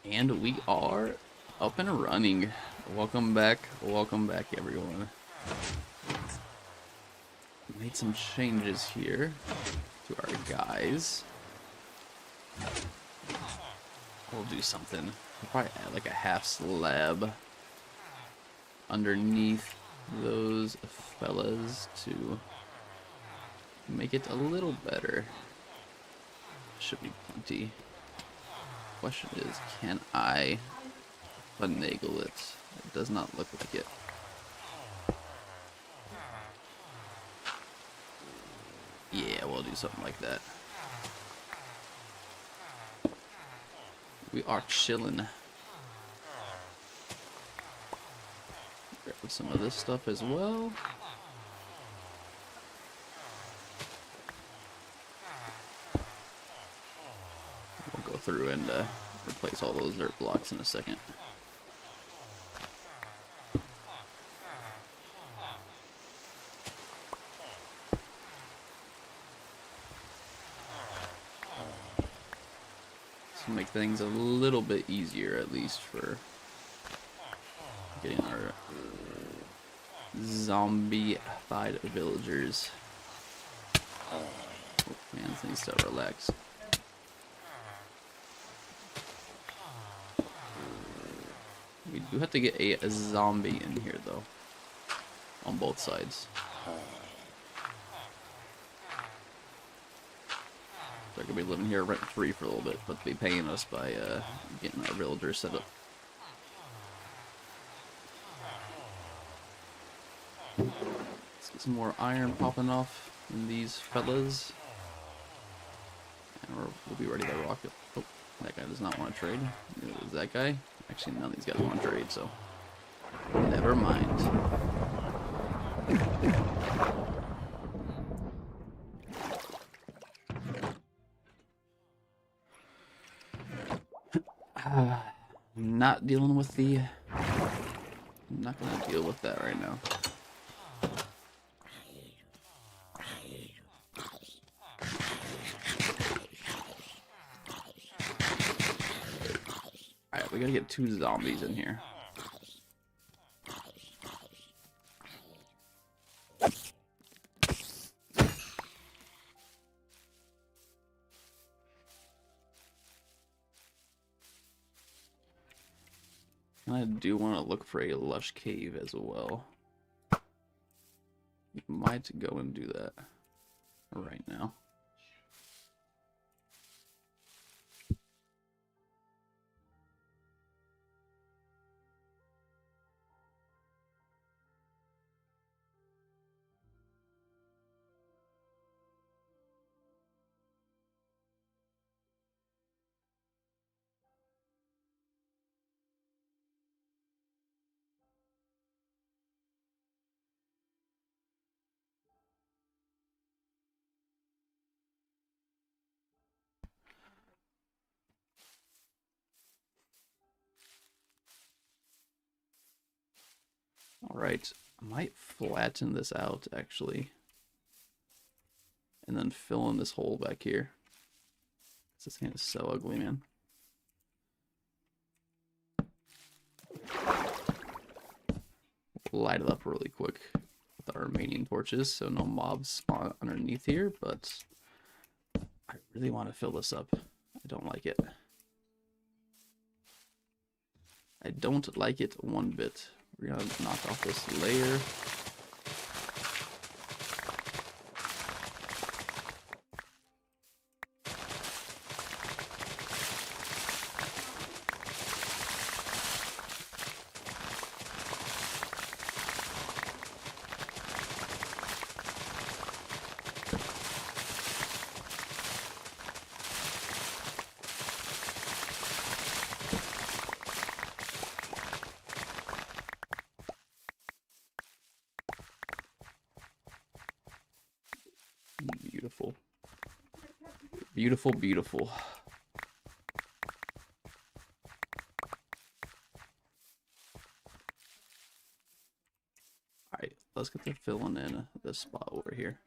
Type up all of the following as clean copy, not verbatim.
And we are up and running. Welcome back, everyone. Made some changes here to our guys. We'll do something. We'll probably add like a half slab underneath those fellas to make it a little better. Should be plenty. Question is, can I finagle it? It does not look like it. Yeah, we'll do something like that. We are chilling. Grab some of this stuff as well. We'll go through and replace all those dirt blocks in a second. Make things a little bit easier, at least for getting our zombie-fied villagers. Oh man, things to relax. We do have to get a zombie in here, though, on both sides. They're gonna be living here rent-free for a little bit, but be paying us by getting our villagers set up. Let's get some more iron popping off in these fellas, and we'll be ready to rock it. Oh, that guy does not want to trade. Neither does that guy. Actually, none of these guys want to trade, so never mind. Not dealing with the... I'm not going to deal with that right now. Alright, we gotta get 2 zombies in here. And I do want to look for a lush cave as well. Might go and do that right now. Alright, I might flatten this out actually, and then fill in this hole back here. This thing is so ugly, man. Light it up really quick with our remaining torches so no mobs spawn underneath here, but I really want to fill this up. I don't like it. I don't like it one bit. We're gonna knock off this layer. Beautiful. Beautiful, beautiful. Alright, let's get the filling in this spot over here.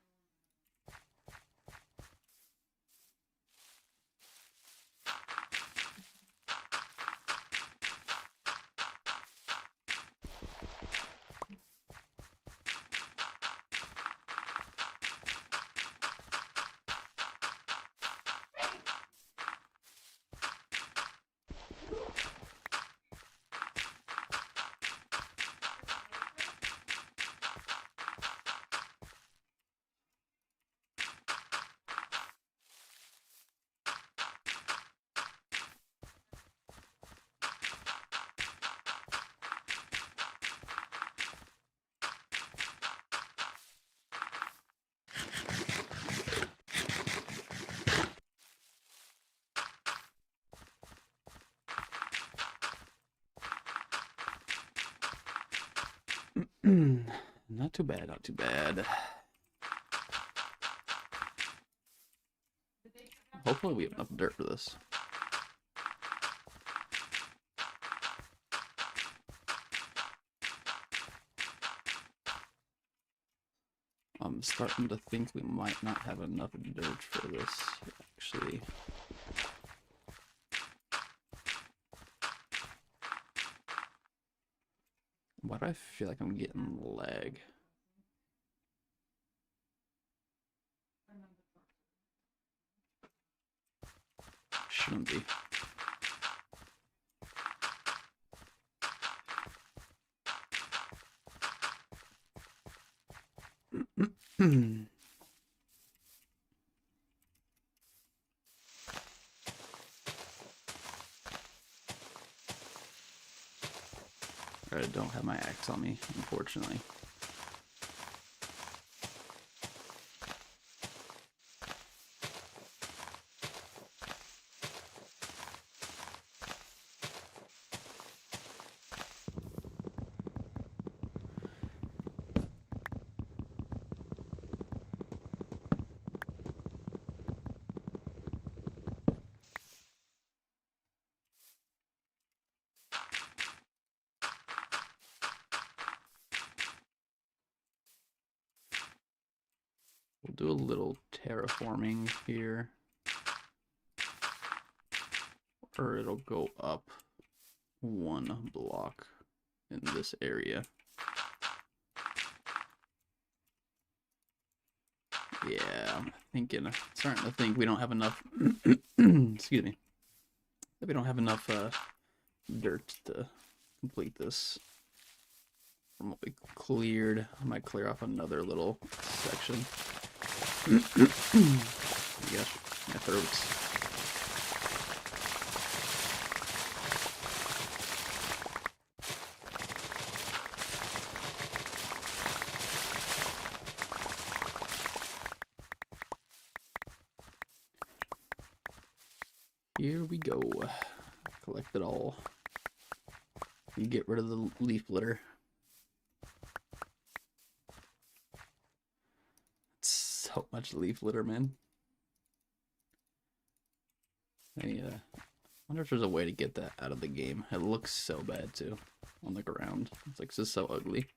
Not too bad, not too bad. Hopefully we have enough dirt for this. I'm starting to think we might not have enough dirt for this, actually. Why do I feel like I'm getting lag? Shouldn't be. I don't have my axe on me, unfortunately. We'll do a little terraforming here. Or it'll go up one block in this area. Yeah, I'm starting to think we don't have enough, excuse me, that we don't have enough dirt to complete this. From what we cleared, I might clear off another little section. Gosh, my throat's. Here we go. Collect it all. You get rid of the leaf litter. So much leaf litter, man. I wonder if there's a way to get that out of the game. It looks so bad too on the ground. It's like just so ugly.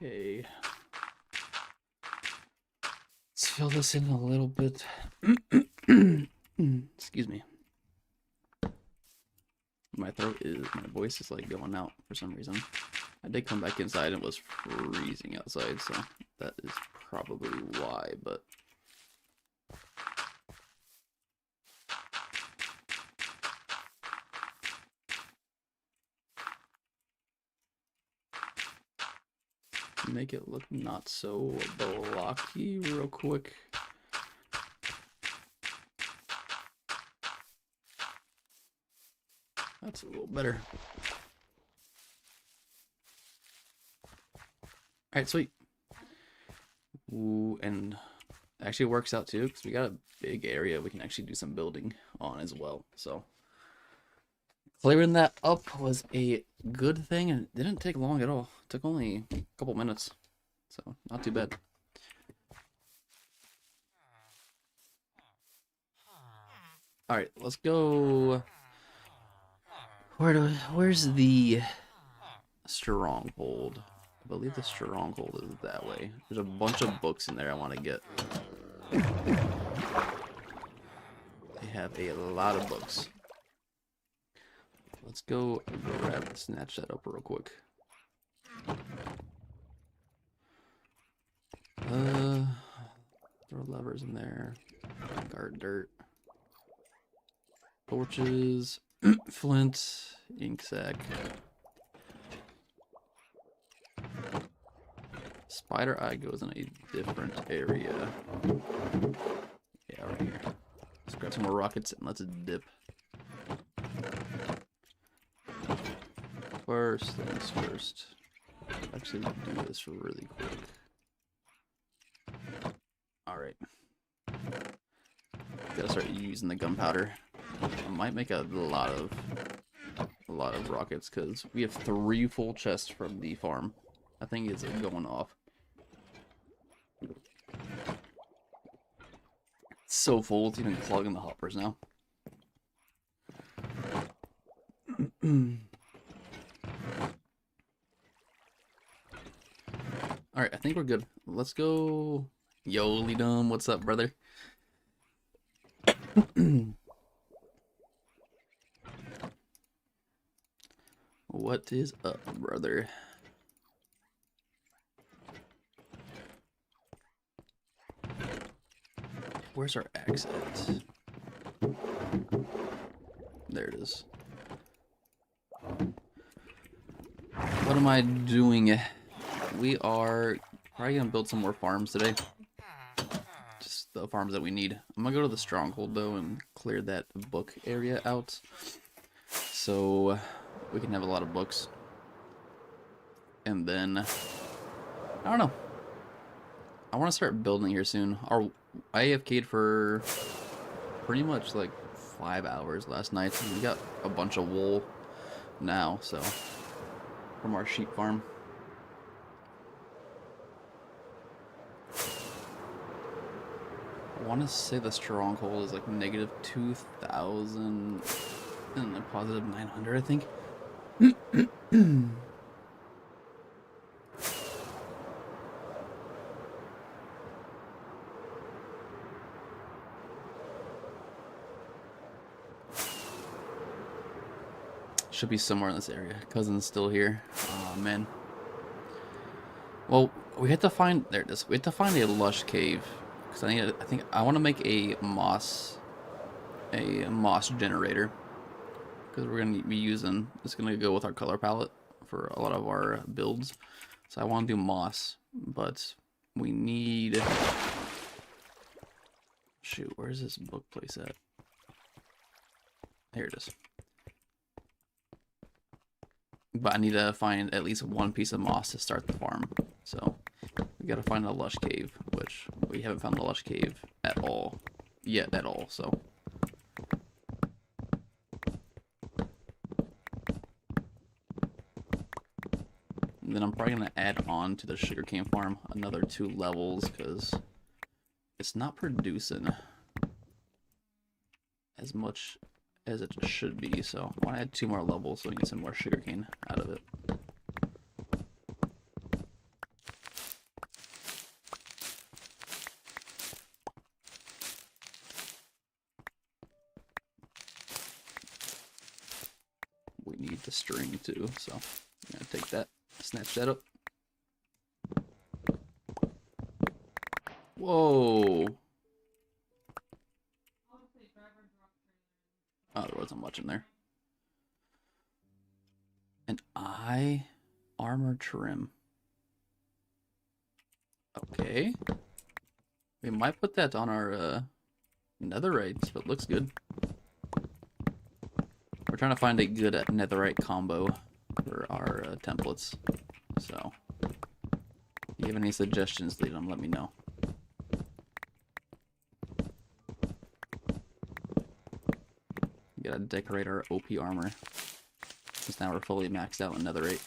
Okay. Let's fill this in a little bit. Excuse me. My voice is like going out for some reason. I did come back inside and it was freezing outside, so that is probably why, but make it look not so blocky real quick. That's a little better. Alright, sweet. Ooh, and actually works out too, because we got a big area we can actually do some building on as well. So clearing that up was a good thing, and it didn't take long at all. It took only a couple minutes, so not too bad. All right, let's go. Where's the stronghold? I believe the stronghold is that way. There's a bunch of books in there I want to get. They have a lot of books. Let's go snatch that up real quick. Throw levers in there. Guard dirt. Torches. Flint. Ink sac. Spider eye goes in a different area. Yeah, right here. Let's grab some more rockets and let's dip. First things first. Actually, do this really quick. Alright. Gotta start using the gunpowder. I might make a lot of rockets because we have 3 full chests from the farm. I think it's going off. It's so full, it's even clogging the hoppers now. Alright, I think we're good. Let's go. Yo, Lidum, what's up, brother? What is up, brother? Where's our axe at? There it is. What am I doing? We are probably gonna build some more farms today. Just the farms that we need. I'm gonna go to the stronghold though and clear that book area out, so we can have a lot of books. And then I don't know. I want to start building here soon. I AFK'd for pretty much like 5 hours last night. We got a bunch of wool now, so from our sheep farm. I want to say the stronghold is like negative 2,000 and a positive 900, I think. Should be somewhere in this area. Cousin's still here. Oh man. Well, we have to find. There it is. We have to find a lush cave. Because I think I want to make a moss generator. Because we're gonna be using. It's gonna go with our color palette for a lot of our builds. So I want to do moss, but we need. Shoot, where's this book place at? Here it is. But I need to find at least 1 piece of moss to start the farm. So we gotta find a lush cave, which we haven't found a lush cave at all yet at all. So and then I'm probably gonna add on to the sugarcane farm another 2 levels because it's not producing as much as it should be, so I want to add 2 more levels so we can get some more sugarcane out of it. We need the string too, so I'm gonna take that, snatch that up. Whoa! Oh, there wasn't much in there. An eye armor trim. Okay. We might put that on our netherite, but it looks good. We're trying to find a good netherite combo for our templates. So, if you have any suggestions, leave them, let me know. Gotta decorate our OP armor. Because now we're fully maxed out in netherite.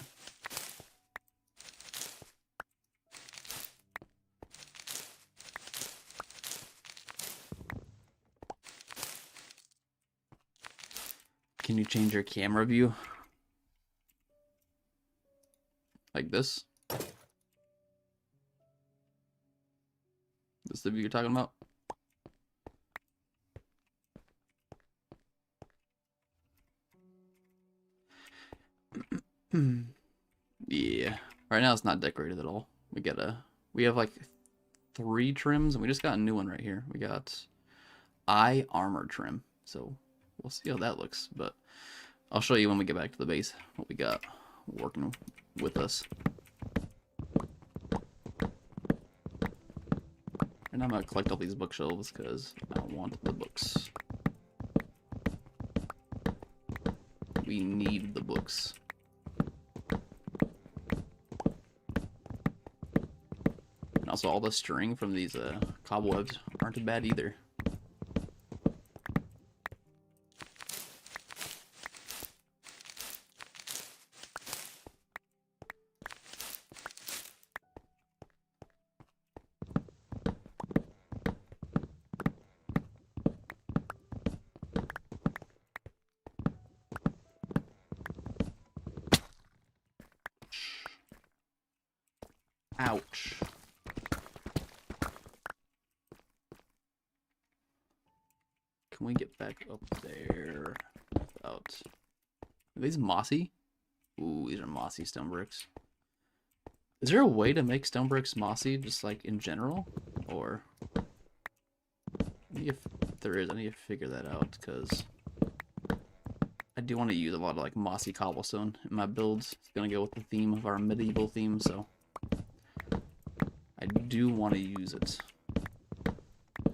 Can you change your camera view? Like this? This the view you're talking about? Yeah. Right now it's not decorated at all. We have like 3 trims, and we just got a new one right here. We got eye armor trim, so we'll see how that looks, but I'll show you when we get back to the base what we got working with us. And I'm gonna collect all these bookshelves because I want the books. We need the books. And also all the string from these cobwebs aren't bad either. Ouch. Can we get back up there without... Are these mossy? Ooh, these are mossy stone bricks. Is there a way to make stone bricks mossy, just like in general? Or... If there is, I need to figure that out, because... I do want to use a lot of like mossy cobblestone in my builds. It's going to go with the theme of our medieval theme, so... I do want to use it.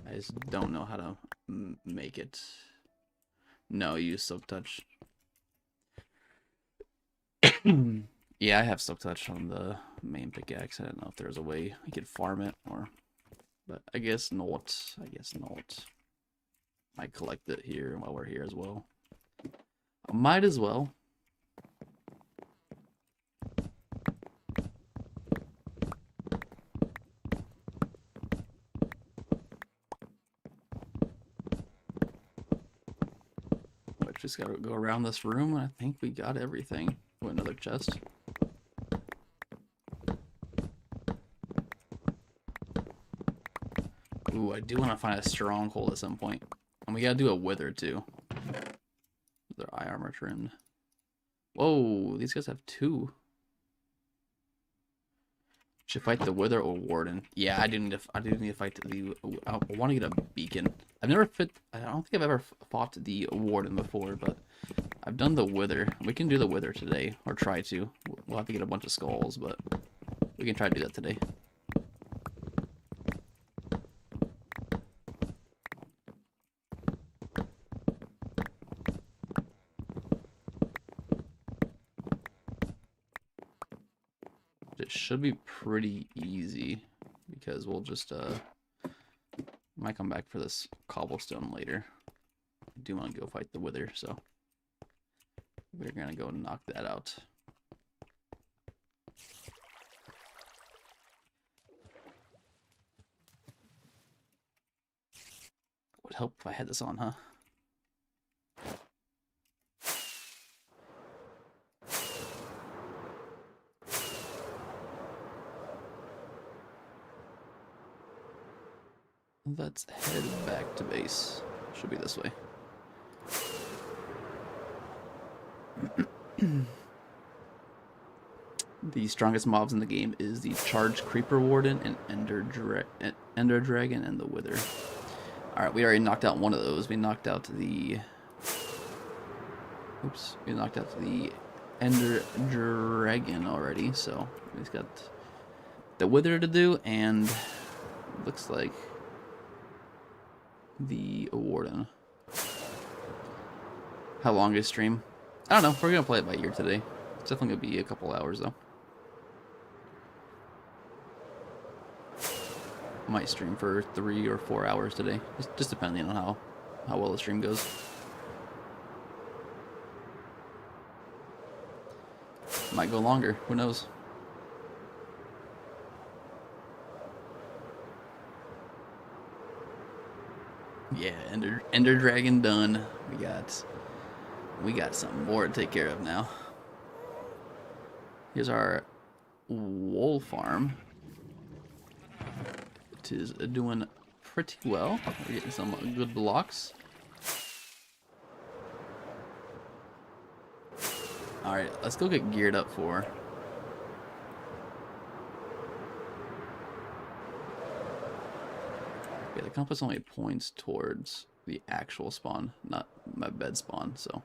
I just don't know how to make it. No, use Silk Touch. Yeah, I have Silk Touch on the main pickaxe. I don't know if there's a way we could farm it, or... But I guess not. I guess not. Might collect it here while we're here as well. I might as well. Just gotta go around this room, and I think we got everything. Oh, another chest. Ooh, I do want to find a stronghold at some point. And we gotta do a wither, too. Their eye armor trimmed. Whoa, these guys have 2. Should fight the wither or warden. Yeah, I do need to fight the... I want to get a beacon. I don't think I've ever fought the warden before, but I've done the wither. We can do the wither today, or try to. We'll have to get a bunch of skulls, but we can try to do that today. It should be pretty easy, because we'll just might come back for this cobblestone later. I do want to go fight the wither, so we're gonna go knock that out. Would help if I had this on, huh? Let's head back to base. Should be this way. The strongest mobs in the game is the Charged Creeper Warden and Ender Dragon and the Wither. Alright, we already knocked out one of those. We knocked out the... Oops. We knocked out the Ender Dragon already, so we've got the Wither to do, and looks like the Warden. How long is stream? I don't know. We're gonna play it by ear today. It's definitely gonna be a couple hours though. I might stream for 3 or 4 hours today, just depending on how well the stream goes. Might go longer. Who knows? Yeah, Ender Dragon done. We got something more to take care of now. Here's our wool farm. It is doing pretty well. We're getting some good blocks. Alright, let's go get geared up for... Yeah, the compass only points towards the actual spawn, not my bed spawn, so.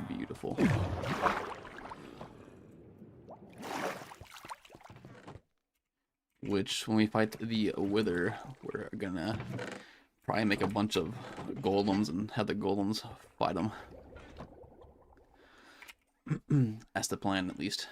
Beautiful. Which, when we fight the Wither, we're gonna probably make a bunch of golems and have the golems fight them. That's the plan, at least.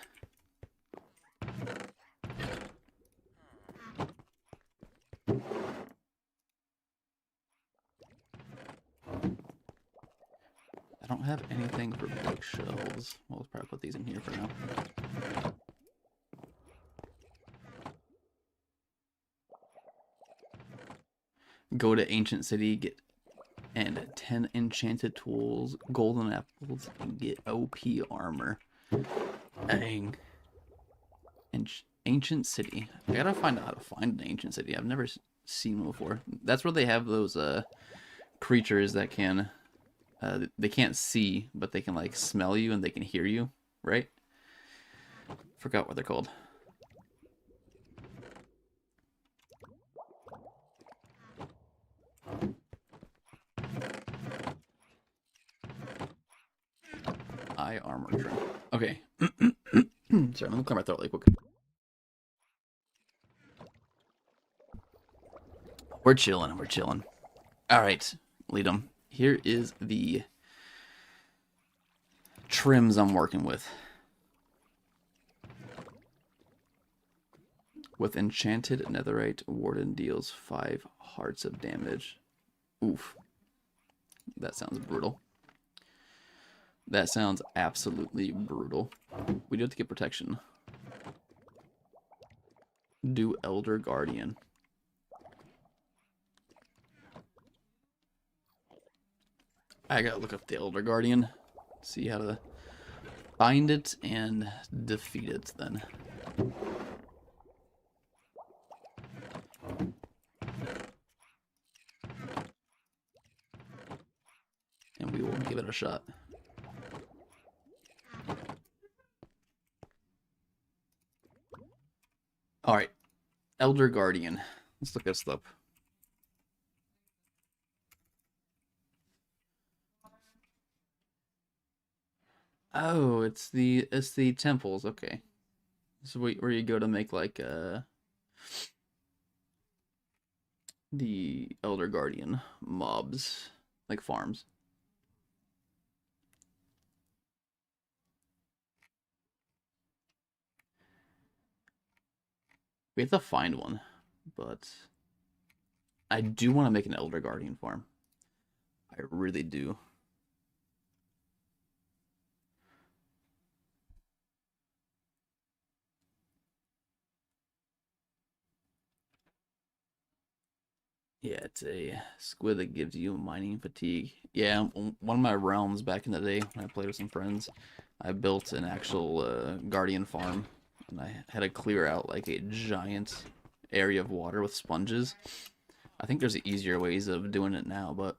I don't have anything for bookshelves. We'll probably put these in here for now. Go to Ancient City, get and 10 enchanted tools, golden apples, and get OP armor. Dang. Ancient City. I gotta find out how to find an Ancient City. I've never seen one before. That's where they have those creatures that can they can't see, but they can like smell you and they can hear you, right? Forgot what they're called. Eye armor trim. Okay. Sorry, let me clear my throat really quick. We're chilling, we're chilling. Alright, lead them. Here is the trims I'm working with. With enchanted netherite, Warden deals 5 hearts of damage. Oof. That sounds brutal. That sounds absolutely brutal. We do have to get protection. Do Elder Guardian. I gotta look up the Elder Guardian. See how to find it and defeat it then. And we will give it a shot. Alright. Elder Guardian. Let's look this up. Oh, it's the temples, okay. So where you go to make like the Elder Guardian mobs, like farms. We have to find one, but I do want to make an Elder Guardian farm. I really do. Yeah, it's a squid that gives you mining fatigue. Yeah, one of my realms back in the day when I played with some friends, I built an actual guardian farm, and I had to clear out like a giant area of water with sponges. I think there's easier ways of doing it now, but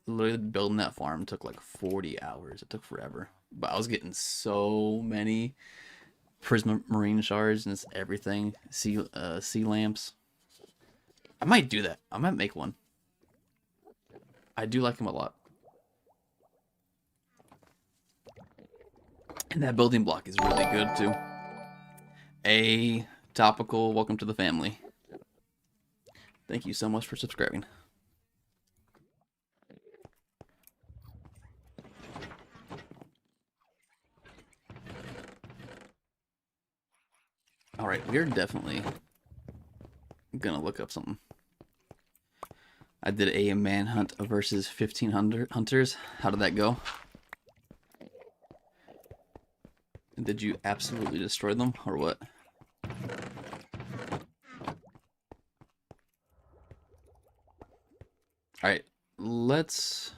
literally building that farm took like 40 hours. It took forever. But I was getting so many prismarine shards and it's everything. Sea lamps. I might do that. I might make one. I do like him a lot. And that building block is really good too. A topical, welcome to the family. Thank you so much for subscribing. Alright, we're definitely gonna look up something. I did a manhunt versus 1500 hunters. How did that go? Did you absolutely destroy them, or what? Alright, let's...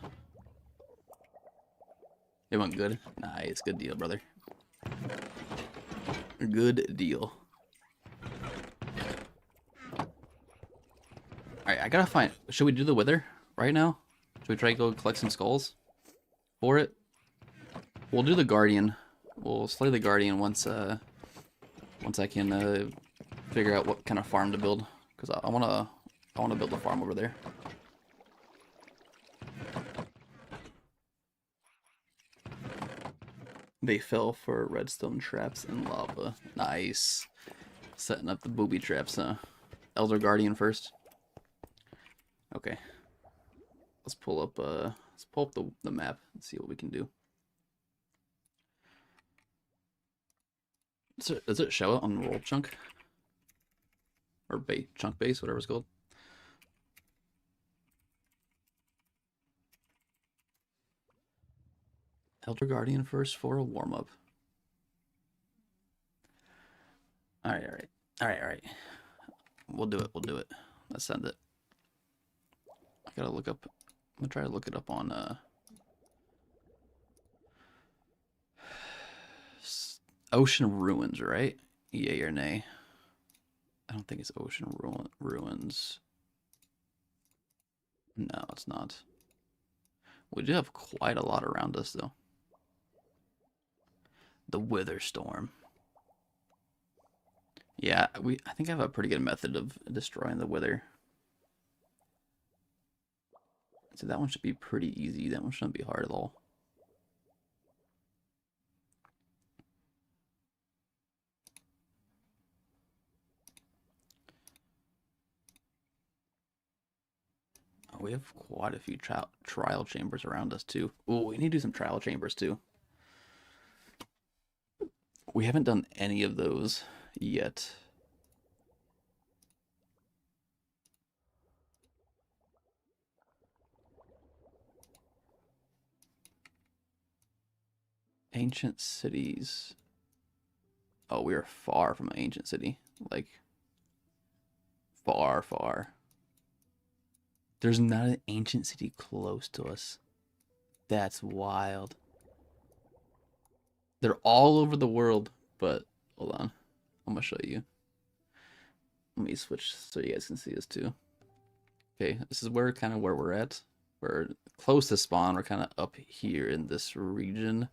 It went good? Nice, good deal, brother. Good deal. Alright, I gotta find... Should we do the Wither right now? Should we try to go collect some skulls for it? We'll do the Guardian We'll slay the Guardian once I can figure out what kind of farm to build, because I wanna build a farm over there. They fell for redstone traps and lava. Nice. Setting up the booby traps, huh? Elder Guardian first. Okay. Let's pull up the map and see what we can do. Does it show it on roll chunk? Or chunk base, whatever it's called. Elder Guardian first for a warm-up. Alright. We'll do it. Let's send it. I gotta look up. I'm gonna try to look it up on Ocean Ruins, right? Yay or nay? I don't think it's Ocean Ruins. No, it's not. We do have quite a lot around us, though. The Wither Storm. Yeah, I think I have a pretty good method of destroying the Wither. So that one should be pretty easy. That one shouldn't be hard at all. Oh, we have quite a few trial chambers around us too. Oh, we need to do some trial chambers too. We haven't done any of those yet. Ancient cities. Oh, we are far from an ancient city. Like, far, far. There's not an ancient city close to us. That's wild. They're all over the world, but hold on. I'm gonna show you. Let me switch so you guys can see this too. Okay, this is where we're at. We're close to spawn. We're kind of up here in this region.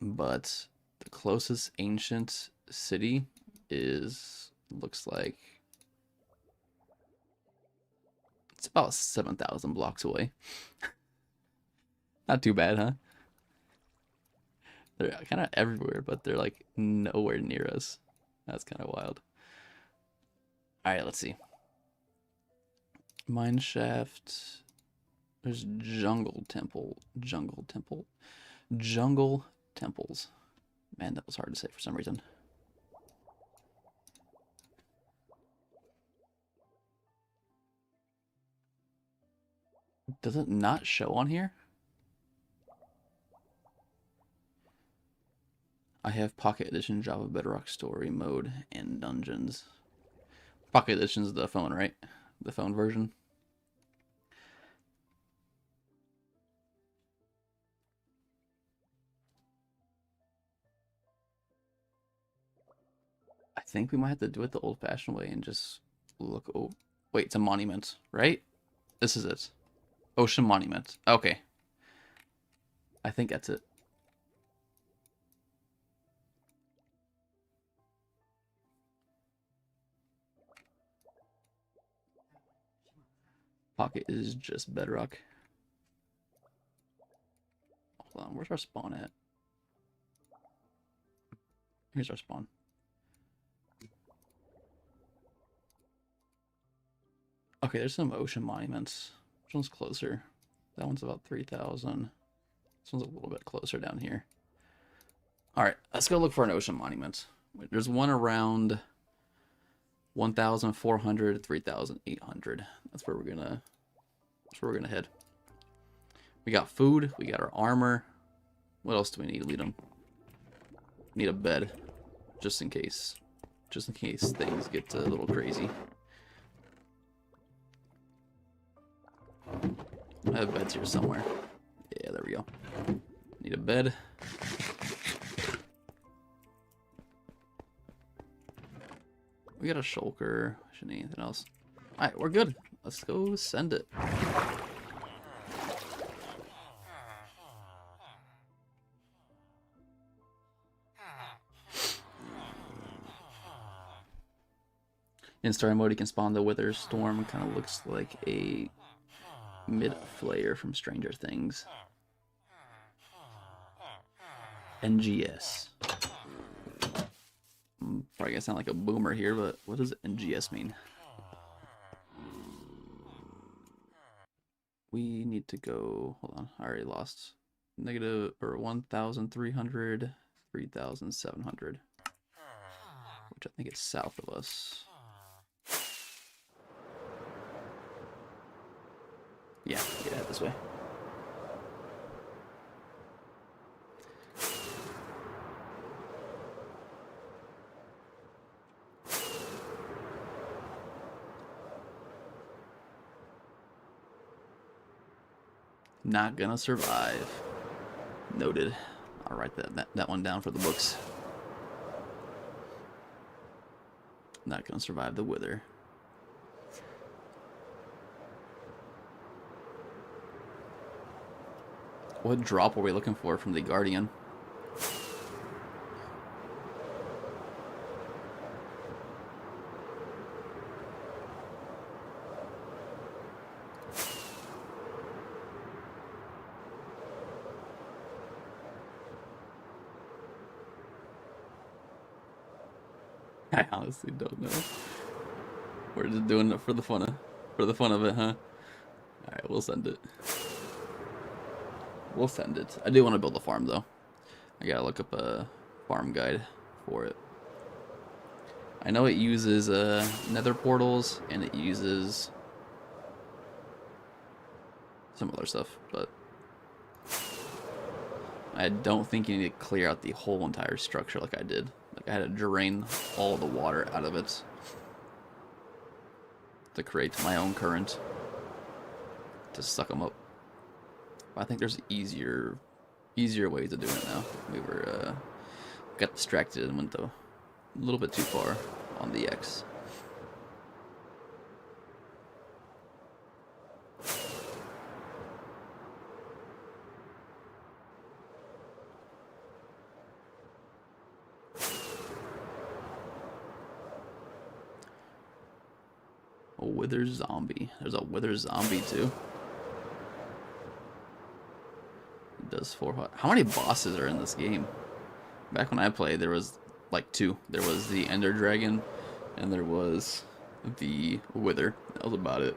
But the closest ancient city looks like it's about 7,000 blocks away. Not too bad, huh? They're kind of everywhere, but they're like nowhere near us. That's kind of wild. All right, let's see. Mine shaft. There's jungle temples. Man, that was hard to say for some reason. Does it not show on here? I have Pocket Edition, Java Bedrock Story Mode, and Dungeons. Pocket Edition is the phone, right? The phone version. I think we might have to do it the old-fashioned way and just look. Oh, wait, it's a monument, right? This is it. Ocean Monument. Okay. I think that's it. Pocket is just bedrock. Hold on, where's our spawn at? Here's our spawn. Okay, there's some ocean monuments. Which one's closer? That one's about 3,000. This one's a little bit closer down here. Alright, let's go look for an ocean monument. There's one around 1,400, 3,800. That's where we're gonna head. We got food, we got our armor. What else do we need, Lead'em? Need a bed. Just in case. Just in case things get a little crazy. I have beds here somewhere. Yeah, there we go. Need a bed. We got a shulker. Shouldn't need anything else. Alright, we're good. Let's go send it. In story mode, you can spawn the Wither Storm. Kind of looks like a mid-flayer from Stranger Things. NGS. I'm probably gonna sound like a boomer here, but what does NGS mean? We need to go. Hold on, I already lost. Negative or 1,300, 3,700, which I think is south of us. Yeah, get this way. Not gonna survive. Noted. I'll write that one down for the books. Not gonna survive the Wither. What drop were we looking for from the Guardian? I honestly don't know. We're just doing it for the fun of it, huh? Alright, we'll send it. We'll send it. I do want to build a farm though. I gotta look up a farm guide for it. I know it uses nether portals and it uses some other stuff, but I don't think you need to clear out the whole entire structure like I did. Like I had to drain all the water out of it to create my own current to suck them up. But I think there's easier ways of doing it now. We got distracted and went a little bit too far on the X. A Wither zombie. There's a Wither zombie too. It does 4. How many bosses are in this game? Back when I played, there was like 2. There was the Ender Dragon, and there was the Wither. That was about it.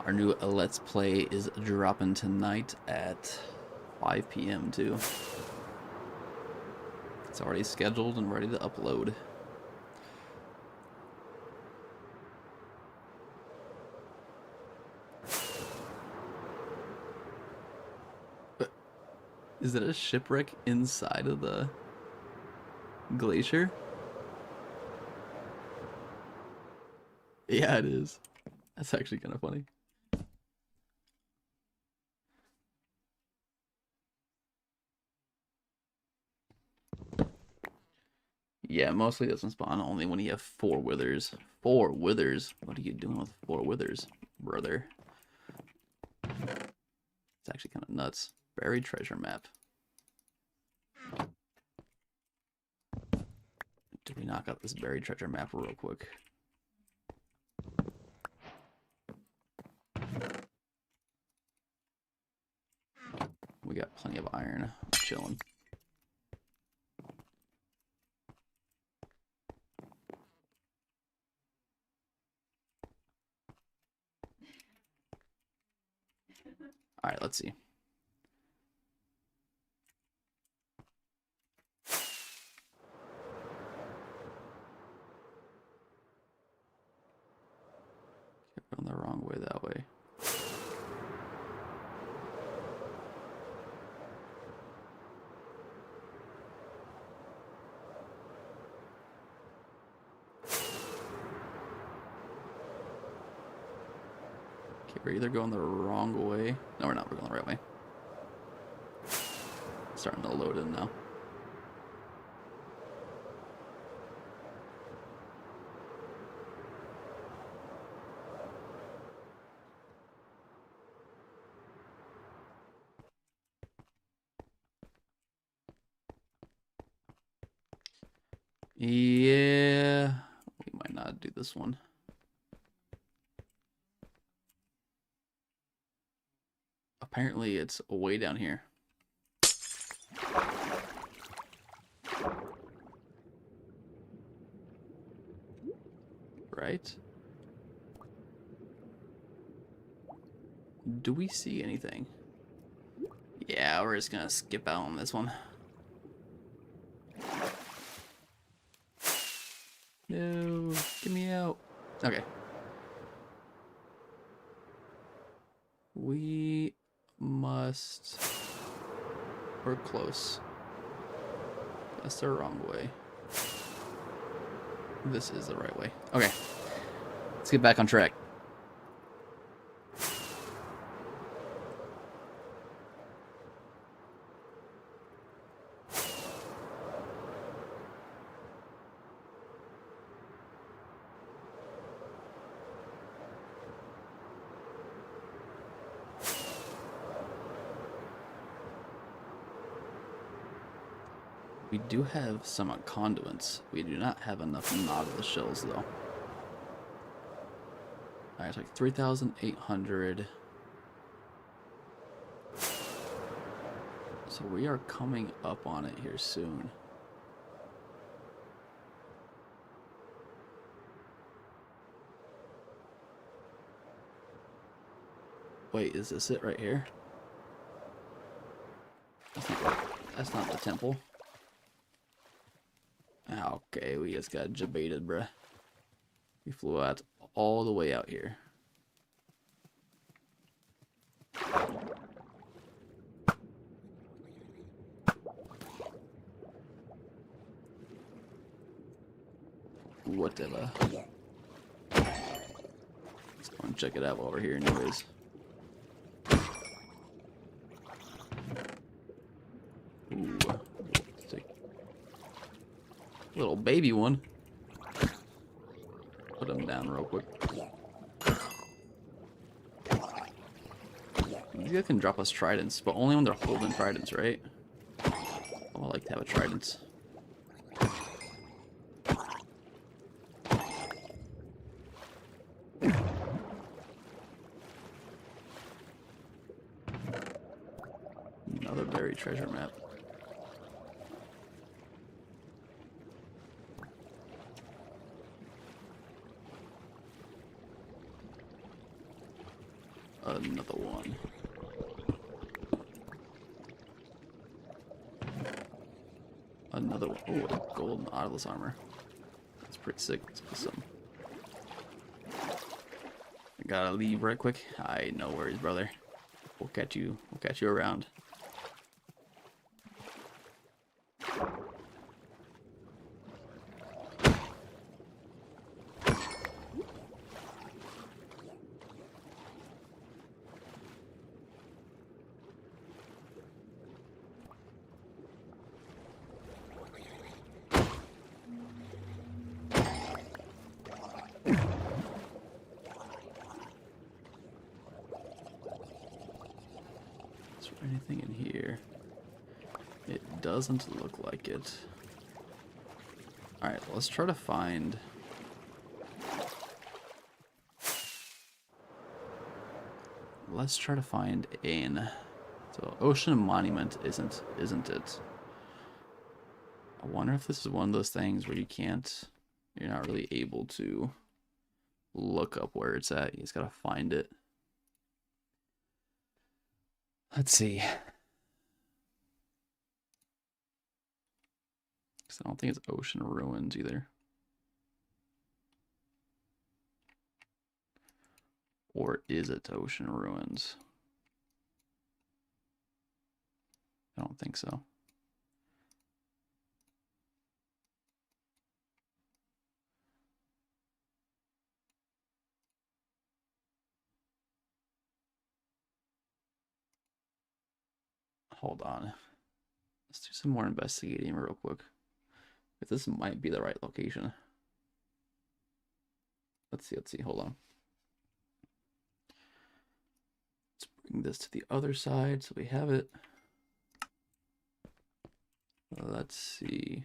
Our new Let's Play is dropping tonight at 5 p.m. too. It's already scheduled and ready to upload. Is it a shipwreck inside of the glacier? Yeah, it is. That's actually kind of funny. Yeah, mostly doesn't spawn only when you have 4 withers. 4 withers? What are you doing with 4 withers, brother? It's actually kind of nuts. Buried treasure map. Did we knock out this buried treasure map real quick? We got plenty of iron. I'm chilling. Alright, let's see. Kept going the wrong way that way. Okay, we're either going the wrong way. No, we're not. We're going the right way. starting to load in now. Yeah, we might not do this one. Apparently it's way down here. Right? Do we see anything? Yeah, we're just gonna skip out on this one. No, get me out. Okay. We must... We're close. That's the wrong way. This is the right way. Okay. Let's get back on track. We do have some conduits. We do not have enough Nautilus shells, though. Alright, it's like 3,800. So we are coming up on it here soon. Wait, is this it right here? That's not the temple. Okay, we just got jebaited, bruh. We flew out all the way out here. Whatever. Let's go and check it out while we're here anyways. Ooh. Let's take a little baby one. Put him down real quick. These guys can drop us tridents, but only when they're holding tridents, right? Oh, I like to have a trident. Another buried treasure map. Another one. Another one. Oh, a gold Nautilus armor. That's pretty sick. Let's put some. I gotta leave right quick. No worries, brother. We'll catch you around. Anything in here? It doesn't look like it. Alright, let's try to find... Let's try to find an... So, Ocean Monument isn't it? I wonder if this is one of those things where you're not really able to look up where it's at. You just gotta find it. Let's see. Because I don't think it's Ocean Ruins either. Or is it Ocean Ruins? I don't think so. Hold on. Let's do some more investigating real quick. If this might be the right location. Let's see, hold on. Let's bring this to the other side so we have it. Let's see.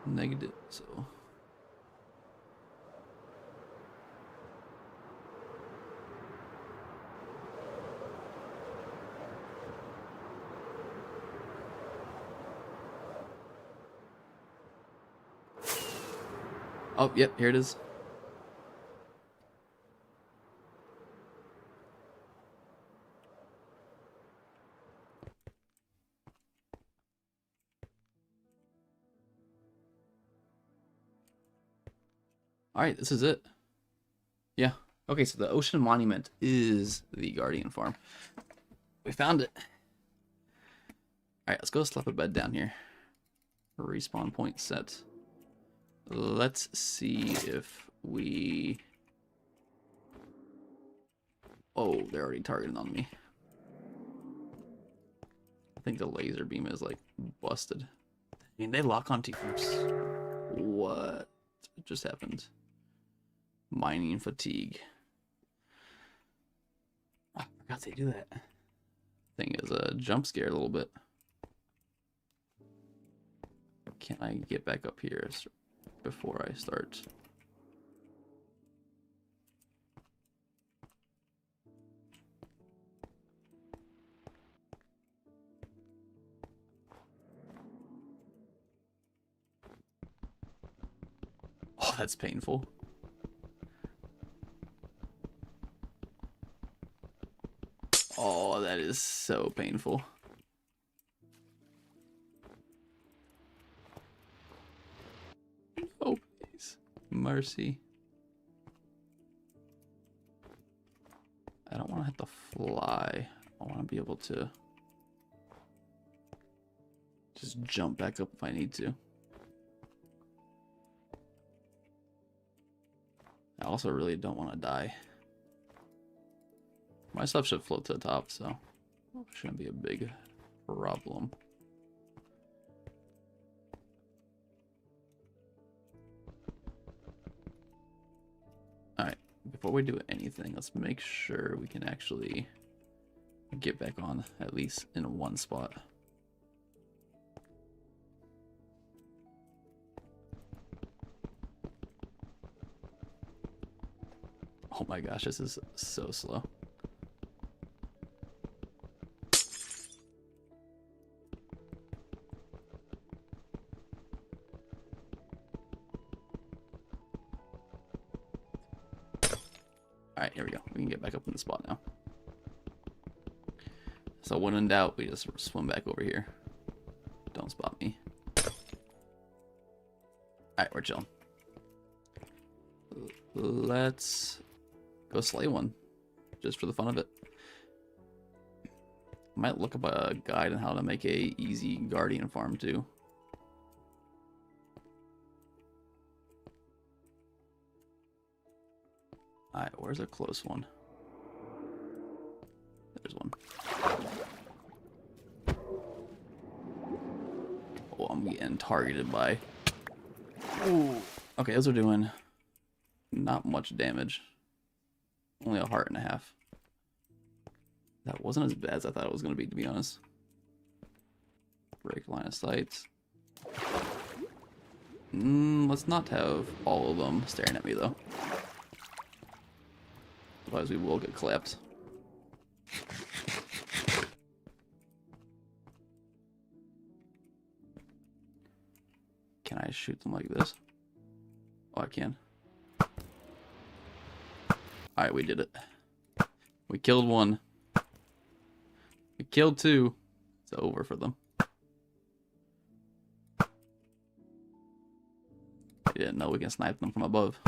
Negative, so. Oh, yep, here it is. All right, this is it. Yeah. Okay, so the Ocean Monument is the Guardian Farm. We found it. All right, let's go slap a bed down here. Respawn point set. Let's see if we... Oh, they're already targeting on me. I think the laser beam is like busted. I mean, they lock onto groups. What just happened? Mining fatigue. I forgot they do that. Thing is a jump scare a little bit. Can I get back up here before I start? Oh, that's painful. Oh, that is so painful. Oh, please. Mercy. I don't want to have to fly. I want to be able to just jump back up if I need to. I also really don't want to die. My stuff should float to the top, so it shouldn't be a big problem. Alright, before we do anything, let's make sure we can actually get back on at least in one spot. Oh my gosh, this is so slow. Alright, here we go. We can get back up in the spot now. So when in doubt, we just swim back over here. Don't spot me. Alright, we're chilling. Let's go slay one. Just for the fun of it. Might look up a guide on how to make a easy guardian farm too. Alright, where's a close one? There's one. Oh, I'm getting targeted by... Ooh. Okay, those are doing not much damage. Only a heart and a half. That wasn't as bad as I thought it was going to be honest. Break line of sight. Let's not have all of them staring at me, though. Otherwise, we will get clapped. Can I shoot them like this? Oh, I can. Alright, we did it. We killed one. We killed two. It's over for them. I didn't know we can snipe them from above.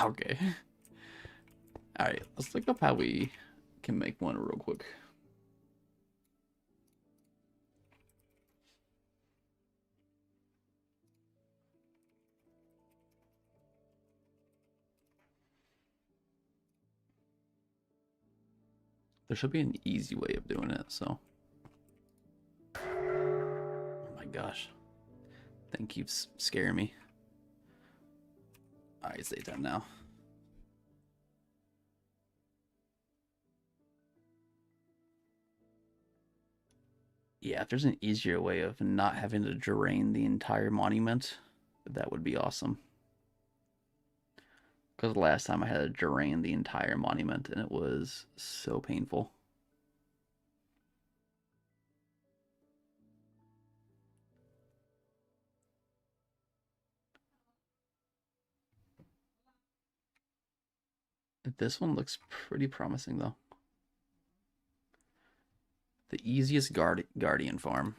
Okay. Alright, let's look up how we can make one real quick. There should be an easy way of doing it, so. Oh my gosh. Thing keeps scaring me. Alright, it's daytime now. Yeah, if there's an easier way of not having to drain the entire monument, that would be awesome. Because last time I had to drain the entire monument and it was so painful. This one looks pretty promising though. The easiest guardian farm.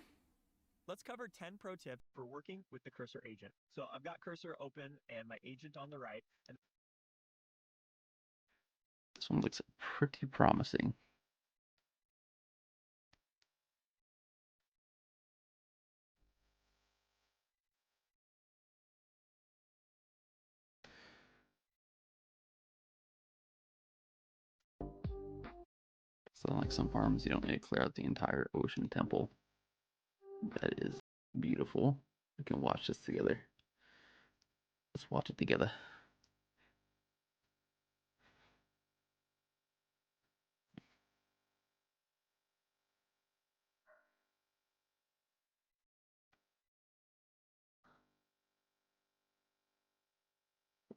Let's cover 10 pro tips for working with the cursor agent. So I've got cursor open and my agent on the right. And this one looks pretty promising. So like some farms, you don't need to clear out the entire ocean temple. That is beautiful. We can watch this together. Let's watch it together.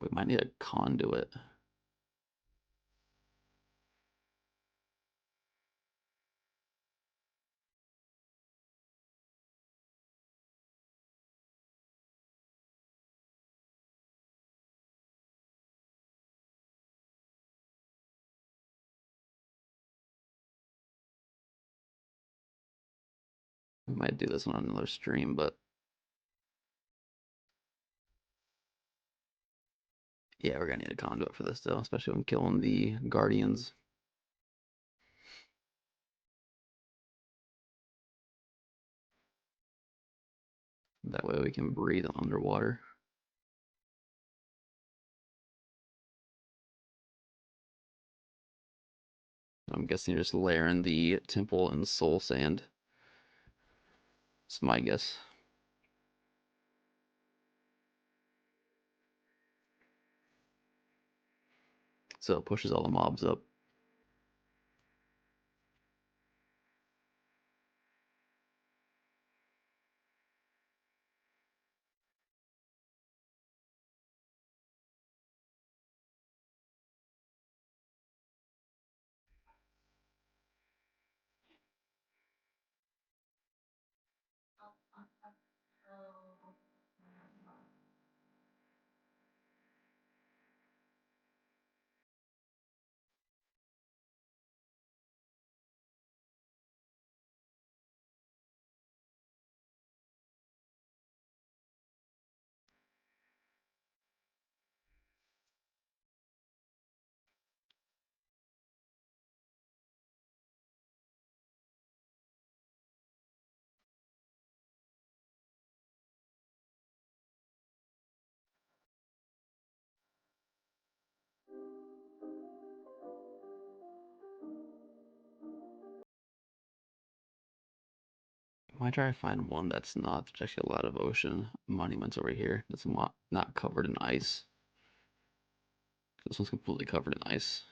We might need a conduit. We might do this on another stream, but yeah, we're gonna need a conduit for this though, especially when killing the guardians. That way we can breathe underwater. I'm guessing you're just layering the temple and soul sand. It's my guess. So it pushes all the mobs up. I might try to find one that's not. There's actually a lot of ocean monuments over here that's not covered in ice. This one's completely covered in ice.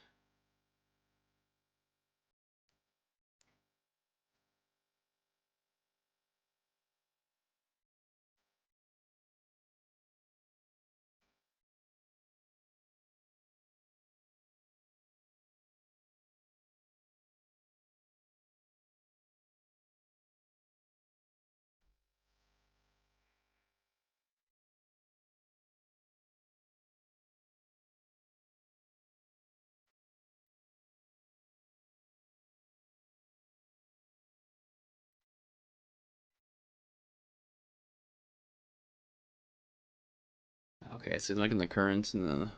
Okay, so like in the currents and then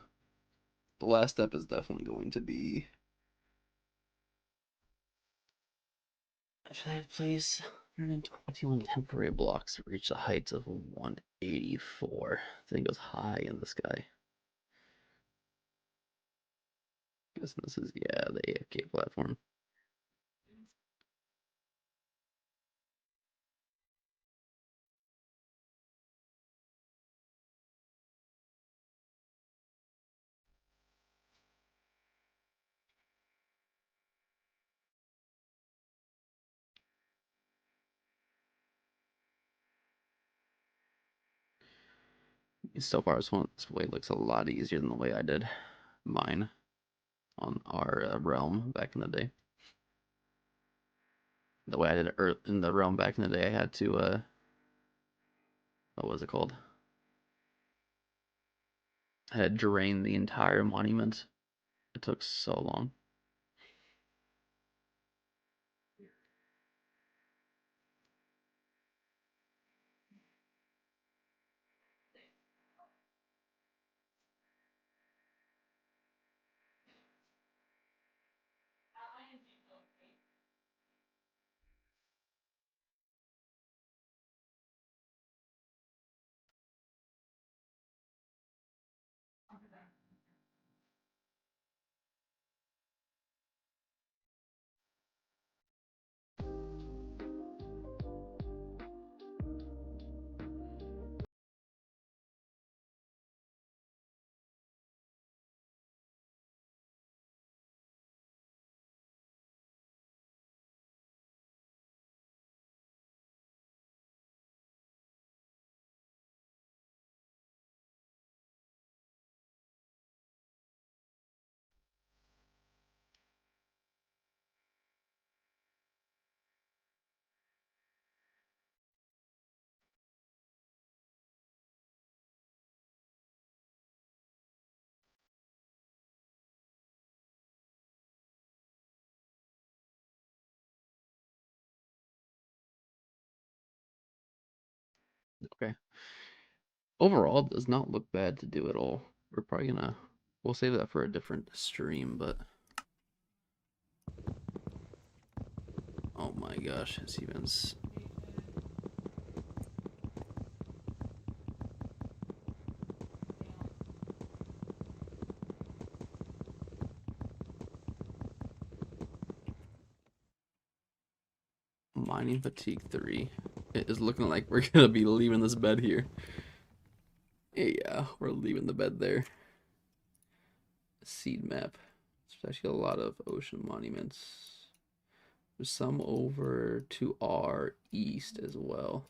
the last step is definitely going to be... I should have place 121 temporary blocks to reach the heights of 184. I think it goes high in the sky. Guessing this is, yeah, the AFK platform. So far, this way looks a lot easier than the way I did mine on our realm back in the day. The way I did it in the realm back in the day, I had to, what was it called? I had to drain the entire monument. It took so long. Okay. Overall, it does not look bad to do at all. We're probably gonna... We'll save that for a different stream, but... Oh my gosh, it's even... Mining fatigue 3. It is looking like we're gonna be leaving this bed here. Yeah, we're leaving the bed there. Seed map. There's actually a lot of ocean monuments. There's some over to our east as well.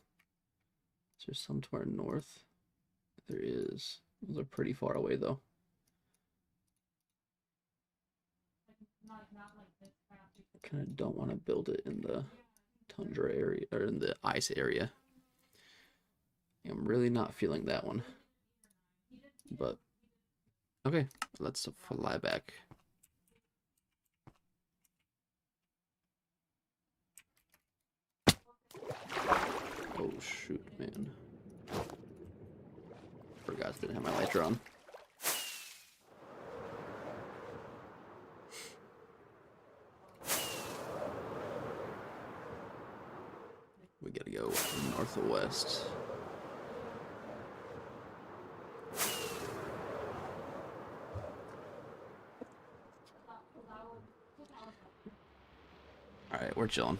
There's some to our north. There is. Those are pretty far away though. Kind of don't want to build it in the tundra area or in the ice area. I'm really not feeling that one. But okay, let's fly back. Oh shoot, man. Forgot I didn't have my lighter on. We gotta go north or west. Alright, we're chilling.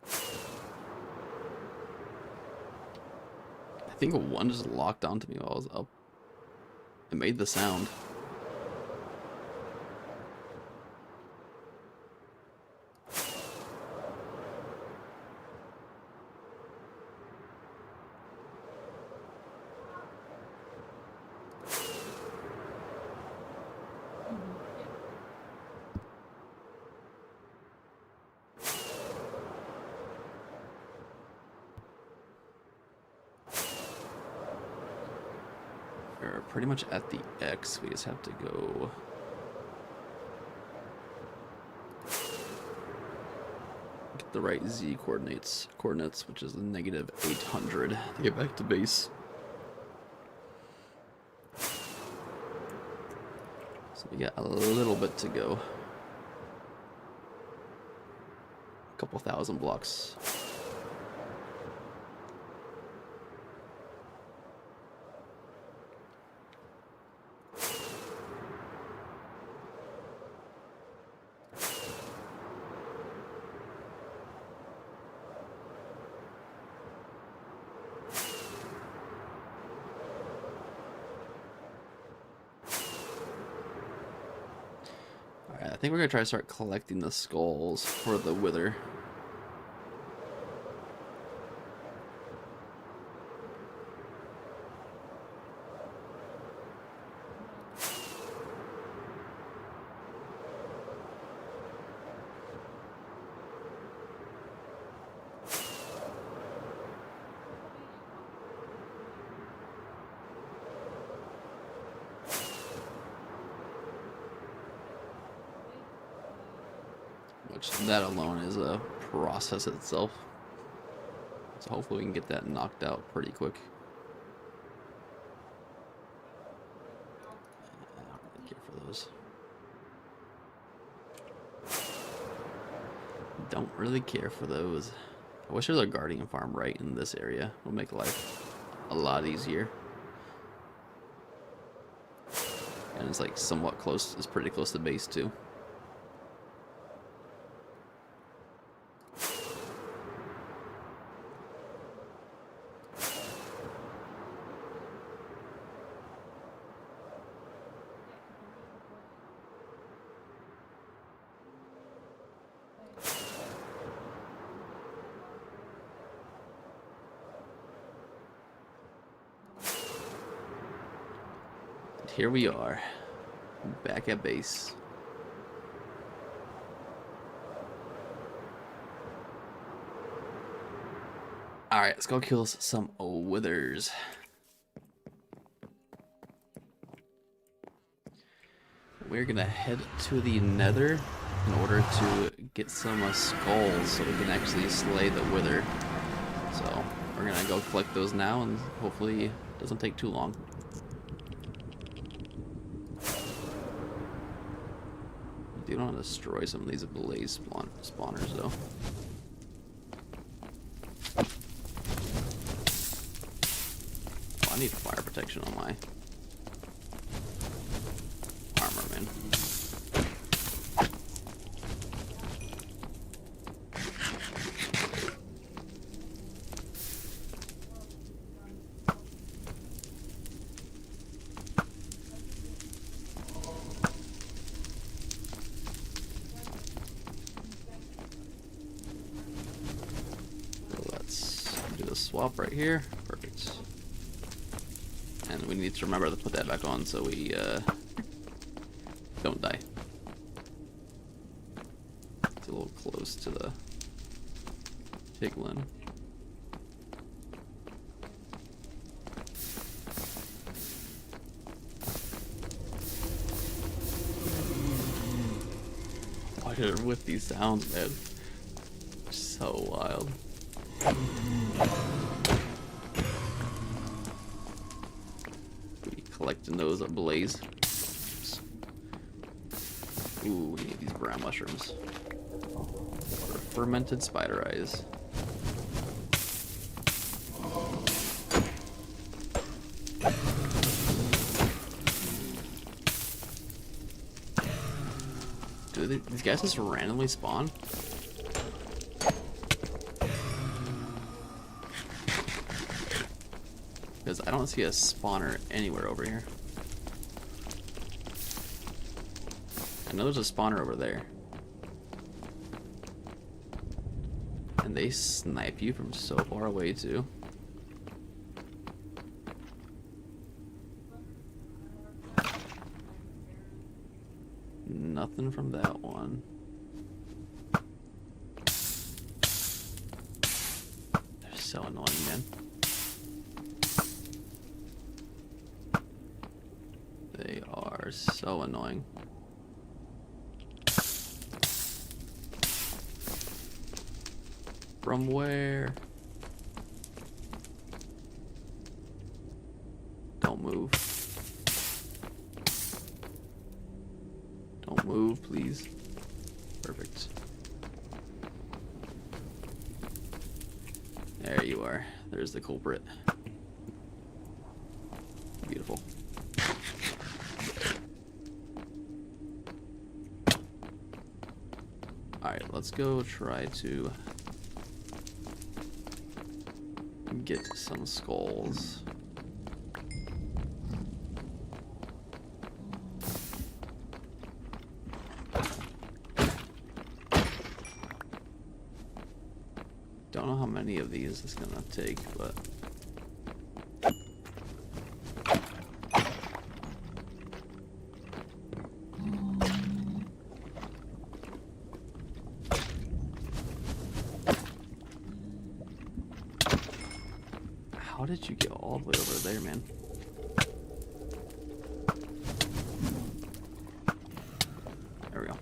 I think one just locked onto me while I was up. It made the sound. We're pretty much at the X. We just have to go. Get the right Z coordinates, which is the -800 to get back to base. So we got a little bit to go. A couple thousand blocks. Alright, I think we're gonna try to start collecting the skulls for the wither. Which that alone is a process itself. So hopefully we can get that knocked out pretty quick. I don't really care for those. Don't really care for those. I wish there was a guardian farm right in this area. It'll make life a lot easier. And it's like somewhat close, it's pretty close to base too. Here we are, back at base. Alright, let's go kill some withers. We're gonna head to the nether in order to get some skulls so we can actually slay the wither. So we're gonna go collect those now, and hopefully it doesn't take too long. I do want to destroy some of these blaze spawners though. Oh, I need fire protection on my armor, man. Swap right here. Perfect. And we need to remember to put that back on so we don't die. It's a little close to the piglin. Why did it whip these sounds, man? So wild. Collecting those ablaze. Ooh, we need these brown mushrooms. Or fermented spider eyes. Do these guys just randomly spawn? Because I don't see a spawner anywhere over here. I know there's a spawner over there. And they snipe you from so far away too. Nothing from that one. They're so annoying, man. They are so annoying. From where? Don't move. Don't move, please. Perfect. There you are. There's the culprit. Beautiful. Alright, let's go try to get some skulls. Don't know how many of these it's gonna take, but how did you get all the way over there, man? There we go.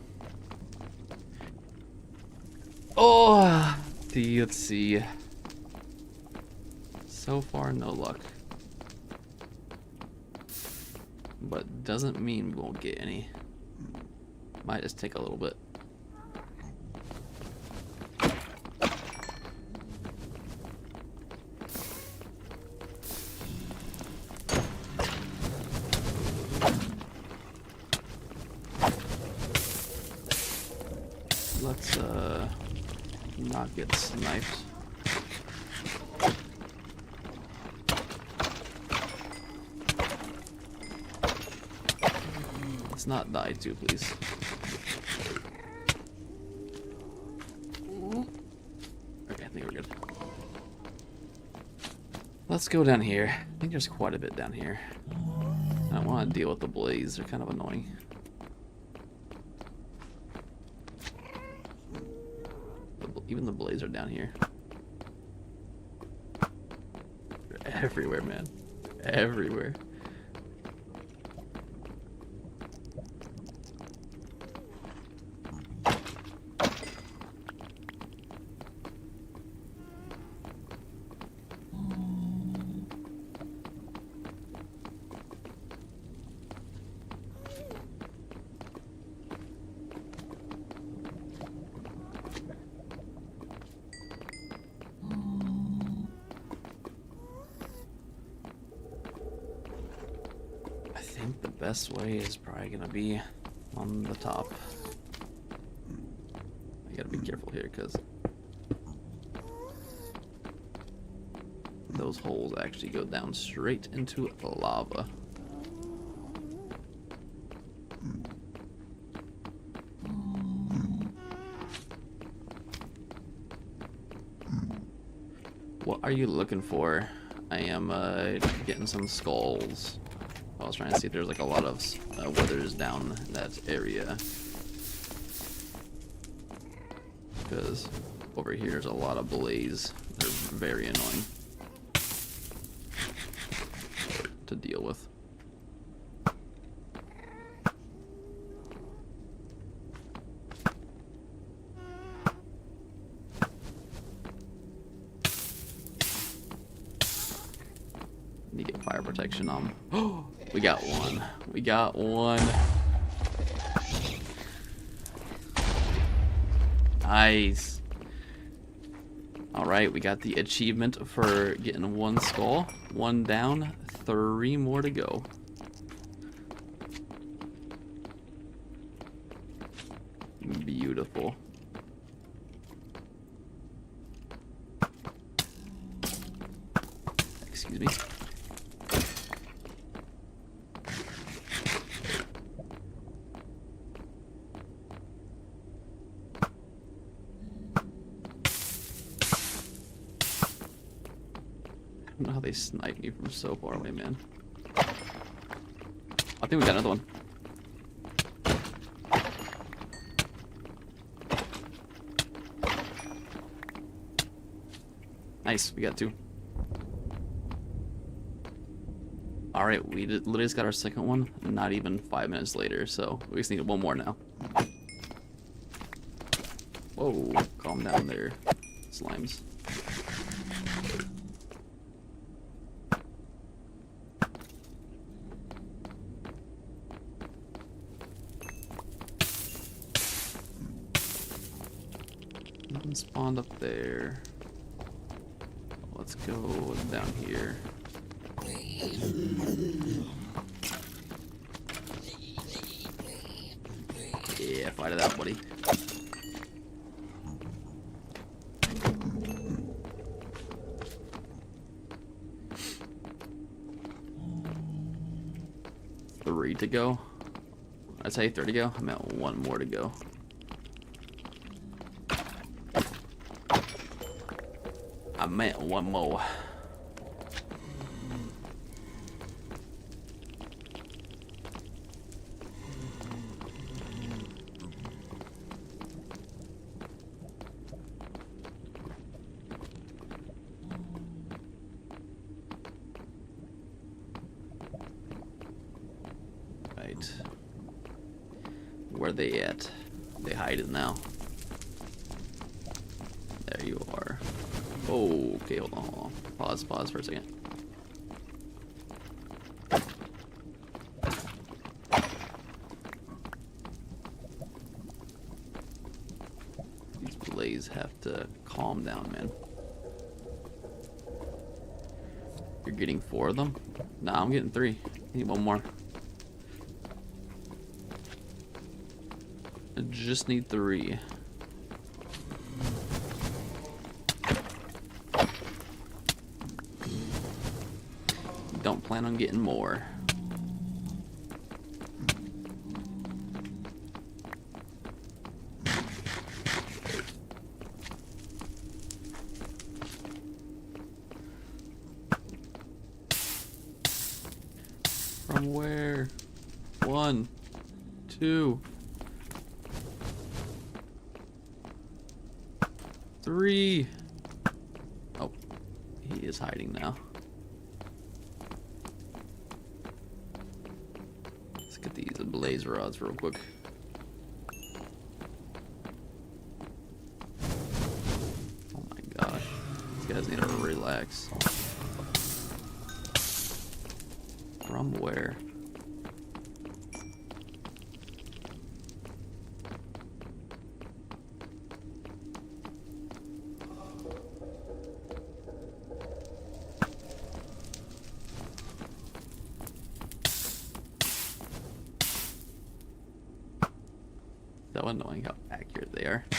Oh, let's see. So far, no luck. But doesn't mean we won't get any. Might just take a little bit. Let's not get sniped. Let's not die too, please. Okay, I think we're good. Let's go down here. I think there's quite a bit down here. I don't want to deal with the blaze. They're kind of annoying. Even the blaze are down here. They're everywhere, man. Everywhere. I think the best way is probably gonna be on the top. I gotta be careful here because those holes actually go down straight into lava. What are you looking for? I am getting some skulls. I was trying to see if there's like a lot of withers down that area. Because over here there's a lot of blaze. They're very annoying to deal with. Need to get fire protection on. Oh, we got one. We got one. Nice. Alright, we got the achievement for getting one skull. One down, 3 more to go. Beautiful. Excuse me. I don't know how they snipe me from so far away, man. I think we got another one. Nice, we got 2. Alright, we literally just got our second one, not even 5 minutes later, so we just need 1 more now. Whoa, calm down there, slimes. One spawned up there. Let's go down here. Yeah, fight it out, buddy. Three to go. I'd say 3 to go. I meant one more to go. I meant one more. Right. Where they at? They hiding now. There you are. Oh, okay, hold on. Pause for a second. These blaze have to calm down, man. You're getting 4 of them? Nah, I'm getting 3. I need one more. I just need 3. Don't plan on getting more. From where? 1, 2, 3. Oh, he is hiding now. Let's get these blaze rods real quick. Oh my gosh. These guys need to relax. From where? So annoying how accurate they are. I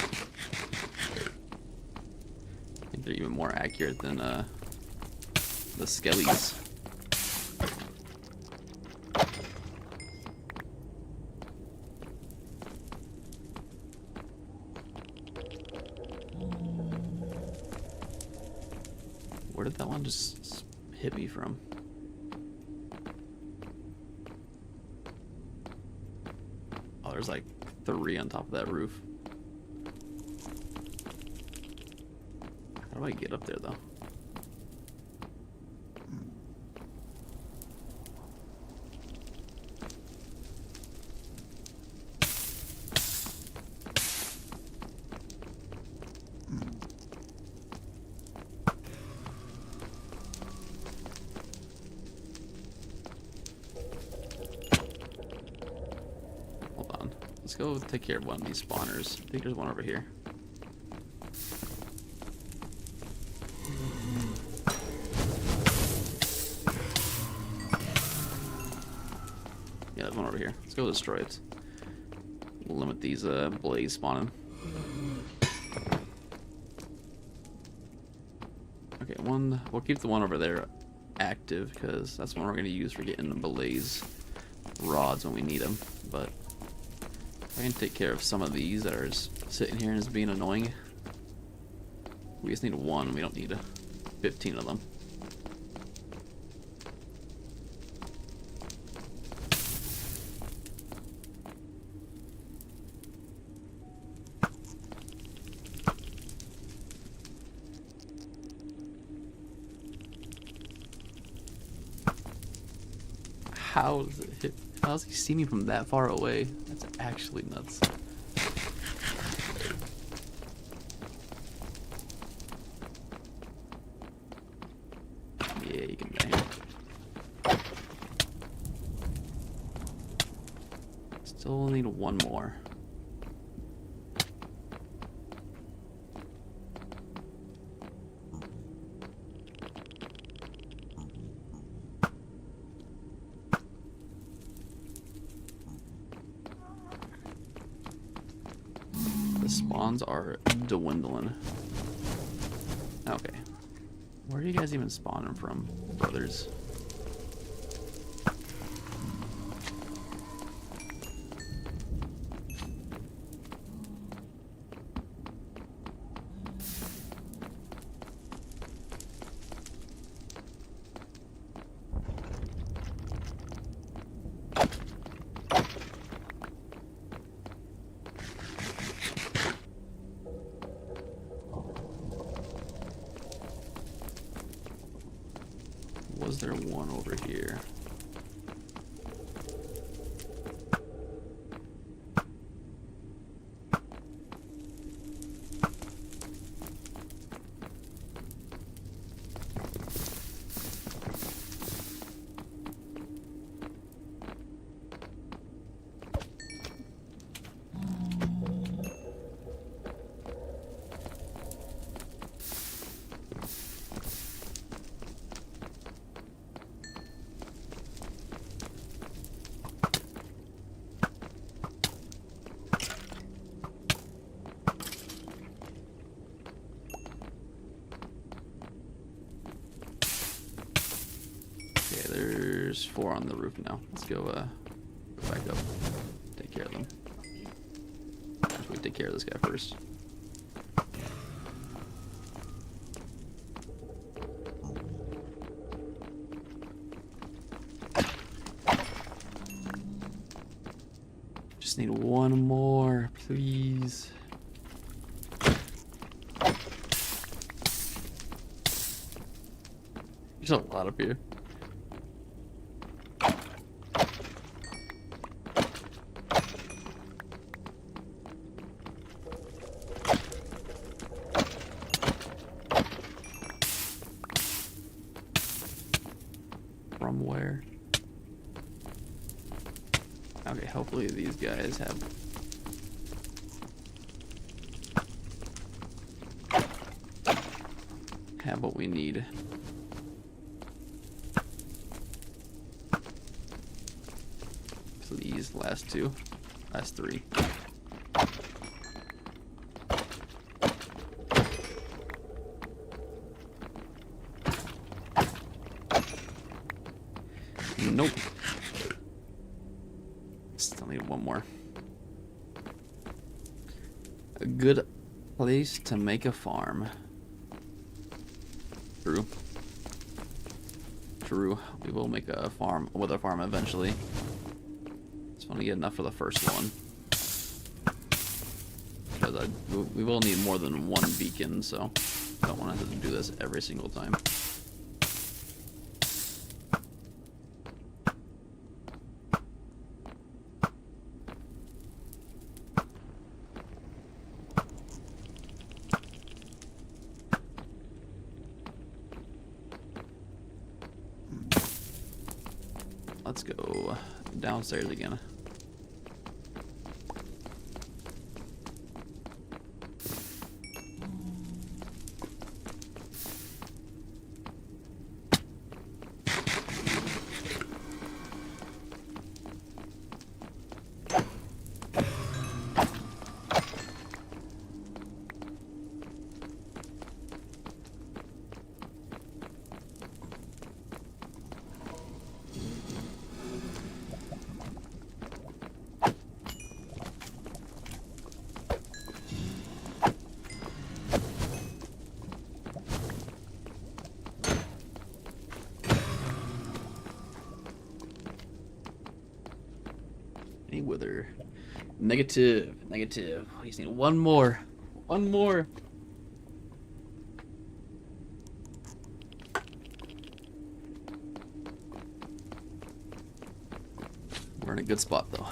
think they're even more accurate than the skellies. Where did that one just hit me from? Oh, there's like 3 on top of that roof. How do I get up there though? Let's go take care of one of these spawners. I think there's one over here. Yeah, there's one over here. Let's go destroy it. Limit these blaze spawning. Okay, we'll keep the one over there active because that's what we're going to use for getting the blaze rods when we need them. But I can take care of some of these that are just sitting here and just being annoying. We just need 1. We don't need 15 of them. How does it hit? How does he see me from that far away? That's actually nuts. Yeah, you can bang. Still need 1 more. The spawns are dwindling. Okay. Where are you guys even spawning from, brothers? Was there one over here? Okay, there's 4 on the roof now. Let's go back up. Take care of them. Actually, take care of this guy first. Just need one more, please. There's a lot up here. From where? Okay, hopefully these guys have what we need. Please, last 2. Last 3. Nope. Still need one more. A good place to make a farm. True. True. We will make a farm with a farm eventually. Just want to get enough for the first one. Because we will need more than 1 beacon, so I don't want to have to do this every single time. Let's go downstairs again. Any wither. Negative. Negative. We just need one more. One more. We're in a good spot though.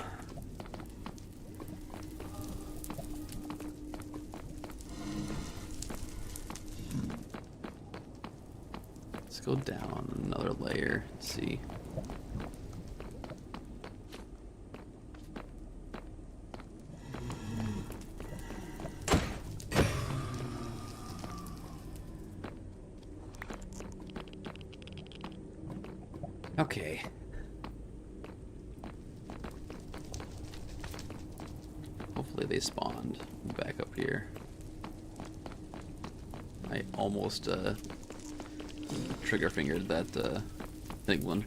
Let's go down another layer and see. Okay. Hopefully they spawned back up here. I almost trigger fingered that big one.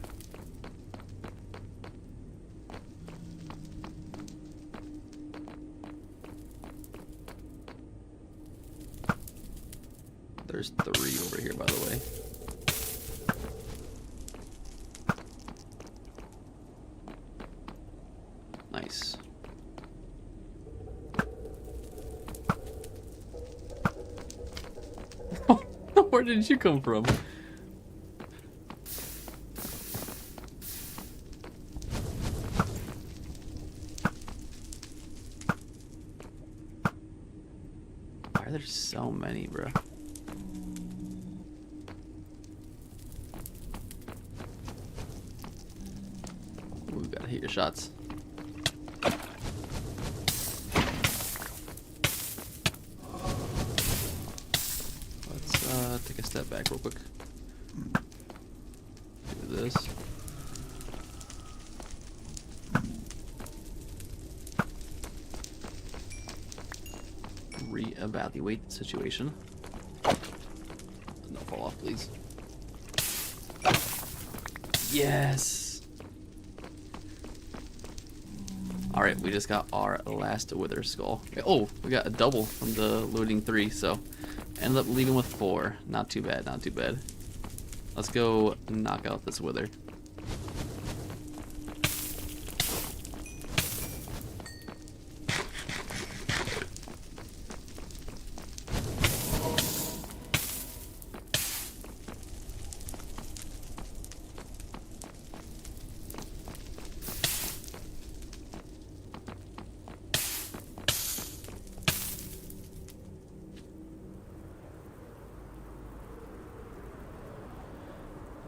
There's 3 over here, by the way. Nice. Where did you come from? Why are there so many, bro? Ooh, gotta hit your shots. Let's take a step back real quick. Do this. Reevaluate the situation. Don't fall off, please. Yes! Alright, we just got our last Wither Skull. Oh, we got a double from the looting 3, so ended up leaving with 4. Not too bad, not too bad. Let's go knock out this Wither.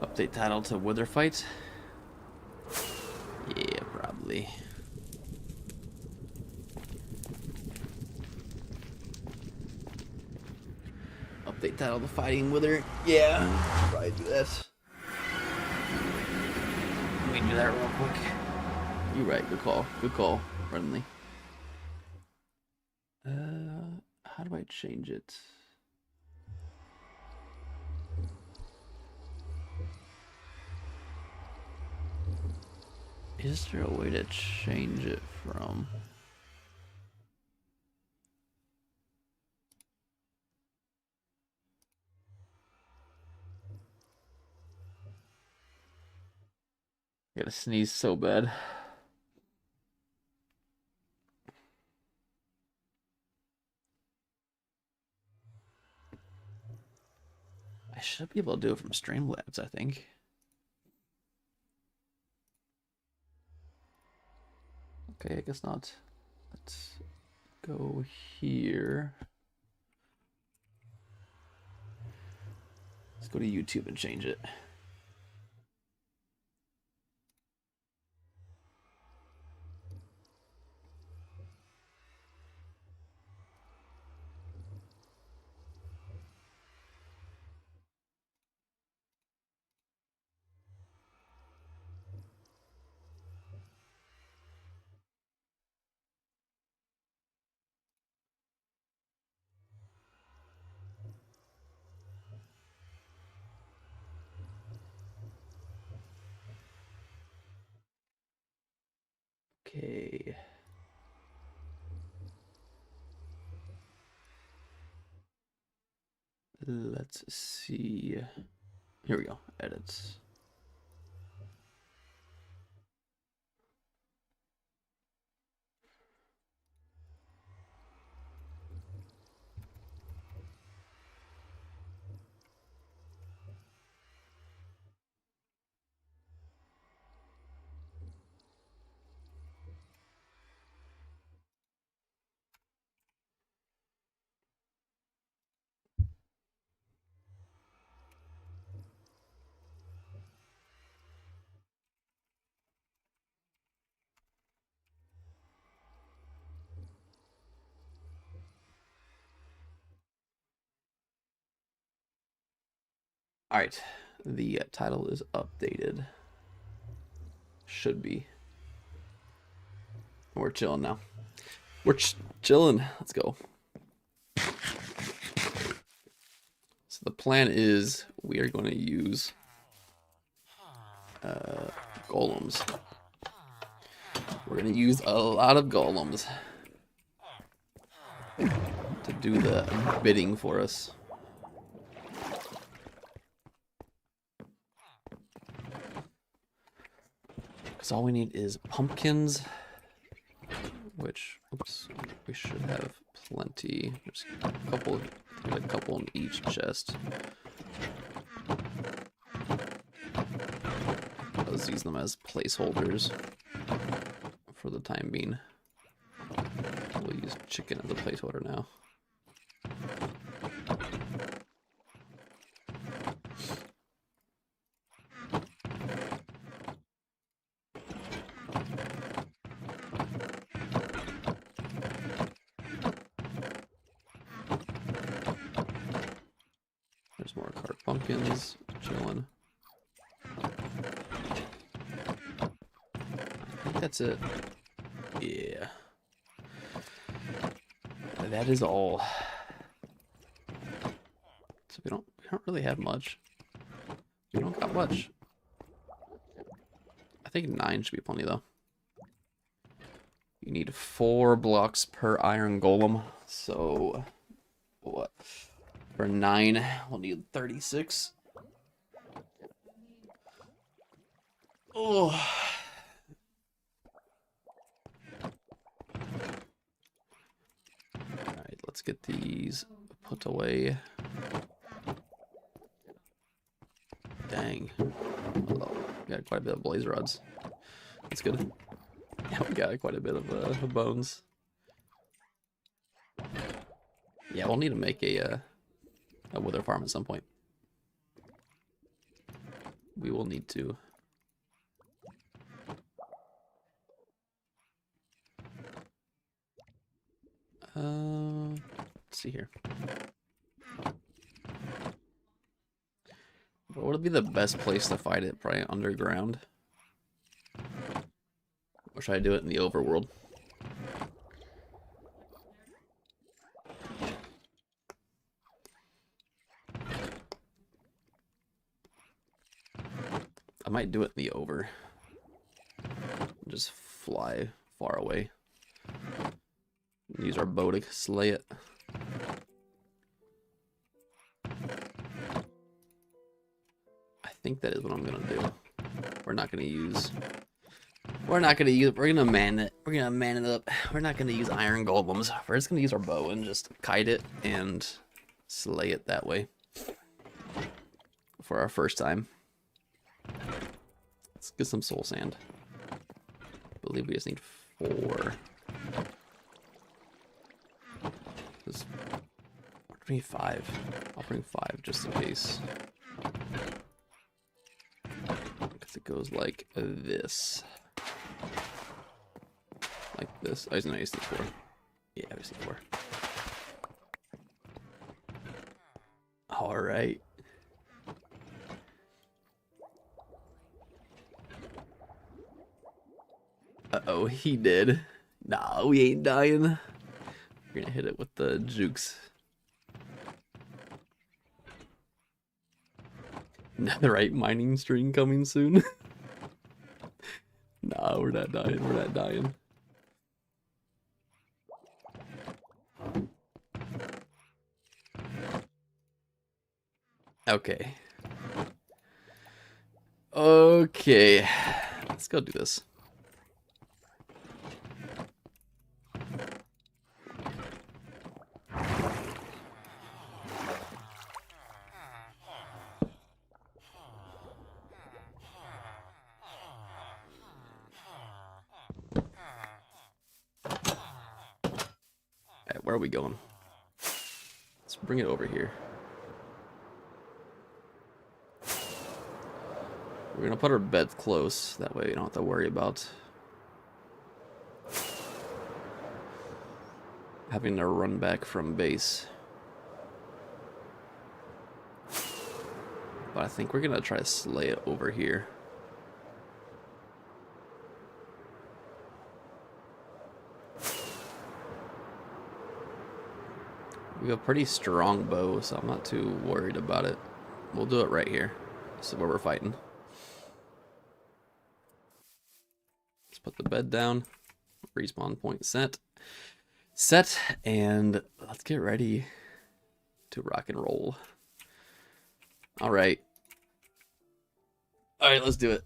Update title to Wither Fight? Yeah, probably. Update title to Fighting Wither? Yeah, probably do that. Let me do that real quick. You're right, good call. Good call, friendly. How do I change it? Is there a way to change it from? I gotta sneeze so bad. I should be able to do it from Streamlabs, I think. Okay, I guess not. Let's go here. Let's go to YouTube and change it. Okay. Let's see. Here we go. Edits. All right, the title is updated. Should be. We're chilling now. We're chilling. Let's go. So the plan is we are going to use golems. We're going to use a lot of golems to do the bidding for us. Because all we need is pumpkins, which, oops, we should have plenty. There's a couple in each chest. Let's use them as placeholders for the time being. We'll use chicken as a placeholder now. There's more cart pumpkins chilling. I think that's it. Yeah. That is all. So we don't really have much. We don't got much. I think 9 should be plenty though. You need 4 blocks per iron golem. So what? For 9, we'll need 36. Oh. Alright, let's get these put away. Dang. Oh, we got quite a bit of blaze rods. That's good. Yeah, we got quite a bit of bones. Yeah, we'll need to make a wither farm at some point. We will need to. Let's see here. What would be the best place to fight it? Probably underground. Or should I do it in the overworld? I might do it in the over. Just fly far away. Use our bow to slay it. I think that is what I'm gonna do. We're gonna man it. We're gonna man it up. We're not gonna use iron golems. We're just gonna use our bow and just kite it and slay it that way. For our first time. Let's get some soul sand. I believe we just need 4. Just bring 5. I'll bring 5 just in case. Because it goes like this. Like this. Oh, no, I used 4. Yeah, I used 4. Alright. Uh-oh, he did. Nah, we ain't dying. We're gonna hit it with the jukes. Netherite mining stream coming soon. Nah, we're not dying. We're not dying. Okay. Okay. Let's go do this. Where are we going? Let's bring it over here. We're gonna put our beds close, that way we don't have to worry about having to run back from base. But I think we're gonna try to slay it over here. We have a pretty strong bow, so I'm not too worried about it. We'll do it right here. This is where we're fighting. Let's put the bed down. Respawn point set. And let's get ready to rock and roll. All right. All right, let's do it.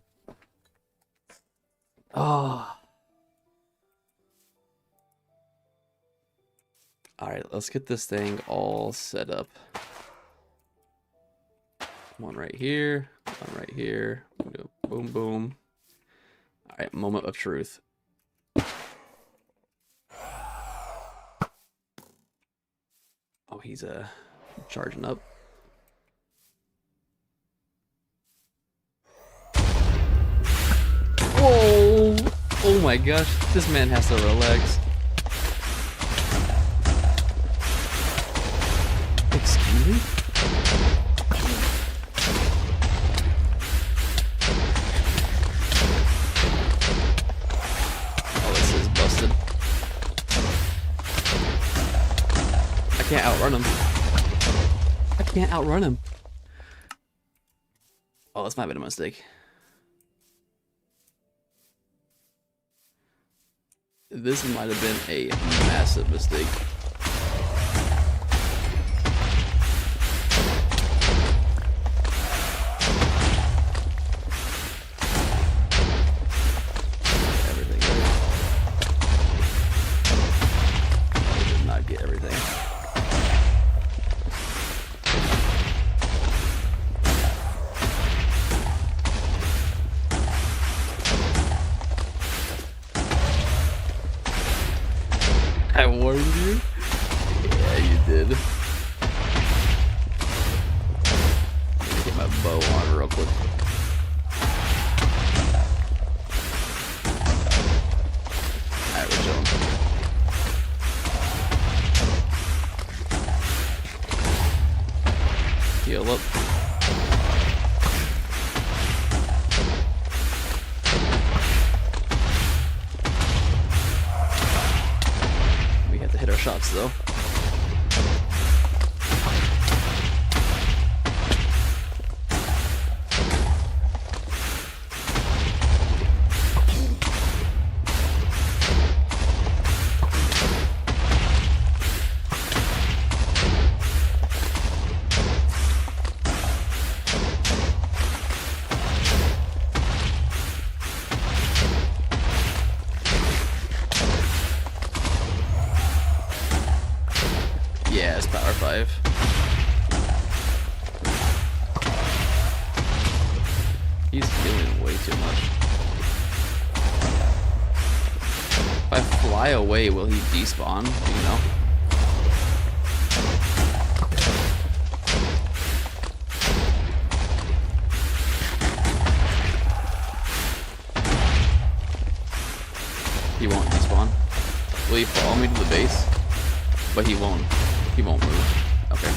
Oh. All right, let's get this thing all set up. One right here, one right here. Boom, boom. All right, moment of truth. Oh, he's charging up. Whoa! Oh my gosh, this man has to relax. Excuse me? Oh, this is busted. I can't outrun him. I can't outrun him. Oh, this might have been a mistake. This might have been a massive mistake. Everything right. I did not get everything. I warned you? Yeah, you did. Let me get my bow on real quick. Alright, we're chilling. Heal up. Hit our shots though. Yeah, it's power 5. He's healing way too much. If I fly away, will he despawn? Do you know? He won't despawn. Will he follow me to the base? But he won't. He won't move. Okay.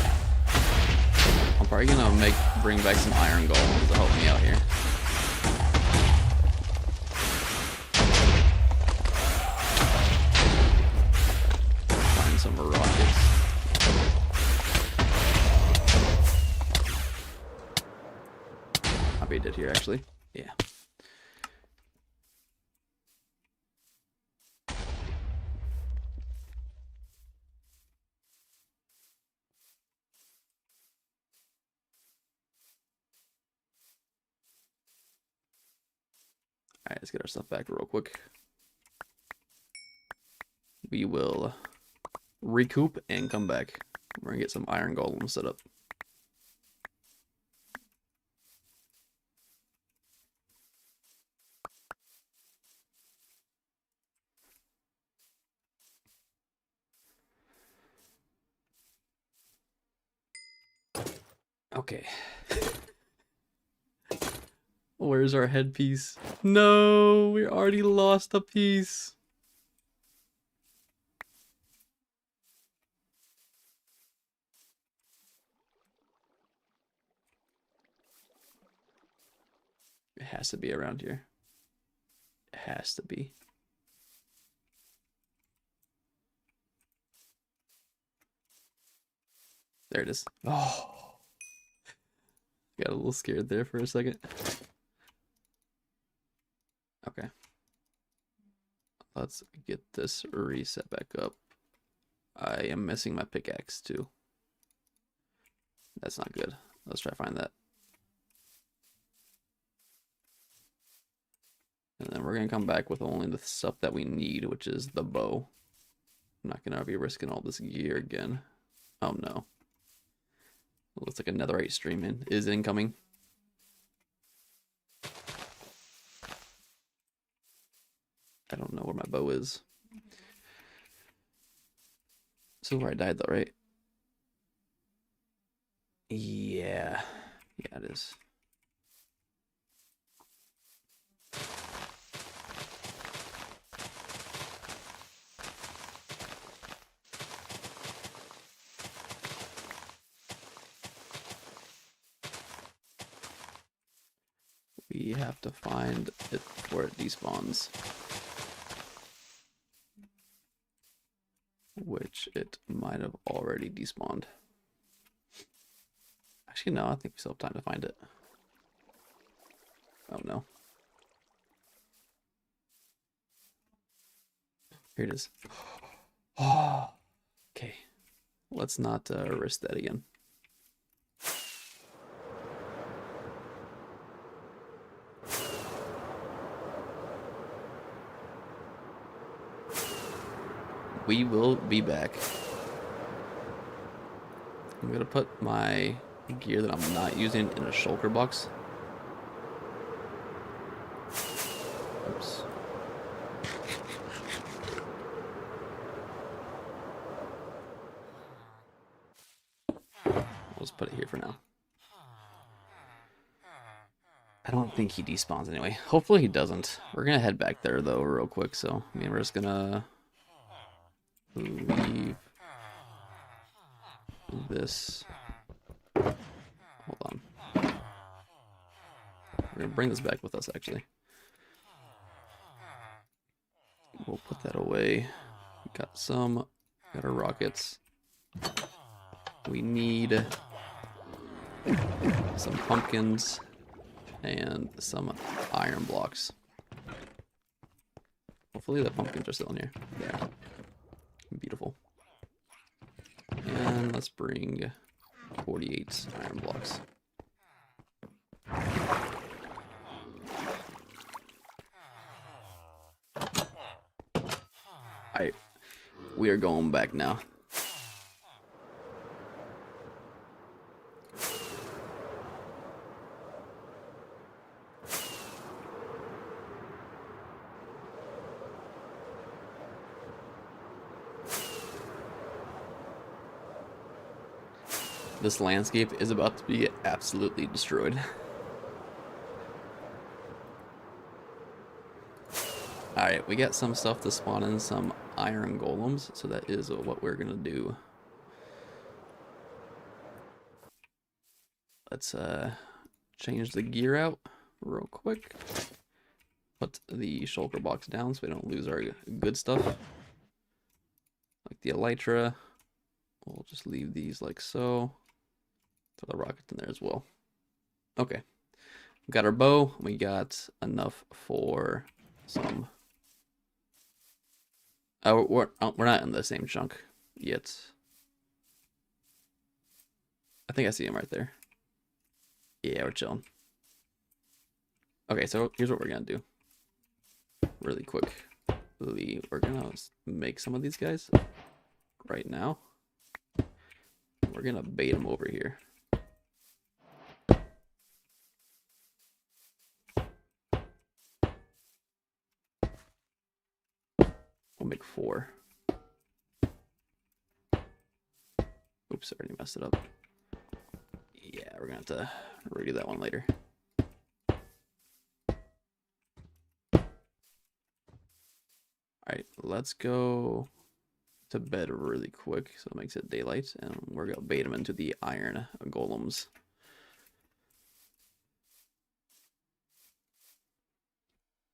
I'm probably gonna bring back some iron golems to help me out here. Find some rockets. I'll be dead here actually. Yeah. Alright, let's get our stuff back real quick. We will recoup and come back. We're gonna get some iron golems set up. Okay. Where's our headpiece? No, we already lost a piece. It has to be around here. It has to be. There it is. Oh, got a little scared there for a second. Okay. Let's get this reset back up. I am missing my pickaxe too. That's not good. Let's try to find that. And then we're going to come back with only the stuff that we need, which is the bow. I'm not going to be risking all this gear again. Oh no. It looks like a netherite stream is incoming. I don't know where my bow is. So where I died though, right? Yeah. Yeah, it is. We have to find it where it despawns. Which it might have already despawned. Actually, no, I think we still have time to find it. Oh no. Here it is. Oh, okay. Let's not risk that again. We will be back. I'm gonna put my gear that I'm not using in a shulker box. Oops. I'll just put it here for now. I don't think he despawns anyway. Hopefully he doesn't. We're gonna head back there though real quick, so I mean we're just gonna leave this. Hold on. We're gonna bring this back with us actually. We'll put that away. We got our rockets. We need some pumpkins and some iron blocks. Hopefully the pumpkins are still in here. There. Beautiful. And let's bring 48 iron blocks. Alright, we are going back now. This landscape is about to be absolutely destroyed. Alright, we got some stuff to spawn in some iron golems, so that is what we're gonna do. Let's change the gear out real quick. Put the shulker box down so we don't lose our good stuff. Like the elytra. We'll just leave these like so. Throw the rockets in there as well. Okay. We got our bow. We got enough for some. Oh, we're not in the same chunk yet. I think I see him right there. Yeah, we're chilling. Okay, so here's what we're gonna do. Really quick. We're gonna make some of these guys right now. We're gonna bait them over here. We'll make 4. Oops, I already messed it up. Yeah, we're gonna have to redo that one later. Alright, let's go to bed really quick so it makes it daylight, and we're gonna bait them into the iron golems.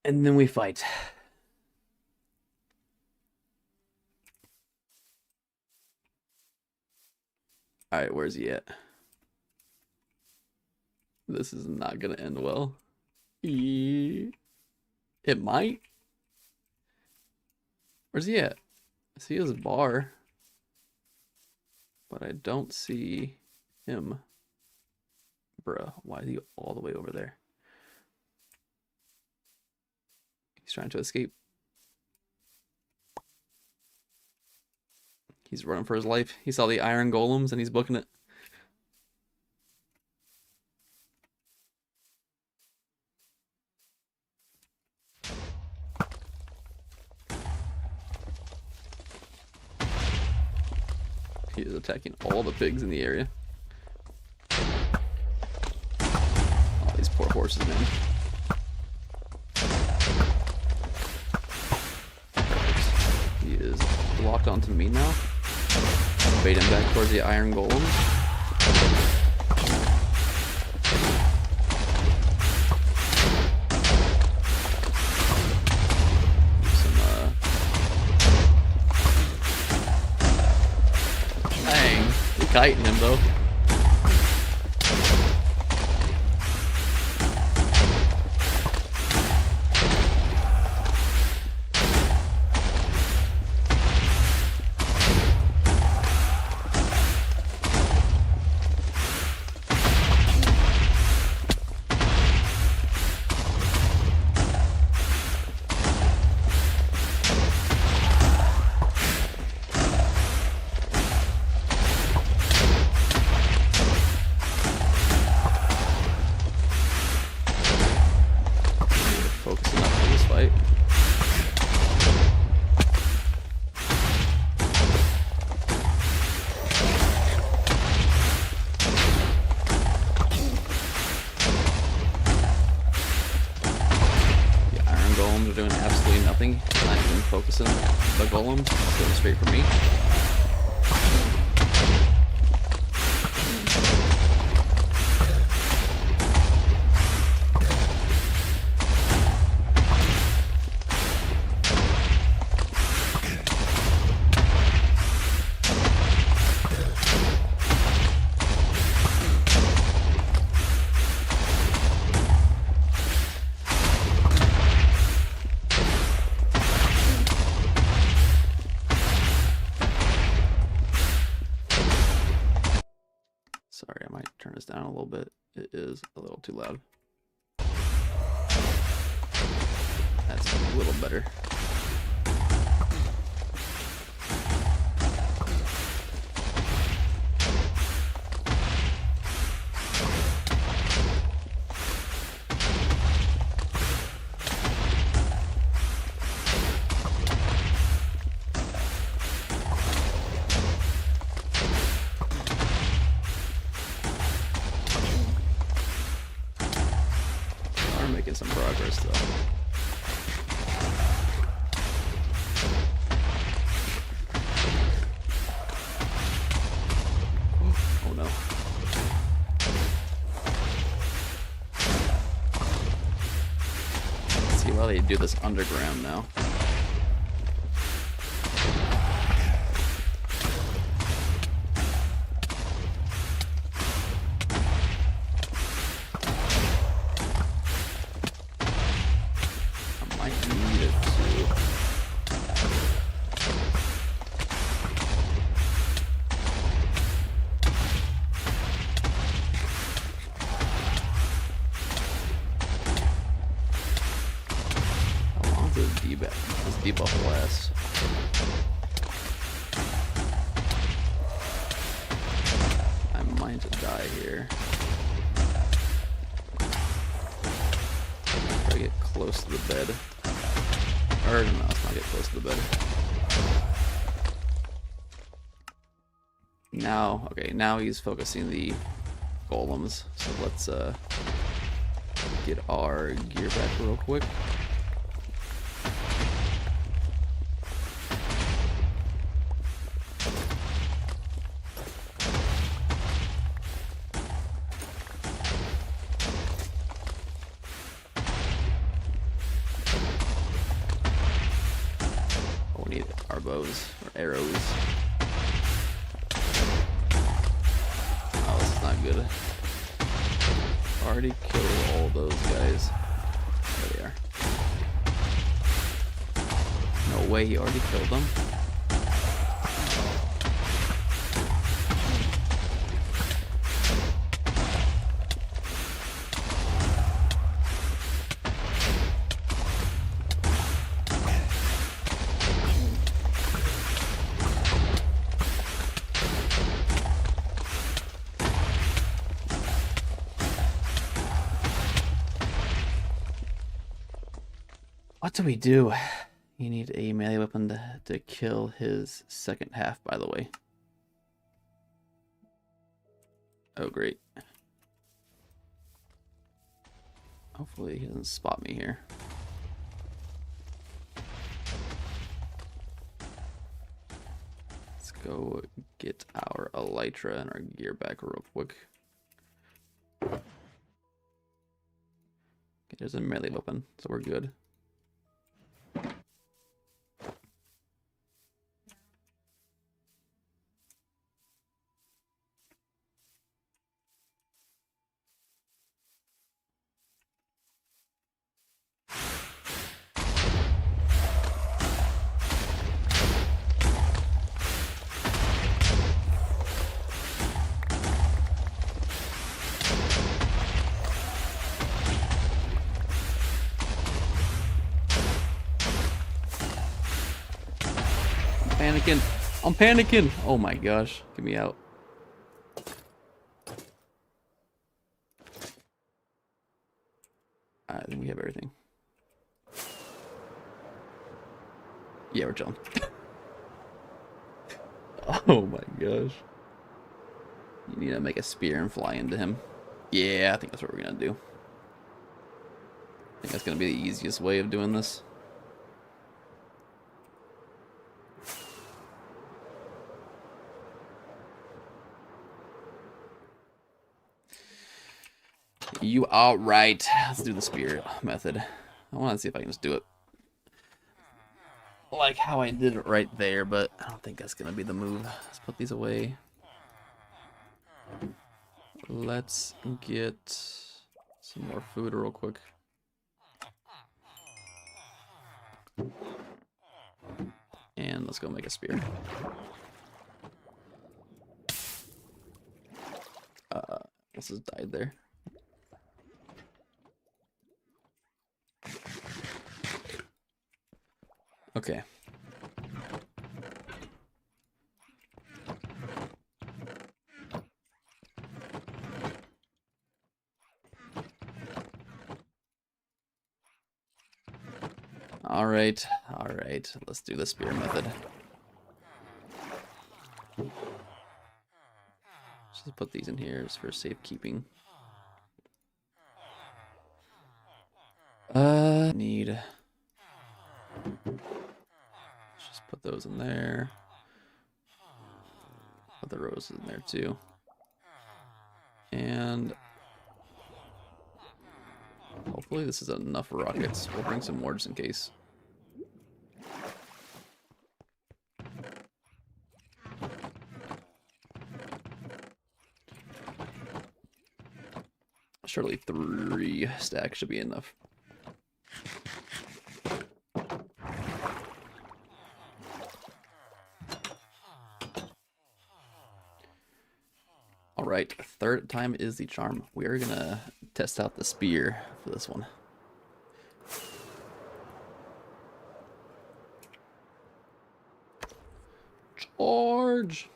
And then we fight. Alright, where's he at? This is not gonna end well. It might. Where's he at? I see his bar, but I don't see him. Bruh, why is he all the way over there? He's trying to escape. He's running for his life. He saw the iron golems and he's booking it. He is attacking all the pigs in the area. All these poor horses, man. He is locked onto me now. Bait him back towards the iron golem. Dang, we're kiting him though. Focusing up for this fight. The iron golems are doing absolutely nothing. Not even focusing the golems. It's going straight for me. Sorry, I might turn this down a little bit. It is a little too loud. That's a little better. Making some progress though. Oh no. Let's see why they do this underground now. This debuff lasts. I might die here. Try to get close to the bed. Or no, let's not get close to the bed. Now, okay, now he's focusing the golems. So let's get our gear back real quick. We need our bows or arrows. good. Already killed all those guys. There they are. No way, he already killed them. What do we do? You need a melee weapon to kill his second half, by the way. Oh, great. Hopefully he doesn't spot me here. Let's go get our elytra and our gear back real quick. Okay, there's a melee weapon, so we're good. Panicking. I'm panicking. Oh my gosh. Get me out. I think we have everything. Yeah, we're chilling. Oh my gosh. You need to make a spear and fly into him. Yeah, I think that's what we're gonna do. I think that's gonna be the easiest way of doing this. You are right. Let's do the spear method. I want to see if I can just do it like how I did it right there, but I don't think that's gonna be the move. Let's put these away. Let's get some more food real quick. And let's go make a spear. This has died there. Okay. All right. Let's do the spear method. Just put these in here just for safekeeping. Need. Let's just put those in there. Put the roses in there too. And hopefully this is enough rockets. We'll bring some more just in case. Surely 3 stacks should be enough. Alright, third time is the charm. We are gonna test out the spear for this one. Charge!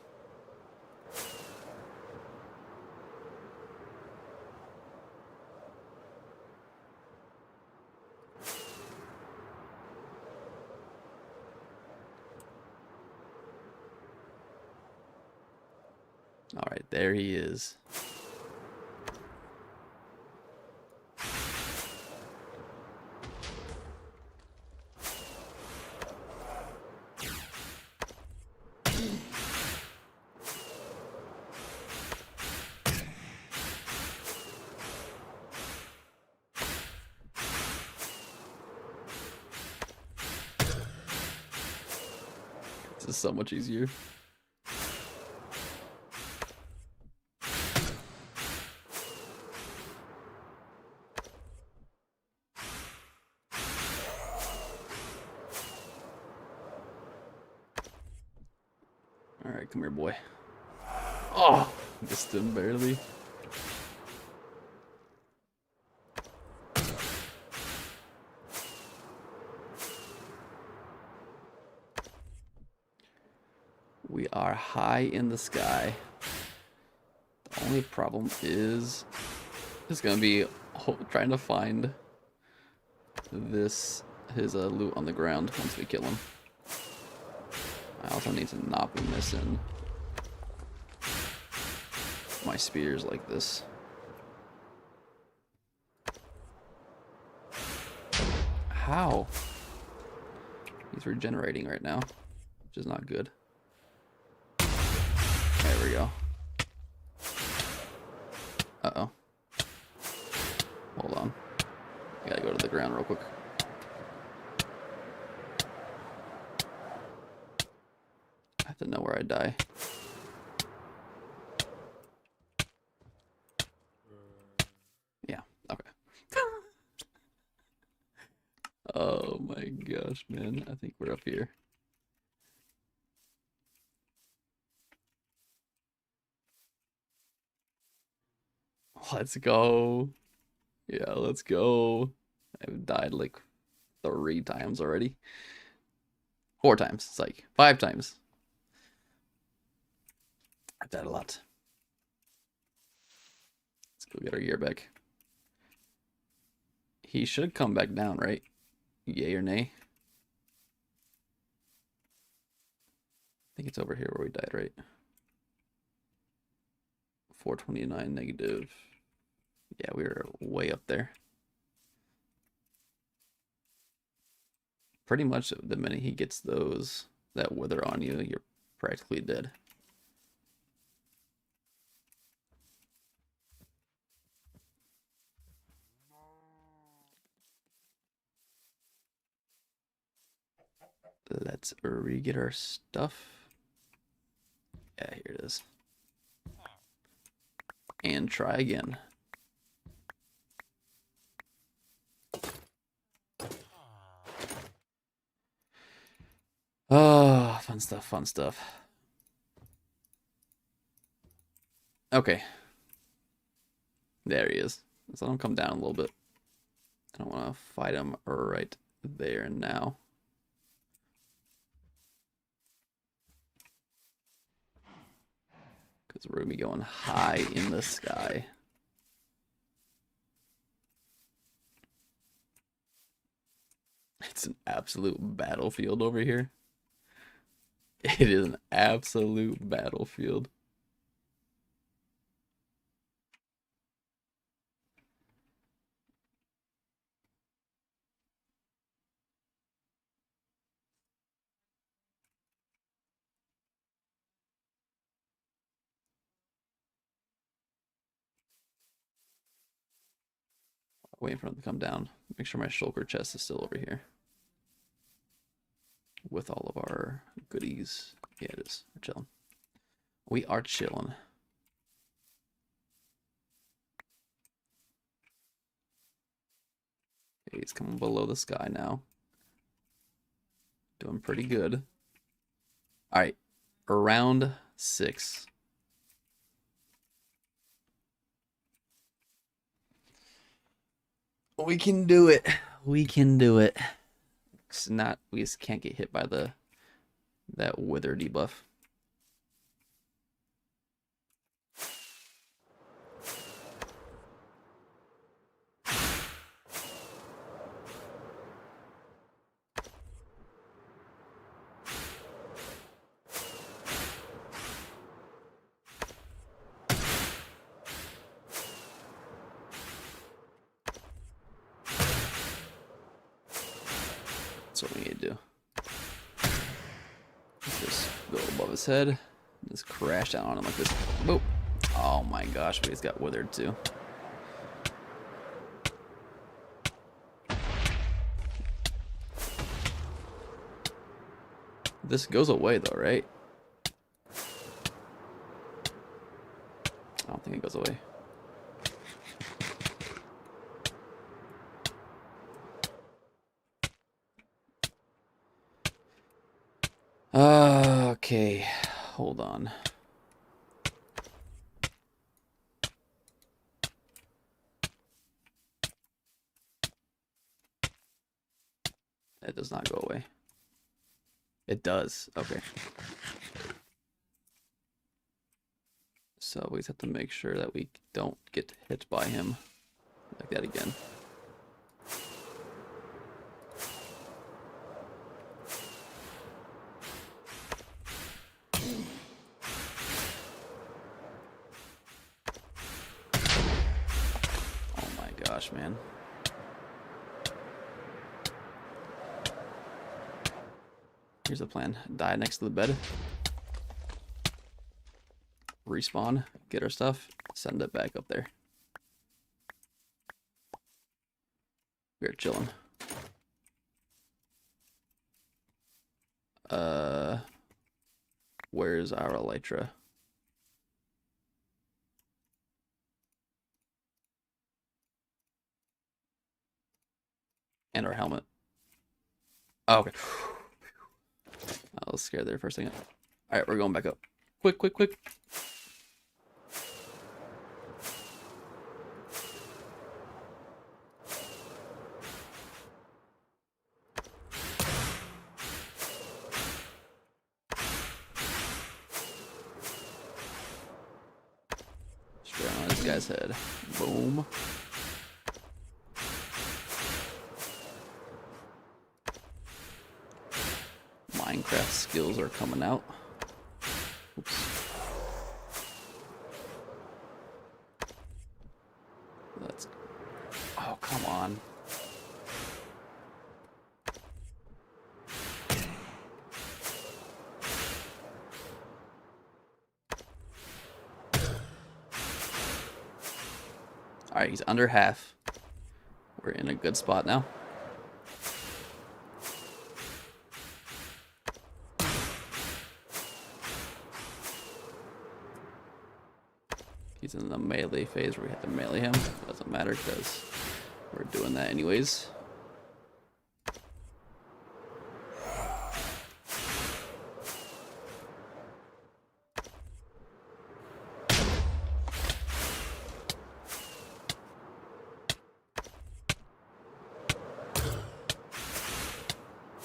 All right, there he is. This is so much easier. Alright, come here, boy. Oh! Missed him barely. We are high in the sky. The only problem is it's gonna be trying to find his loot on the ground once we kill him. I also need to not be missing my spears like this. How? He's regenerating right now, which is not good. There we go. Uh-oh. Hold on. I gotta go to the ground real quick. I have to know where I die. Yeah, okay. Oh my gosh, man. I think we're up here. Let's go. Yeah, let's go. I've died like 3 times already. 4 times. It's like 5 times. I've died a lot. Let's go get our gear back. He should come back down, right? Yay or nay? I think it's over here where we died, right? 429 negative. Yeah, we were way up there. Pretty much the minute he gets that wither on you, you're practically dead. Let's re-get our stuff. Yeah, here it is. And try again. Oh, fun stuff, fun stuff. Okay. There he is. Let's let him come down a little bit. I don't want to fight him right there and now. Because we're going to be going high in the sky. It's an absolute battlefield over here. It is an absolute battlefield. Waiting for him to come down. Make sure my shulker chest is still over here. With all of our goodies. Yeah, it is. We're chilling. We are chilling. Okay, he's coming below the sky now. Doing pretty good. Alright. Round 6. We can do it. We can do it. It's not, we just can't get hit by that wither debuff. That's what we need to do. Just go above his head. Just crash down on him like this. Boop. Oh my gosh, but he's got withered too. This goes away though, right? I don't think it goes away. Okay, hold on. It does not go away. It does. Okay. So we just have to make sure that we don't get hit by him like that again. Oh my gosh, man. Here's the plan. Die next to the bed. Respawn. Get our stuff. Send it back up there. We're chilling. Where's our elytra? And our helmet. Oh, okay. I was scared there for a second. Alright, we're going back up. Quick, quick, quick. Straight on this guy's head. Boom. Minecraft skills are coming out. Oops. Let's... Oh, come on. Alright, he's under half. We're in a good spot now. He's in the melee phase where we have to melee him. Doesn't matter because we're doing that anyways.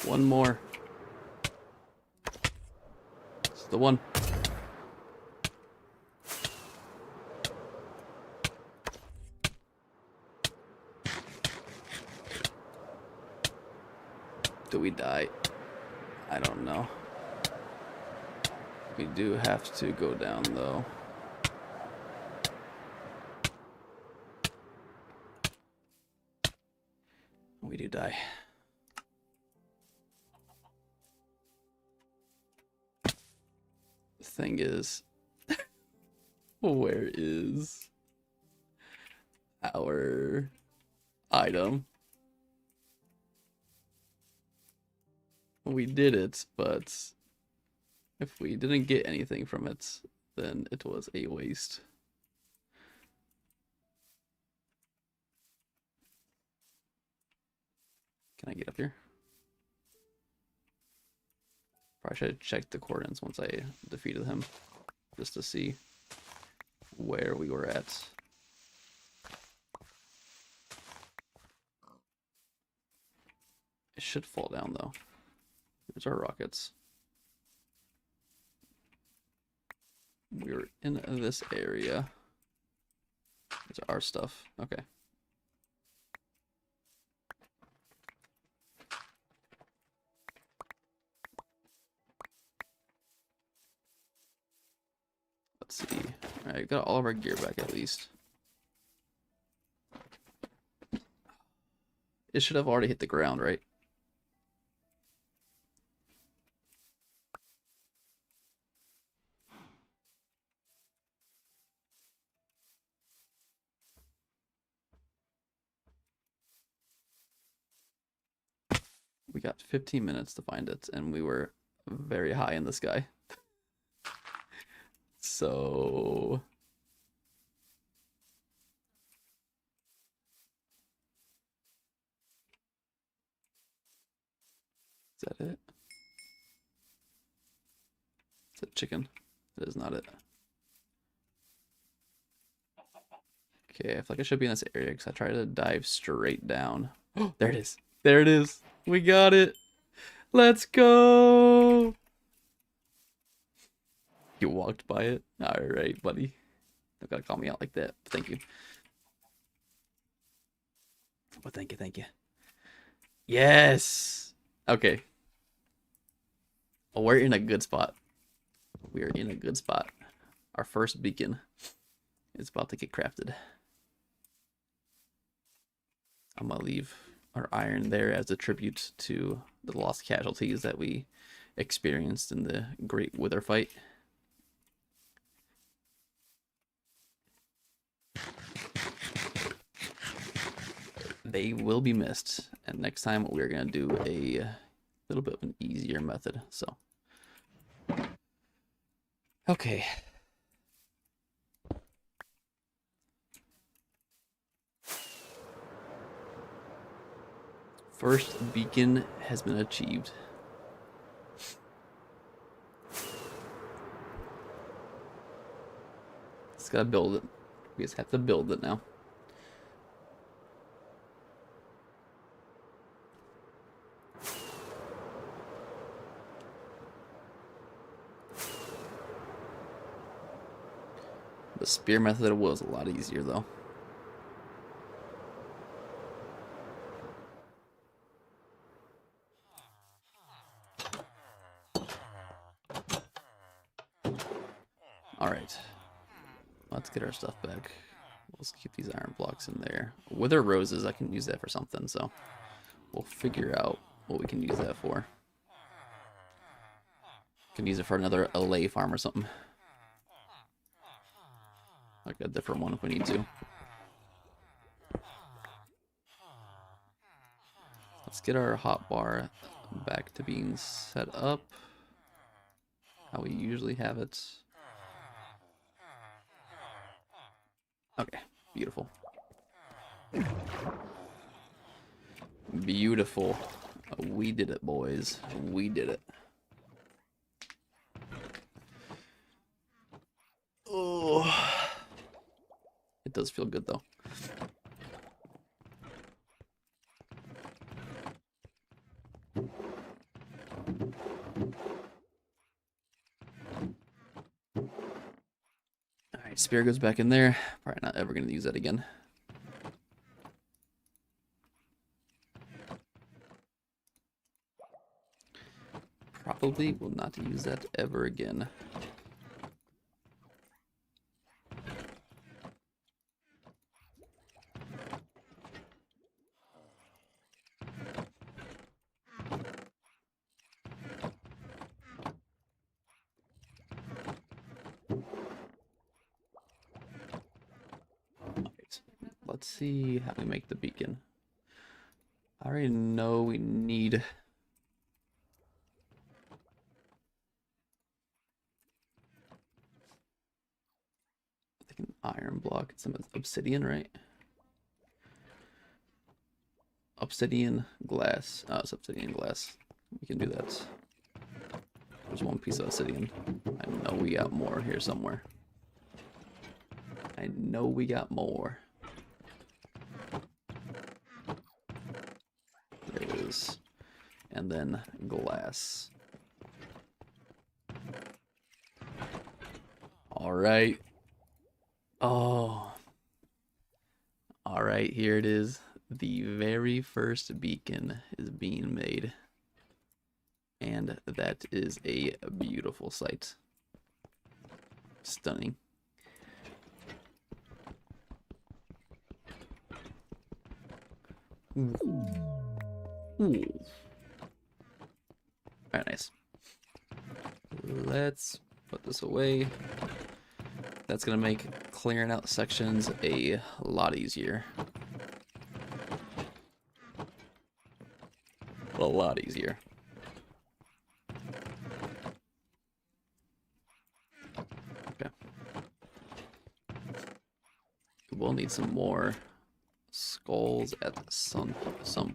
One more. It's the one. Do we die? I don't know. We do have to go down though. We do die. The thing is, where is our item? We did it, but if we didn't get anything from it, then it was a waste. Can I get up here? Probably should have checked the coordinates once I defeated him, just to see where we were at. It should fall down though. There's our rockets. We're in this area. It's our stuff. Okay. Let's see. Alright, got all of our gear back at least. It should have already hit the ground, right? We got 15 minutes to find it, and we were very high in the sky. So... Is that it? Is it chicken. That is not it. Okay, I feel like I should be in this area because I try to dive straight down. Oh, there it is. There it is. We got it. Let's go. You walked by it? Alright, buddy. Don't gotta call me out like that. Thank you. Well, thank you, thank you. Yes! Okay. Well, we're in a good spot. We are in a good spot. Our first beacon is about to get crafted. I'm gonna leave our iron there as a tribute to the lost casualties that we experienced in the Great Wither fight. They will be missed, and next time we're gonna do a little bit of an easier method. So, okay. First beacon has been achieved. Just gotta build it. We just have to build it now. The spear method was a lot easier though. Alright. Let's get our stuff back. Let's keep these iron blocks in there. Wither roses, I can use that for something, so we'll figure out what we can use that for. Can use it for another LA farm or something. Like a different one if we need to. Let's get our hotbar back to being set up how we usually have it. Okay, beautiful. Beautiful. We did it, boys. We did it. Oh, it does feel good though. Alright, spear goes back in there. Probably not ever going to use that again. Probably will not use that ever again. Let's see how we make the beacon. I already know we need an iron block and some obsidian, right? Obsidian glass. Oh, it's obsidian glass. We can do that. There's one piece of obsidian. I know we got more here somewhere. I know we got more. There it is. And then glass. All right. Oh. All right, here it is. The very first beacon is being made. And that is a beautiful sight. Stunning. Ooh. Ooh. Very nice. Let's put this away. That's gonna make clearing out sections a lot easier. A lot easier. Okay. We'll need some more skulls at some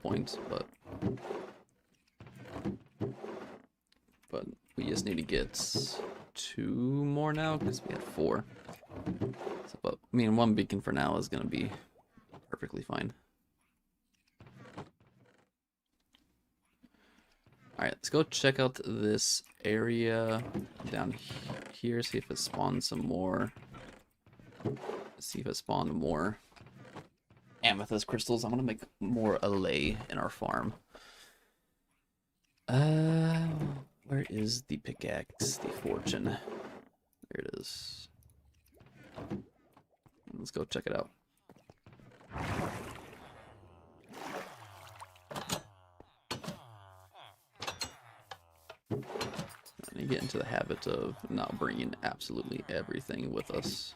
point, but we just need to get 2 more now because we had 4. So, but I mean, 1 beacon for now is gonna be perfectly fine. Alright, let's go check out this area down here, see if it spawns some more. See if it spawned more amethyst crystals. I'm gonna make more allay in our farm. Where is the pickaxe? The fortune. There it is. Let's go check it out. I need to get into the habit of not bringing absolutely everything with us.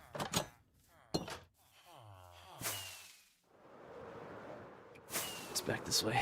It's back this way.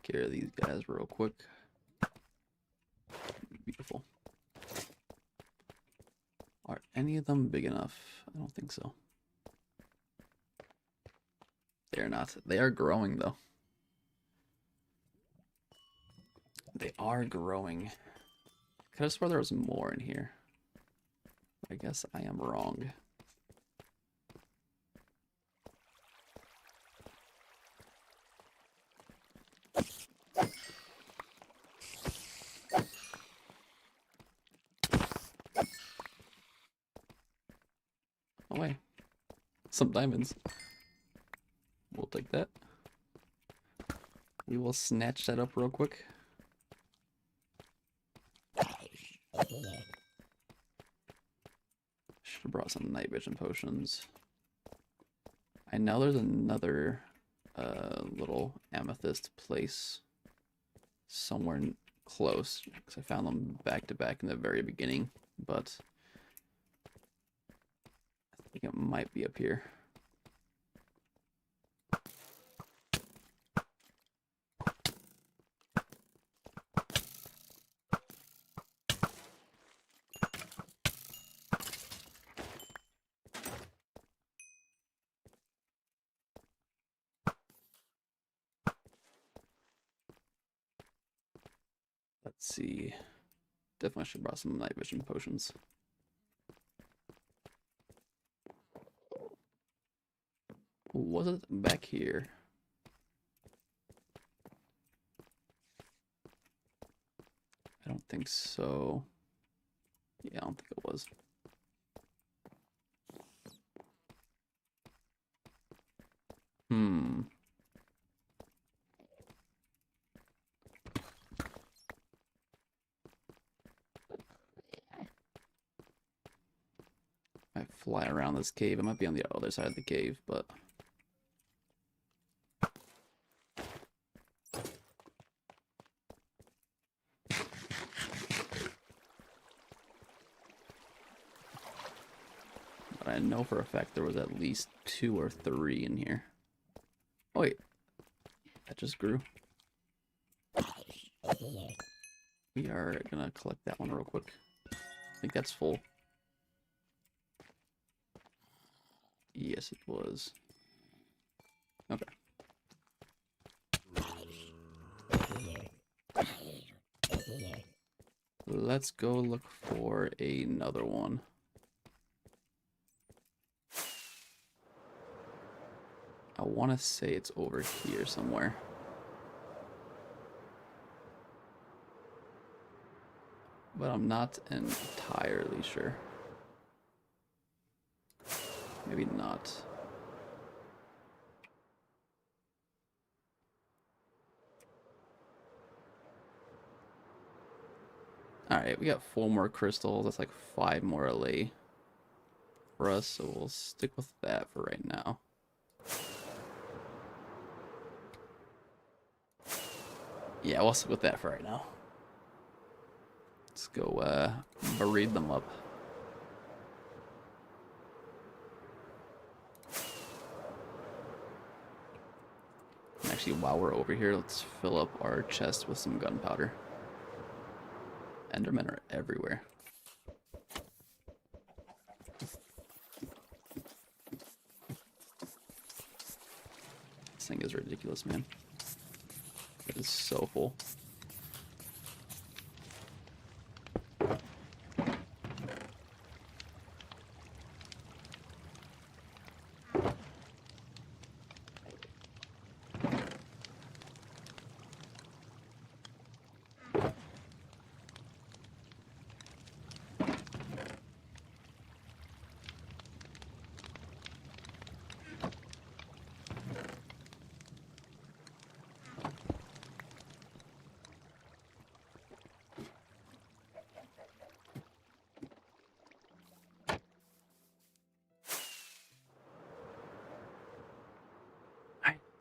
Take care of these guys real quick. Beautiful. Are any of them big enough? I don't think so. They're not. They are growing though. They are growing. Could have swore there was more in here. I guess I am wrong. Oh wait. Some diamonds. We'll take that. We will snatch that up real quick. Should have brought some night vision potions. I know there's another little amethyst place somewhere close because I found them back to back in the very beginning, but I think it might be up here. Let's see. Definitely should have brought some night vision potions. Was it back here? I don't think so. Yeah, I don't think it was. I fly around this cave. It might be on the other side of the cave, but I know for a fact there was at least 2 or 3 in here. Oh wait, that just grew. We are gonna collect that one real quick. I think that's full. Yes, it was. Okay. Let's go look for another one. I want to say it's over here somewhere. But I'm not entirely sure. Maybe not. Alright, we got 4 more crystals. That's like 5 more LA for us, so we'll stick with that for right now. Yeah, we'll stick with that for right now. Let's go breed them up. Actually, while we're over here, let's fill up our chest with some gunpowder. Endermen are everywhere. This thing is ridiculous, man. It is so full.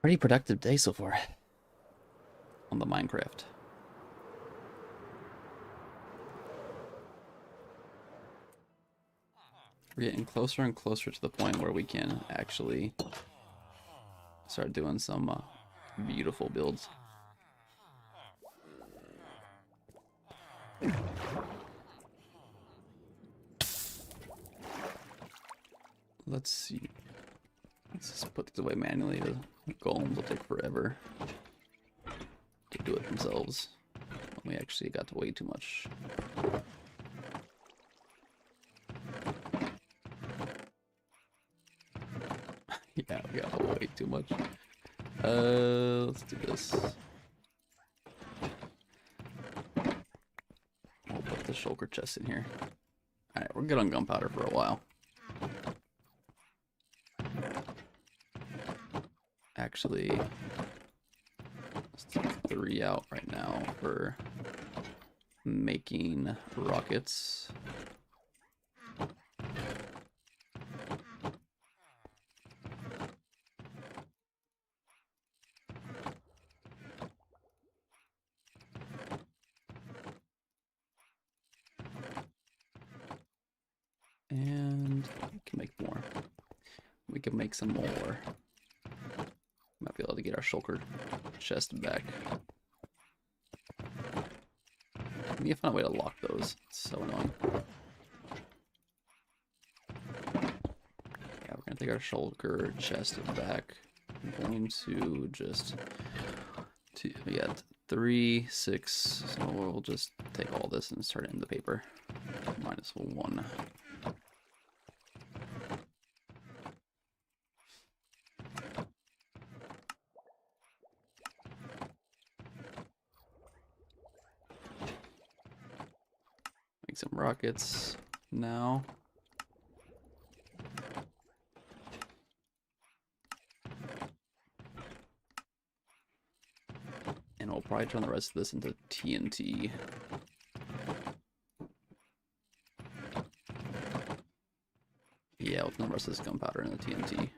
Pretty productive day so far on the Minecraft. We're getting closer and closer to the point where we can actually start doing some beautiful builds. Let's see. Let's just put these away manually. The golems will take forever to do it themselves. We actually got way too much. Yeah, we got way too much. Let's do this. We'll put the shulker chest in here. Alright, we're good on gunpowder for a while. Actually, let's take 3 out right now for making rockets. And we can make more. We can make some more. Might be able to get our shulker chest back. We need to find a way to lock those. It's so annoying. Yeah, we're gonna take our shulker chest back. I'm going to just we got 3, 6, so we'll just take all this and start it in the paper. -1. Make some rockets now. And we'll probably turn the rest of this into TNT. Yeah, we'll turn the rest of this gunpowder into TNT.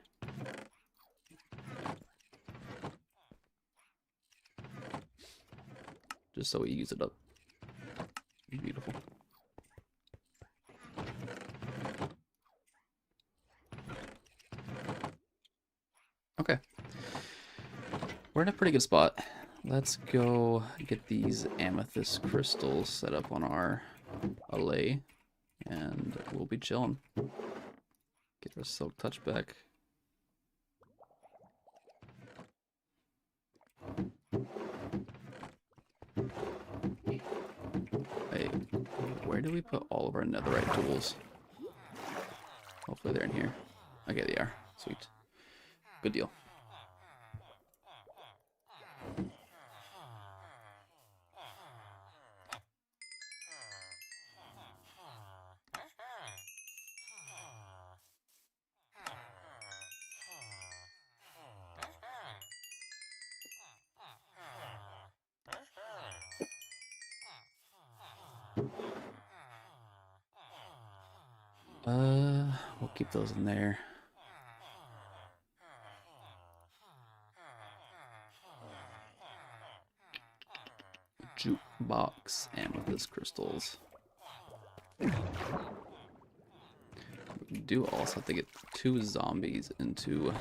Just so we use it up. Beautiful. Okay. We're in a pretty good spot. Let's go get these amethyst crystals set up on our allay, and we'll be chilling. Get our silk touch back. Hey, where do we put all of our netherite tools? Hopefully they're in here. Okay, they are. Sweet. Good deal. We'll keep those in there. Jukebox amethyst crystals. We do also have to get 2 zombies into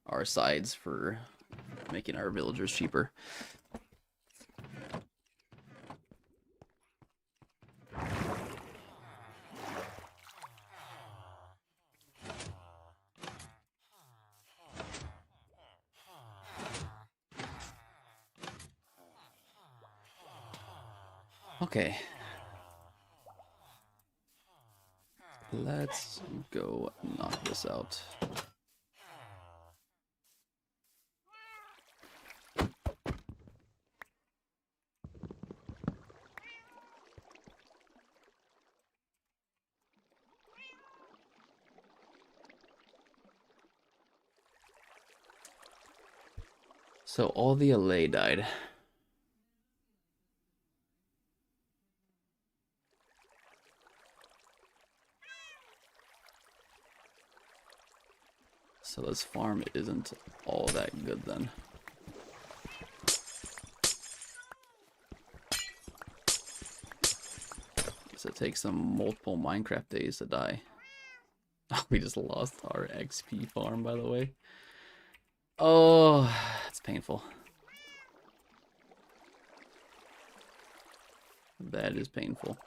our sides for making our villagers cheaper. Okay. Let's go knock this out. So all the LA died. So this farm isn't all that good then. Guess it takes some multiple Minecraft days to die. We just lost our XP farm, by the way. Oh, it's painful. That is painful.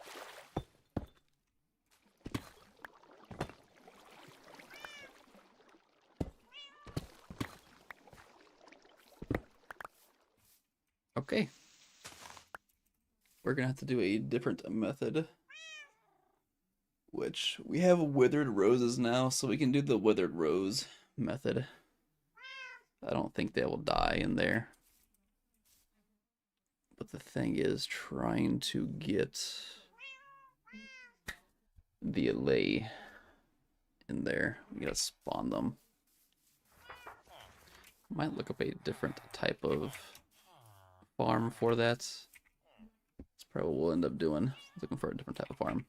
Okay. We're gonna have to do a different method. Which, we have withered roses now, so we can do the withered rose method. I don't think they will die in there. But the thing is, trying to get the allay in there. We gotta spawn them. Might look up a different type of farm for that. That's probably what we'll end up doing. Looking for a different type of farm.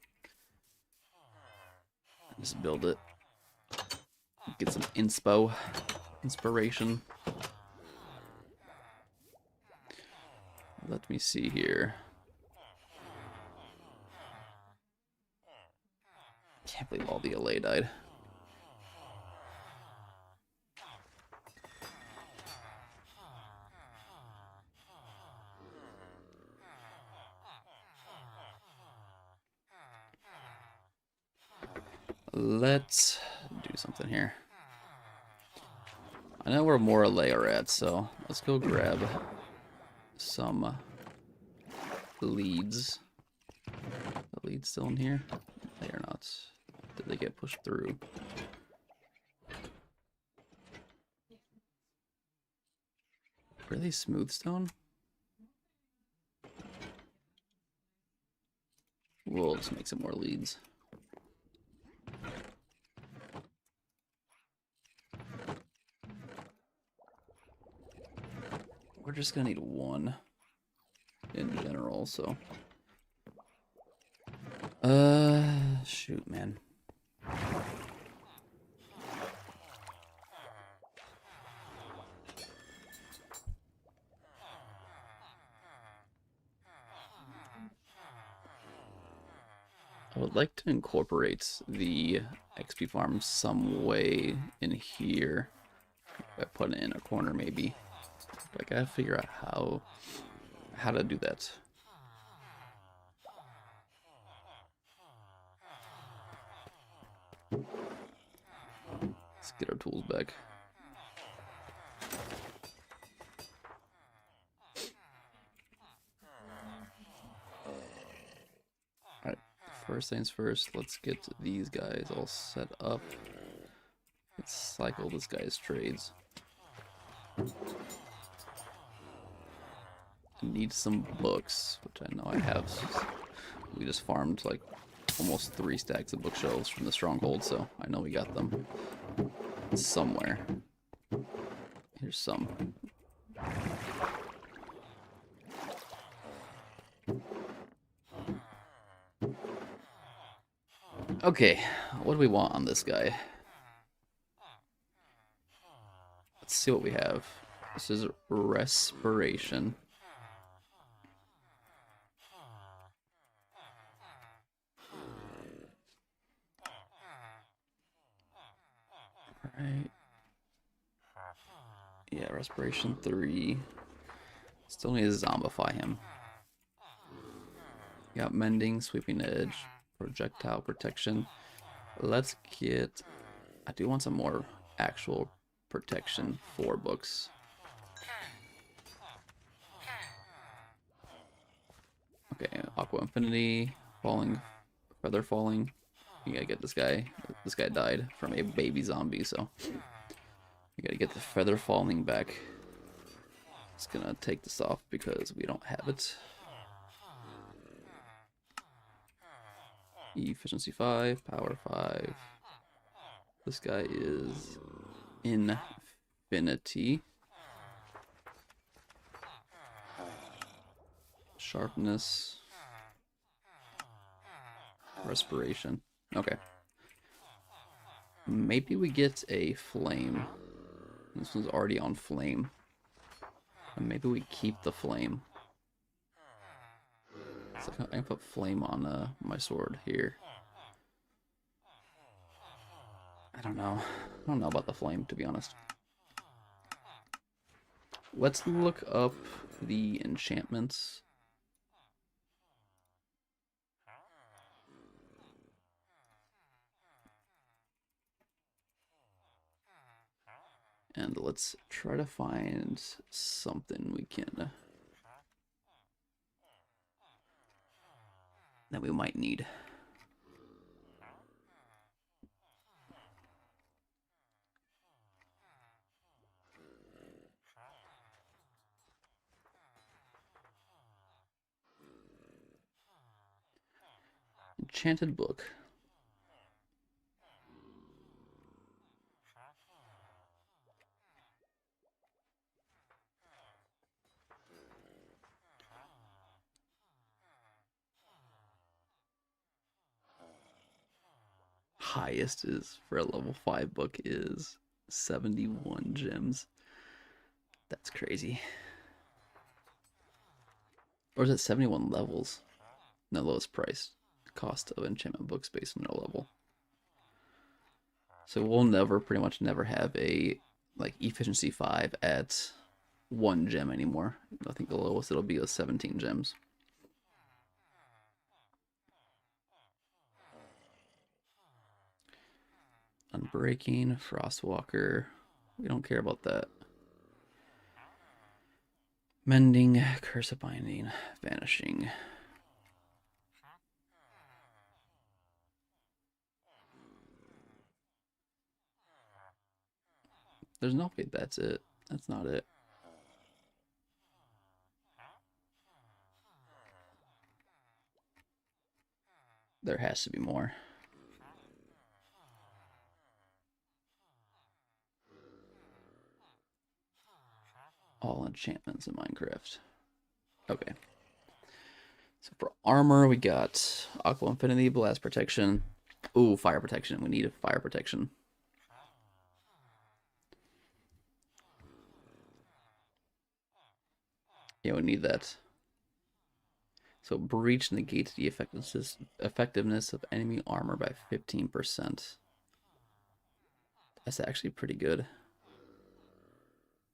Just build it. Get some inspiration. Let me see here. Can't believe all the LA died. Let's do something here. I know where more LA are at, so let's go grab some leads. The leads still in here? They are not. Did they get pushed through? Really smooth stone? We'll just make some more leads. We're just gonna need 1 in general, so. Shoot, man. I would like to incorporate the XP farm some way in here. By putting it in a corner, maybe. But I gotta figure out how to do that. Let's get our tools back. Alright, first things first, let's get these guys all set up. Let's cycle this guy's trades. I need some books, which I know I have. We just farmed like almost 3 stacks of bookshelves from the stronghold, so I know we got them somewhere. Here's some. Okay, what do we want on this guy? Let's see what we have. This is respiration. Alright. Yeah, respiration 3. Still need to zombify him. Got mending, sweeping edge, projectile protection. Let's get... I do want some more actual protection 4 books. Okay, Aqua Infinity, falling, feather falling. You gotta get this guy. This guy died from a baby zombie, so we gotta get the feather falling back. Just gonna take this off because we don't have it. Efficiency 5, power 5. This guy is infinity. Sharpness. Respiration. Okay. Maybe we get a flame. This one's already on flame. And maybe we keep the flame. So I can put flame on my sword here. I don't know. I don't know about the flame, to be honest. Let's look up the enchantments. And let's try to find something we can... that we might need. Enchanted book. Highest is for a level 5 book is 71 gems. That's crazy. Or is it 71 levels? No, lowest price. Cost of enchantment books based on no level. So we'll never, pretty much never have a like efficiency 5 at 1 gem anymore. I think the lowest it'll be is 17 gems. Unbreaking, Frostwalker. We don't care about that. Mending, Curse of Binding, Vanishing. There's no way that's it. That's not it. There has to be more. All enchantments in Minecraft. Okay. So for armor, we got Aqua Infinity, Blast Protection. Ooh, Fire Protection. We need Fire Protection. Yeah, we need that. So Breach negates the effectiveness of enemy armor by 15%. That's actually pretty good.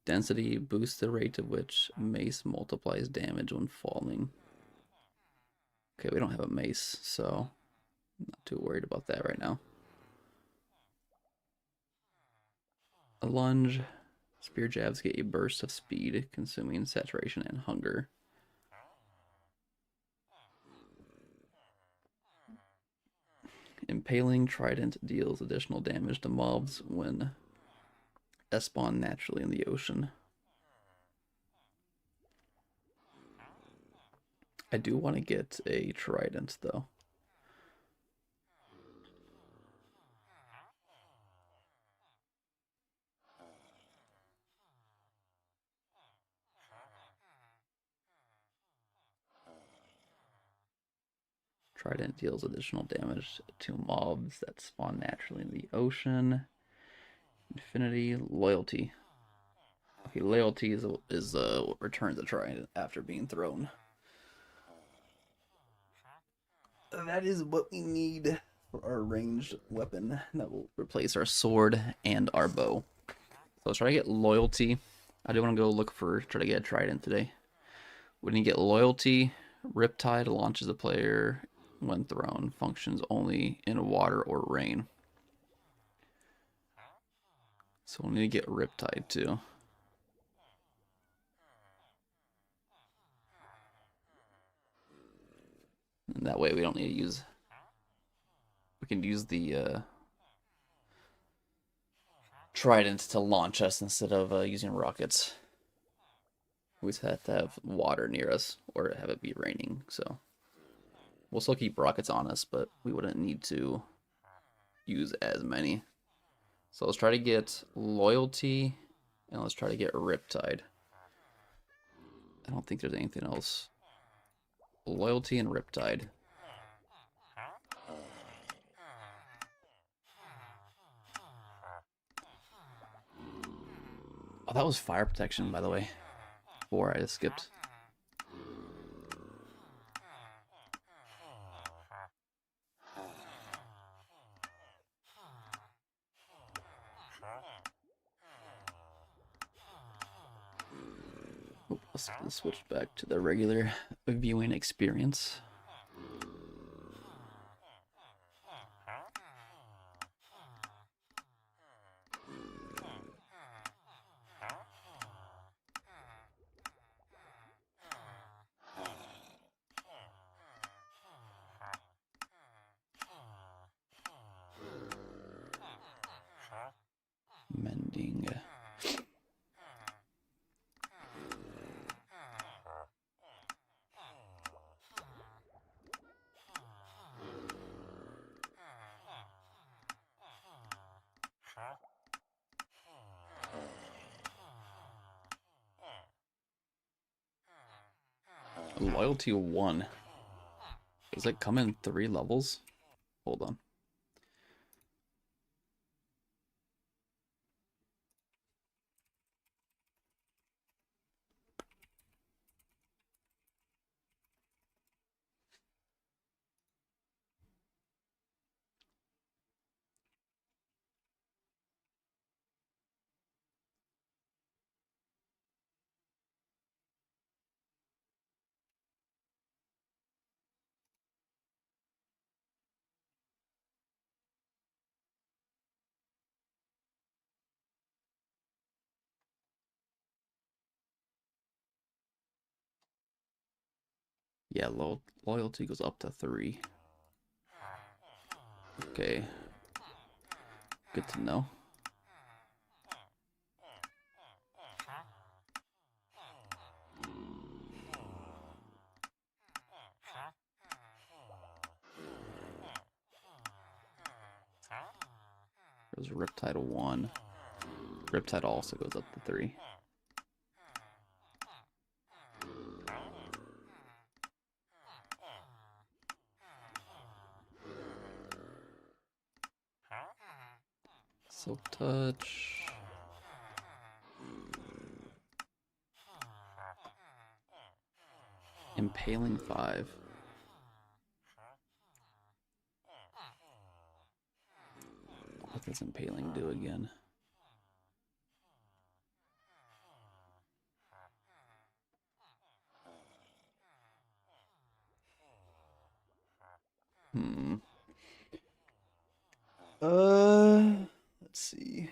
Density boosts the rate at which mace multiplies damage when falling. Okay, we don't have a mace, so I'm not too worried about that right now. A lunge. Spear jabs get a burst of speed, consuming saturation and hunger. Impaling Trident deals additional damage to mobs when spawn naturally in the ocean. I do want to get a Trident, though. Trident deals additional damage to mobs that spawn naturally in the ocean. Infinity, loyalty. Okay, loyalty is what returns a trident after being thrown. That is what we need for our ranged weapon that will replace our sword and our bow. So let's try to get loyalty. I do want to go try to get a trident today. When you get loyalty, Riptide launches a player when thrown, functions only in water or rain. So we'll need to get Riptide too. And that way we don't need to use... We can use the trident to launch us instead of using rockets. We just have to have water near us or have it be raining, so... We'll still keep rockets on us, but we wouldn't need to use as many. So let's try to get loyalty, and let's try to get Riptide. I don't think there's anything else. Loyalty and Riptide. Oh, that was fire protection, by the way. Before I just skipped. Let's switch back to the regular viewing experience. Mending. Loyalty 1. Does it come in 3 levels? Hold on. Yeah, loyalty goes up to 3. Okay. Good to know. There's Riptide 1. Riptide also goes up to 3. Silk Touch. Impaling 5. What does Impaling do again? Let's see.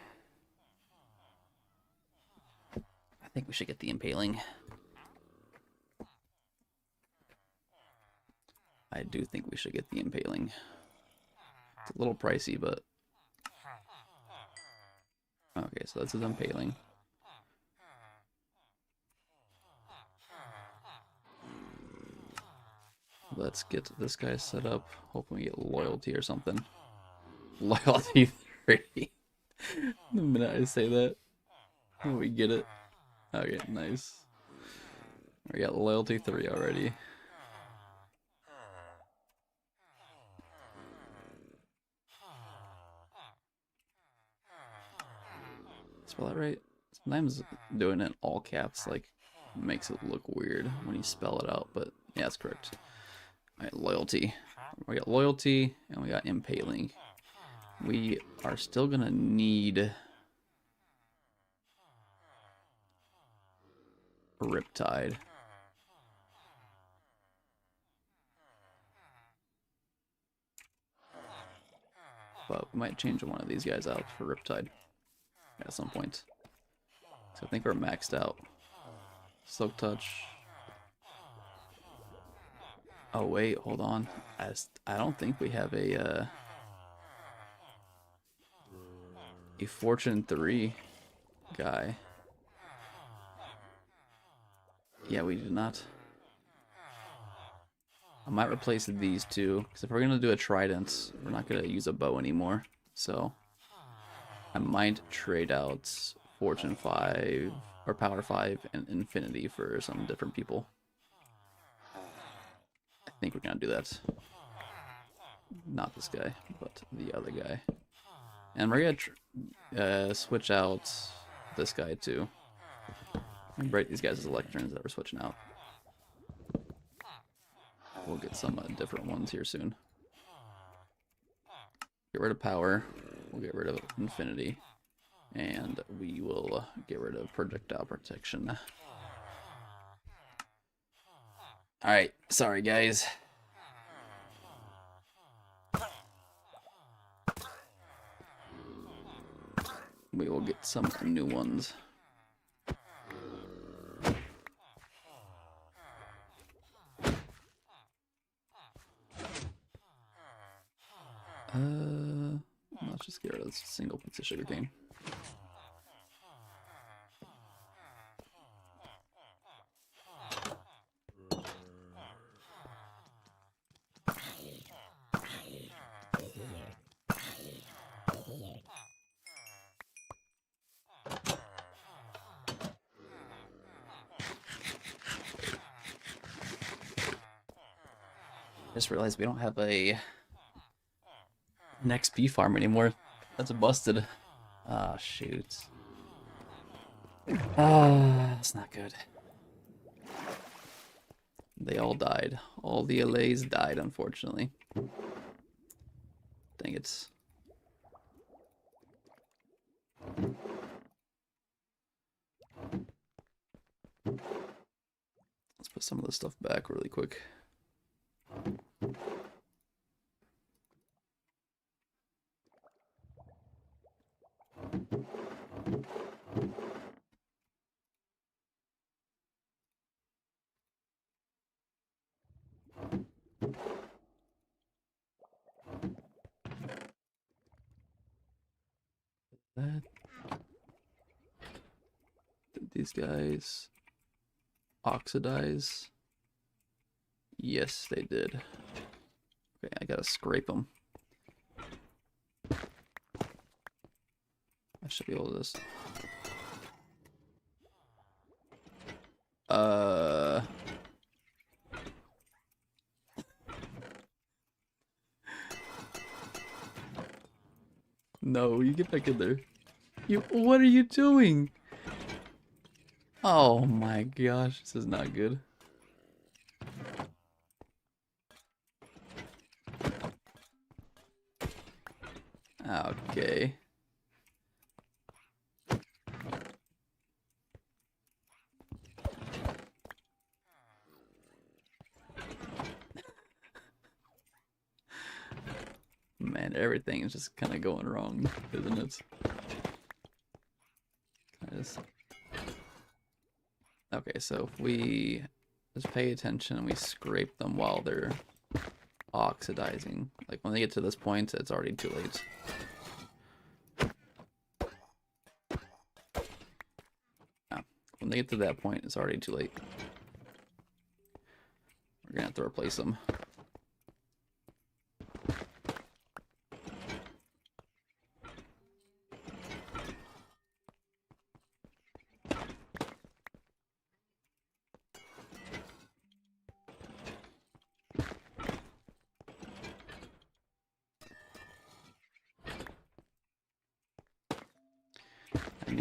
I think we should get the Impaling. I do think we should get the Impaling. It's a little pricey, but... Okay, so that's his Impaling. Let's get this guy set up. Hoping we get loyalty or something. Loyalty 3. The minute I say that, we get it. Okay, nice. We got loyalty 3 already. spell that right? Sometimes doing it all caps like makes it look weird when you spell it out, but yeah, that's correct. Alright, loyalty. We got loyalty and we got impaling. We are still gonna need a Riptide. But we might change one of these guys out for Riptide at some point. So I think we're maxed out. Silk Touch. Oh wait, hold on. I don't think we have a Fortune 3 guy. Yeah, we do not. I might replace these two, because if we're going to do a trident, we're not going to use a bow anymore. So I might trade out Fortune 5 or Power 5 and Infinity for some different people. I think we're going to do that. Not this guy, but the other guy. And we're going to switch out this guy too. And break these guys as electrons that we're switching out. We'll get some different ones here soon. Get rid of power. We'll get rid of infinity. And we will get rid of projectile protection. Alright, sorry guys. We will get some new ones. Let's just get rid of this single piece of sugarcane. Just realized we don't have an XP farm anymore. That's busted. Ah, shoot. Ah, that's not good. They all died. All the allays died, unfortunately. Dang it. Let's put some of this stuff back really quick. That. Did these guys oxidize? Yes, they did. Okay, I gotta scrape them. I should be able to just... No, you get back in there. What are you doing? Oh my gosh, this is not good. Okay. Man, everything is just kind of going wrong, isn't it? Okay, so if we just pay attention and we scrape them while they're oxidizing, like when they get to this point, it's already too late. Yeah, when they get to that point, it's already too late. We're gonna have to replace them.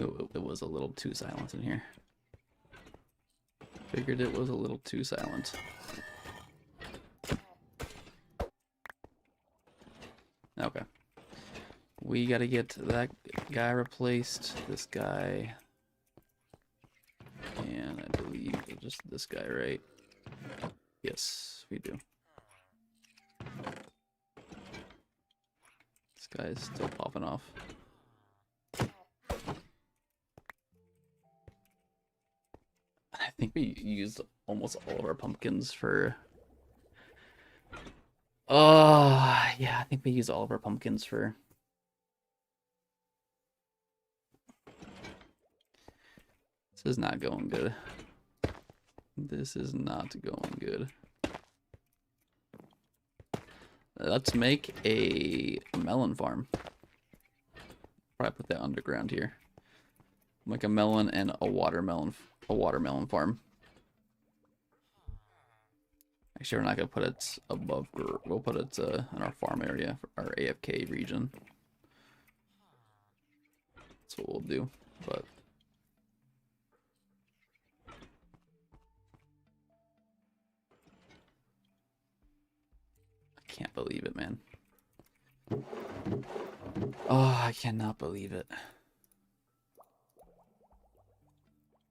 knew it was a little too silent in here. Figured it was a little too silent. Okay. We gotta get that guy replaced, this guy, and I believe just this guy, right? Yes, we do. This guy is still popping off. I think we used almost all of our pumpkins for... Oh, yeah, I think we used all of our pumpkins for... This is not going good. This is not going good. Let's make a melon farm. Probably put that underground here. Make a melon and a watermelon farm. Actually, we're not gonna put it above. We'll put it in our farm area, our AFK region. That's what we'll do. But I can't believe it, man. Oh, I cannot believe it.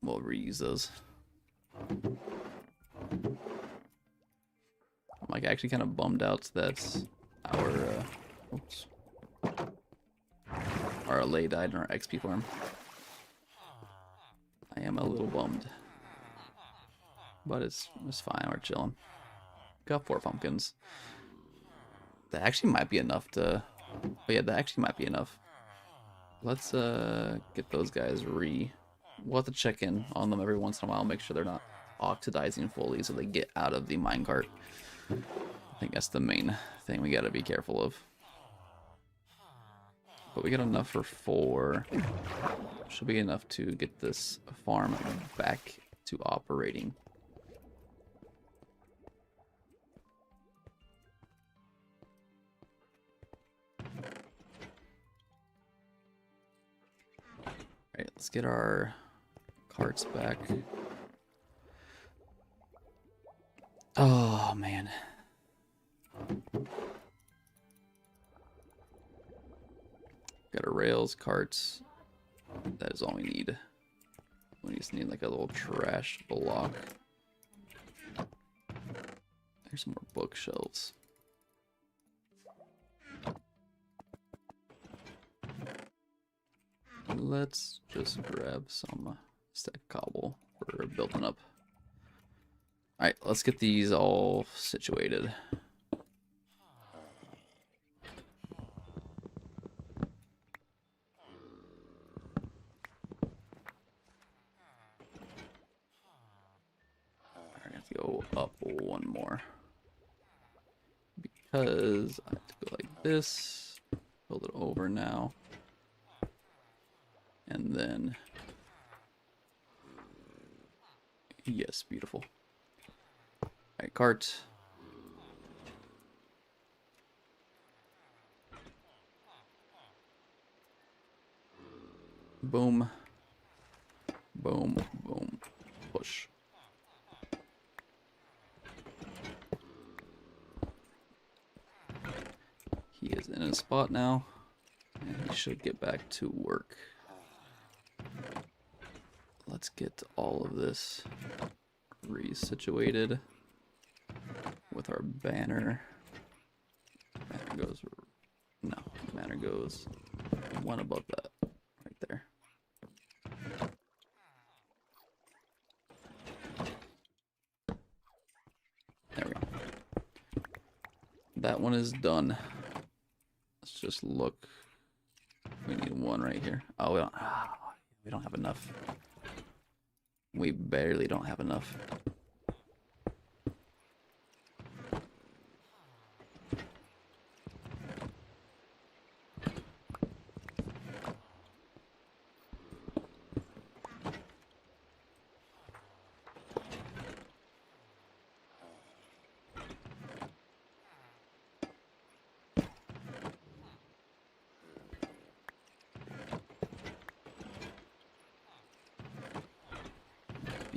We'll reuse those. I'm like actually kind of bummed out that our LA died in our XP farm. I am a little bummed, but it's fine. We're chilling. Got 4 pumpkins. That actually might be enough to. Oh yeah, that actually might be enough. Let's get those guys We'll have to check in on them every once in a while, make sure they're not oxidizing fully so they get out of the minecart. I think that's the main thing we gotta be careful of. But we got enough for 4. Should be enough to get this farm back to operating. Alright, let's get our carts back. Oh, man. Got our rails, carts. That is all we need. We just need like a little trash block. There's some more bookshelves. Let's just grab some stack cobble for building up. Alright, let's get these all situated. I have to go up 1 more. Because I have to go like this. Build it over now. And then... Yes, beautiful. Alright, cart. Boom. Boom, boom, push. He is in his spot now, and he should get back to work. Let's get all of this resituated with our banner. Banner goes, no, banner goes 1 above that, right there. There we go. That one is done. Let's just look. We need 1 right here. Oh, we don't have enough. We barely don't have enough.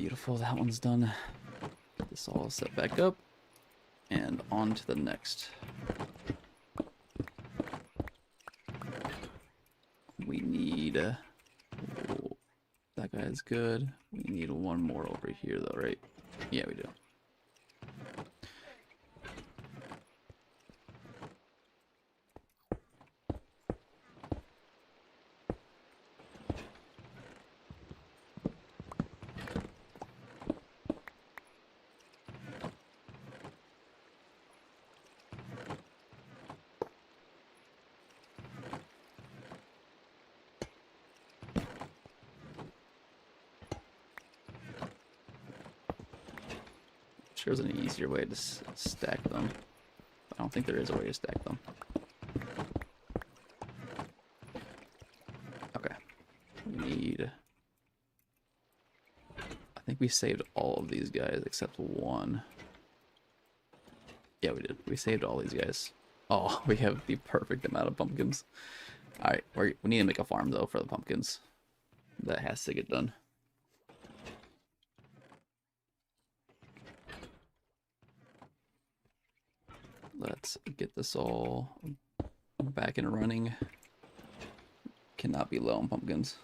beautiful. That one's done. Get this all set back up. And on to the next. We need... oh, that guy's good. We need one more over here, though, right? Yeah, we do. Sure, there's an easier way to stack them. I don't think there is a way to stack them. Okay. We need... I think we saved all of these guys except one. Yeah, we did. We saved all these guys. Oh, we have the perfect amount of pumpkins. Alright, we need to make a farm, though, for the pumpkins. That has to get done. Let's get this all back and running. Cannot be low on pumpkins.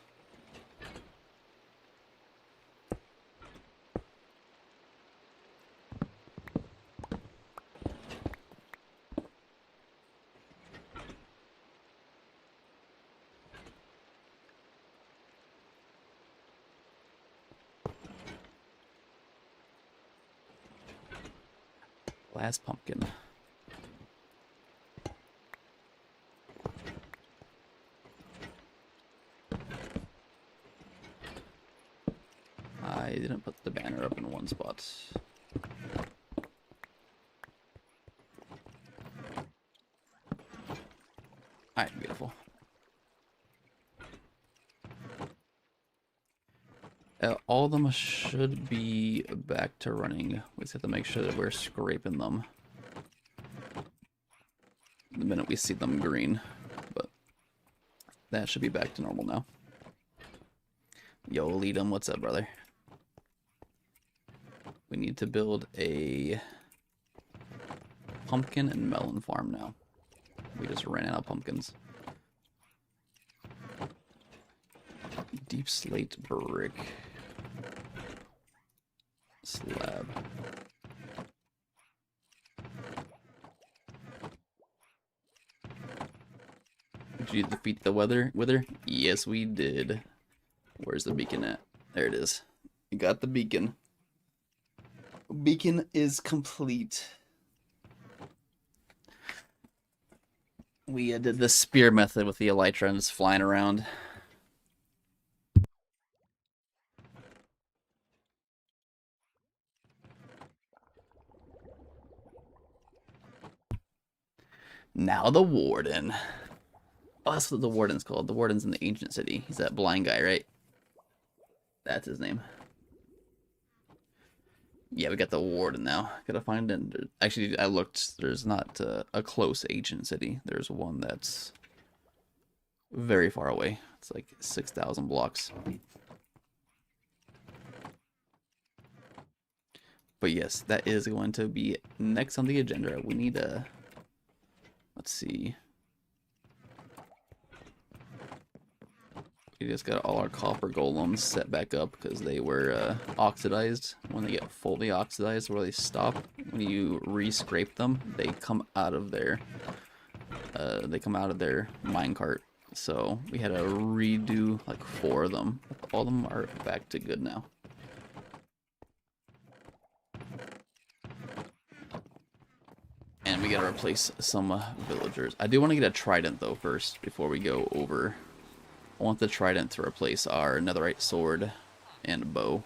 Last pumpkin. I didn't put the banner up in one spot. Alright, beautiful. All of them should be back to running. We just have to make sure that we're scraping them the minute we see them green. But that should be back to normal now. Yo, lead them. What's up, brother? We need to build a pumpkin and melon farm now. We just ran out of pumpkins. Deep slate brick slab. Did you defeat the wither? Yes, we did. Where's the beacon at? There it is. You got the beacon. Beacon is complete. We did the spear method with the elytra and it's flying around. Now the warden. Oh, that's what the warden's called. The warden's in the ancient city. He's that blind guy, right? That's his name. Yeah, we got the warden now. Gotta find it. Actually, I looked. There's not a close ancient city. There's one that's very far away. It's like 6,000 blocks. But yes, that is going to be next on the agenda. We need a... Let's see. We just got all our copper golems set back up because they were oxidized. When they get fully oxidized, where they stop, when you re-scrape them, they come out of their minecart. So we had to redo like 4 of them. All of them are back to good now. And we gotta replace some villagers. I do want to get a trident though first before we go over. I want the trident to replace our netherite sword and bow.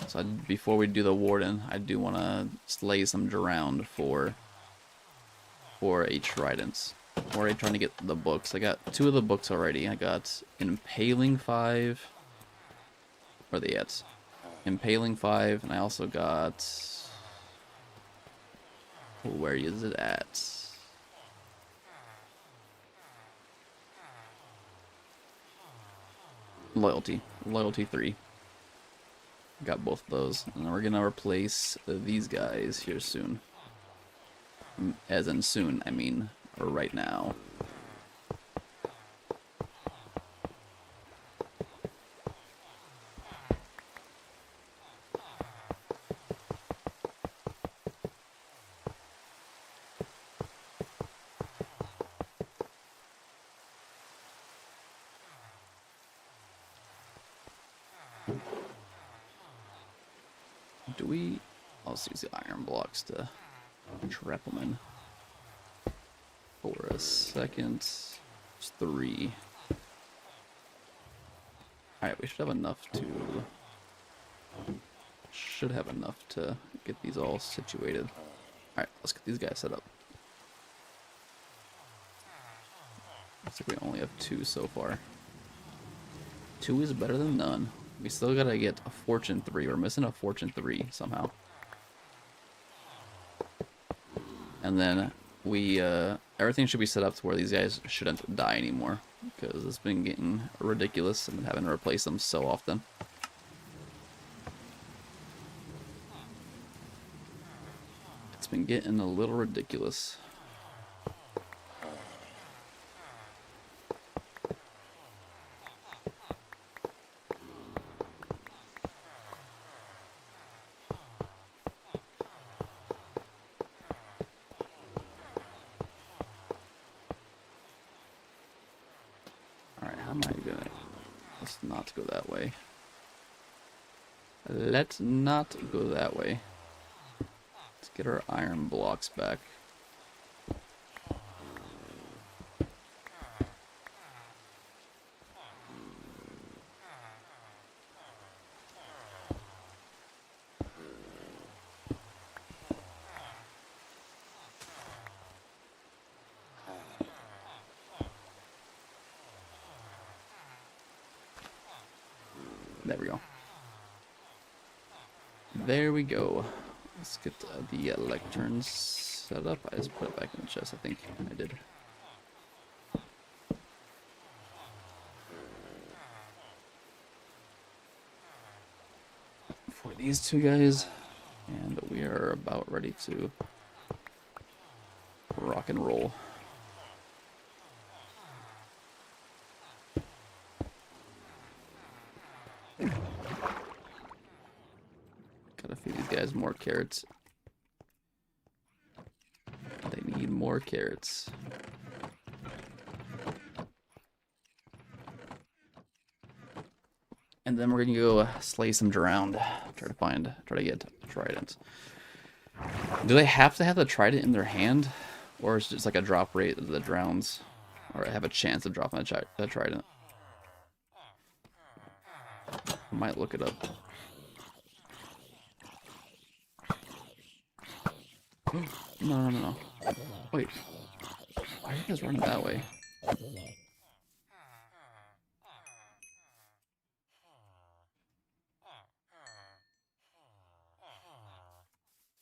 So before we do the warden, I do want to slay some drowned for a trident. I'm already trying to get the books. I got 2 of the books already. I got Impaling 5. Where are they at? Impaling 5, and I also got... Where is it at? Loyalty. Loyalty 3. Got both of those. And then we're going to replace these guys here soon. As in soon, I mean right now. Do we... Let's use the iron blocks to trap them in. For a second. It's 3. Alright, we should have enough to... Should have enough to get these all situated. Alright, let's get these guys set up. Looks like we only have 2 so far. 2 is better than none. We still gotta get a fortune 3. We're missing a fortune 3 somehow. And then we, everything should be set up to where these guys shouldn't die anymore. Because it's been getting ridiculous. I've been having to replace them so often. It's been getting a little ridiculous. How am I gonna... Let's not go that way. Let's not go that way. Let's get our iron blocks back. There we go. There we go. Let's get the lecterns set up. I just put it back in the chest, I think I did. For these 2 guys, and we are about ready to rock and roll. Gotta feed these guys more carrots. They need more carrots. And then we're gonna go slay some drowned. Try to get trident. Do they have to have the trident in their hand? Or is it just like a drop rate of the drowns? Or have a chance of dropping the trident? I might look it up. No. Wait. Why are you guys running that way?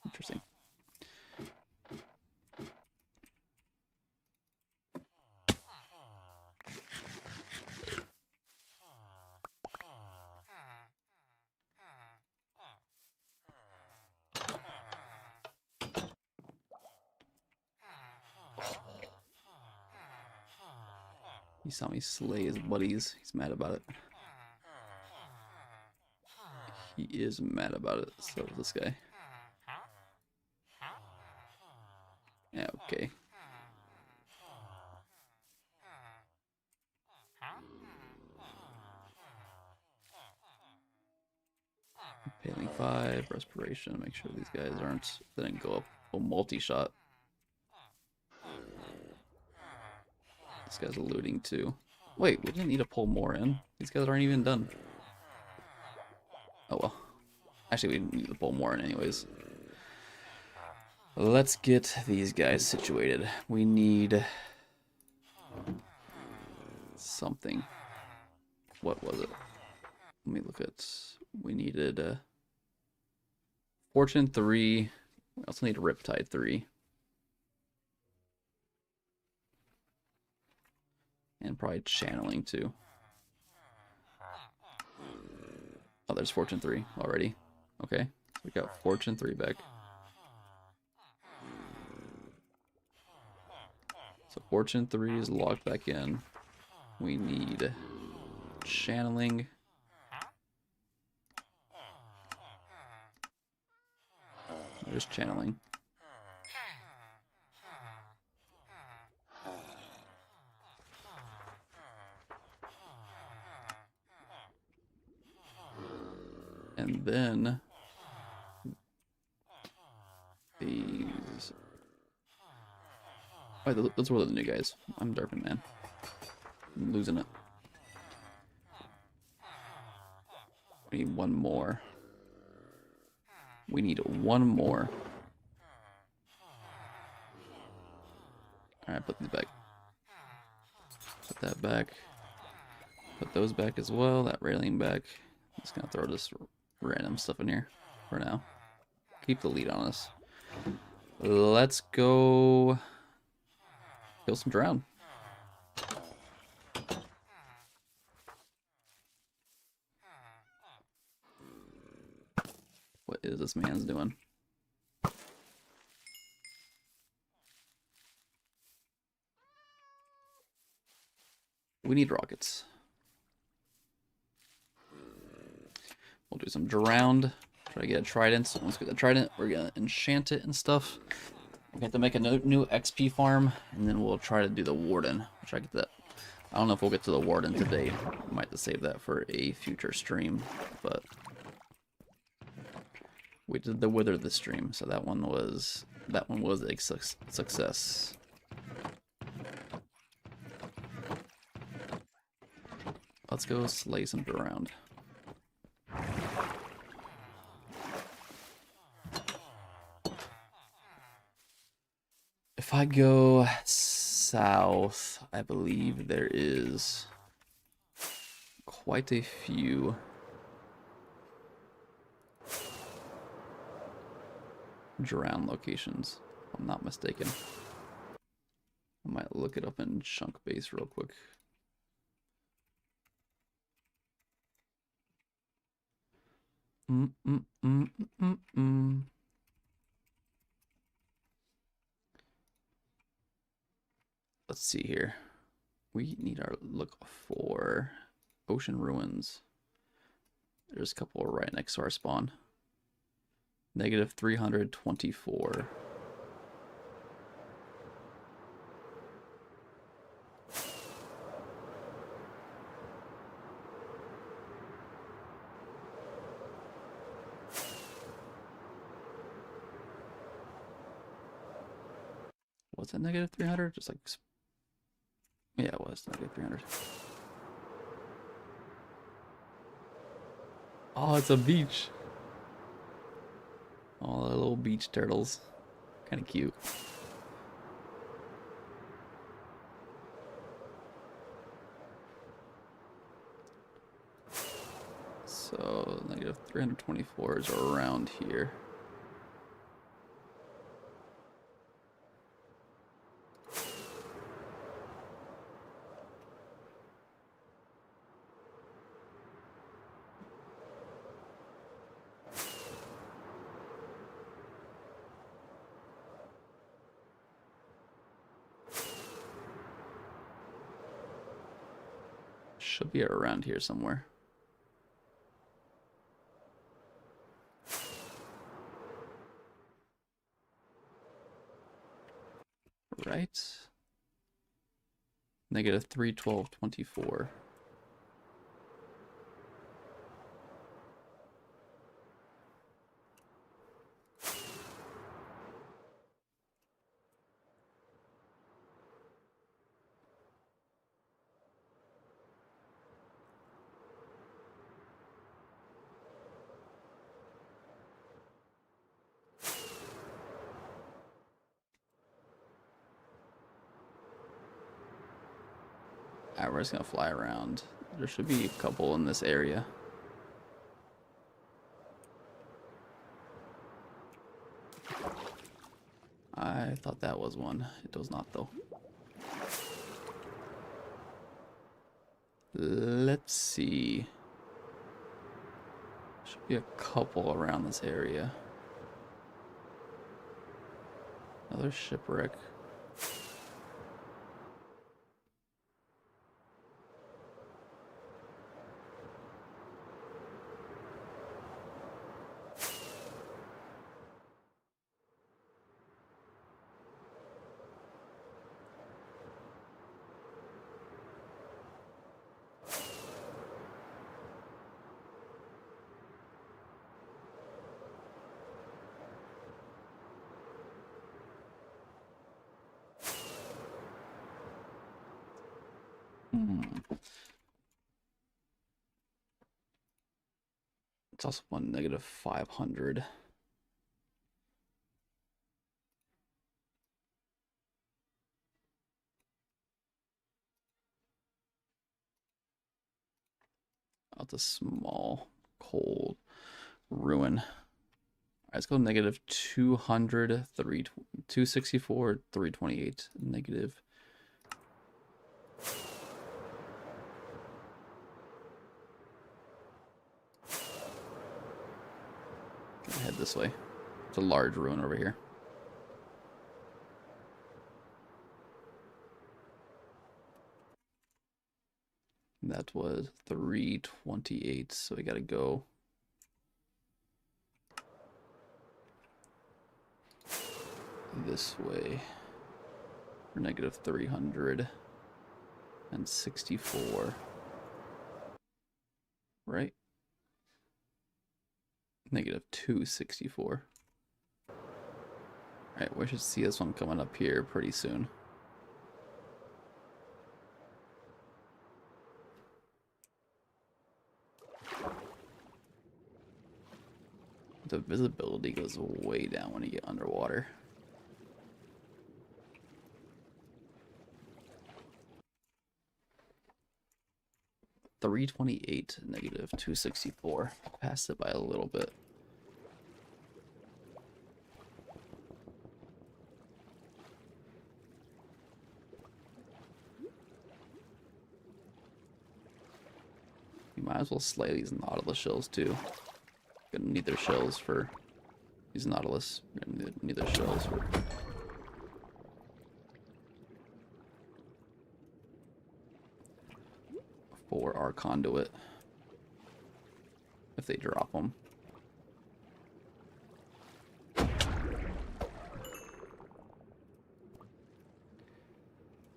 Interesting. He saw me slay his buddies. He's mad about it. He is mad about it. So is this guy. Yeah, okay. Paling 5, respiration. Make sure these guys didn't go up a multi-shot. This guy's looting too. Wait, we didn't need to pull more in. These guys aren't even done. Oh well. Actually, we didn't need to pull more in anyways. Let's get these guys situated. We need something. What was it? Let me look at... We needed Fortune 3. We also need Riptide 3. And probably Channeling too. Oh, there's Fortune 3 already. Okay, we got Fortune 3 back. So Fortune 3 is logged back in. We need channeling. Just channeling. And then these. Oh, those were the new guys. I'm derping, man. I'm losing it. We need one more. We need one more. Alright, put these back. Put that back. Put those back as well. That railing back. I'm just gonna throw this random stuff in here for now. Keep the lead on us. Let's go kill some drown. What is this man's doing? We need rockets. We'll do some drowned. Try to get a trident. So once we get the trident, we're gonna enchant it and stuff. We have to make a new XP farm, and then we'll try to do the warden. We'll try to get that. I don't know if we'll get to the warden today. We might have to save that for a future stream, but we did the wither this stream, so that one was a success. Let's go slay some drowned. If I go south, I believe there is quite a few drown locations, if I'm not mistaken. I might look it up in Chunk Base real quick. Let's see here. We need our look for ocean ruins. There's a couple right next to our spawn. Negative 324. Was it negative 300? Just like, yeah, it was negative 300. Oh, it's a beach. All the little beach turtles. Kind of cute. So, negative 324 is around here. Should be around here somewhere. Right? Negative 312.24. Alright, we're just gonna fly around. There should be a couple in this area. I thought that was one. It was not, though. Let's see. Be a couple around this area. Another shipwreck. It's also one negative 500. That's a small, cold ruin. All right, let's go negative 200, 264, 328, negative. Gonna head this way. It's a large ruin over here. That was 328, so we gotta go this way for negative 364. Right? Negative 264. Alright, we should see this one coming up here pretty soon. The visibility goes way down when you get underwater. $328, negative 264. Passed it by a little bit. You might as well slay these Nautilus shells too. Gonna need their shells for these Nautilus. Gonna need their shells for our conduit if they drop them.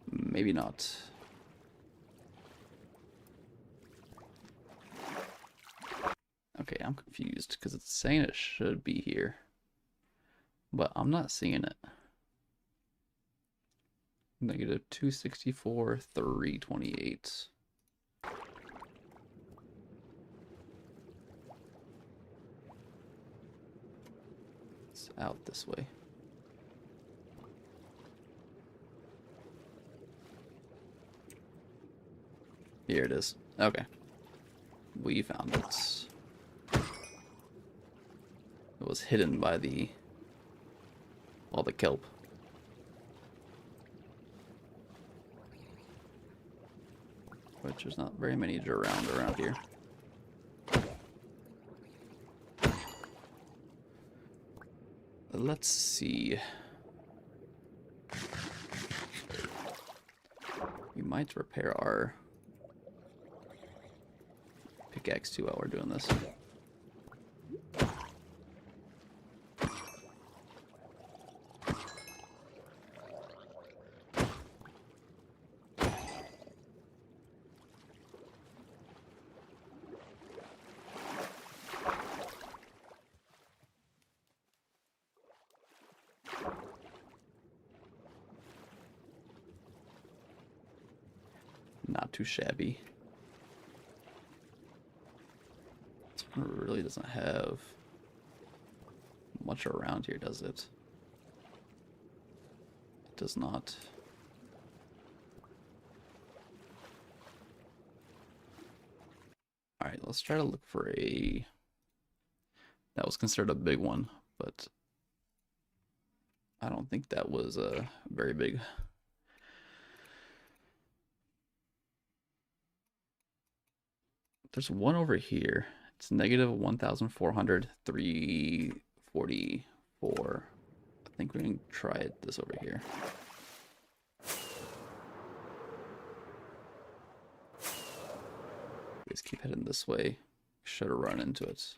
Maybe not. Okay, I'm confused because it's saying it should be here, but I'm not seeing it. Negative 264, 328. It's out this way. Here it is. Okay. We found it. It was hidden by all the kelp. Which there's not very many around here. Let's see. We might repair our pickaxe too while we're doing this. Not too shabby. This one really doesn't have much around here, does it? It does not. Alright, let's try to look for a... That was considered a big one, but I don't think that was very big. There's one over here, It's negative 1,400, 344. I think we can try it this over here. Just keep heading this way. Should have run into it.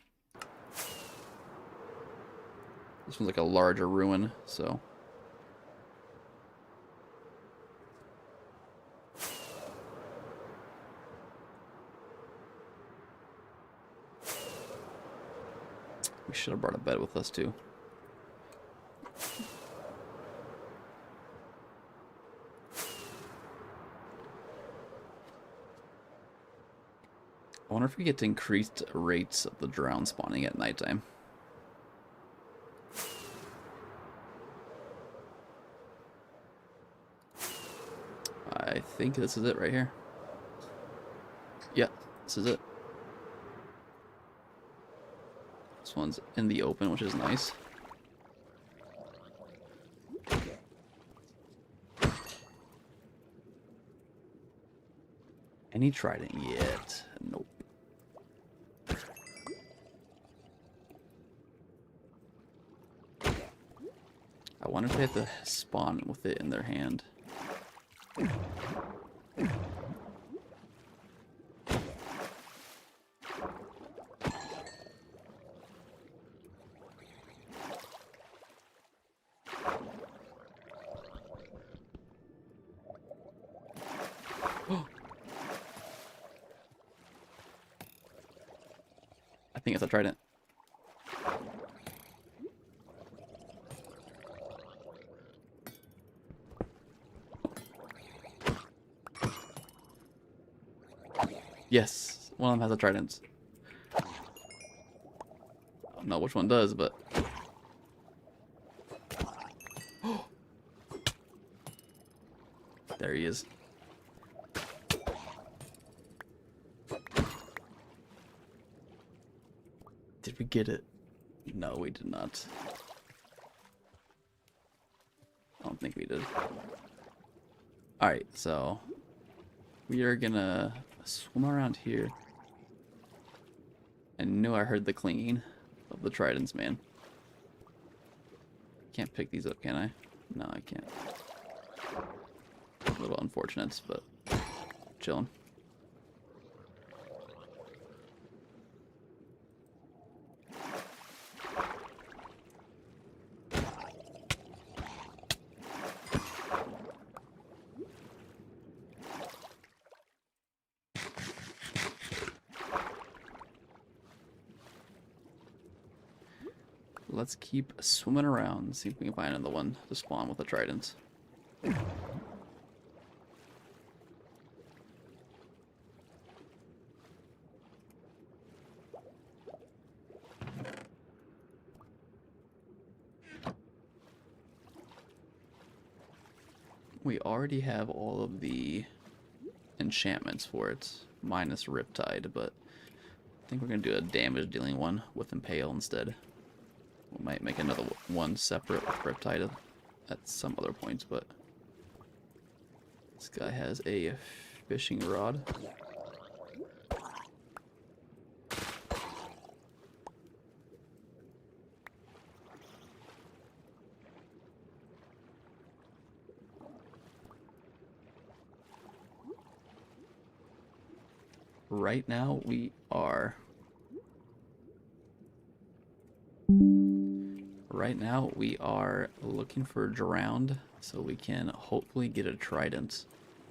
This one's like a larger ruin, so. We should have brought a bed with us too. I wonder if we get increased rates of the drown spawning at nighttime. I think this is it right here. Yeah, this is it. This one's in the open, which is nice. Any trident yet? Nope. I wonder if they have to spawn with it in their hand. I think it's a trident. Yes, one of them has a trident. I don't know which one does, but... There he is. Did we get it? No, we did not. I don't think we did. Alright, so... we are gonna swim around here. I knew I heard the clinging of the tridents, man. Can't pick these up, can I? No, I can't. A little unfortunate, but chilling. Let's keep swimming around and see if we can find another one to spawn with the tridents. We already have all of the enchantments for it, minus Riptide, but I think we're going to do a damage dealing one with Impale instead. We might make another one separate with Riptide at some other points, but this guy has a fishing rod. Right now we are... Right now we are looking for drowned so we can hopefully get a trident.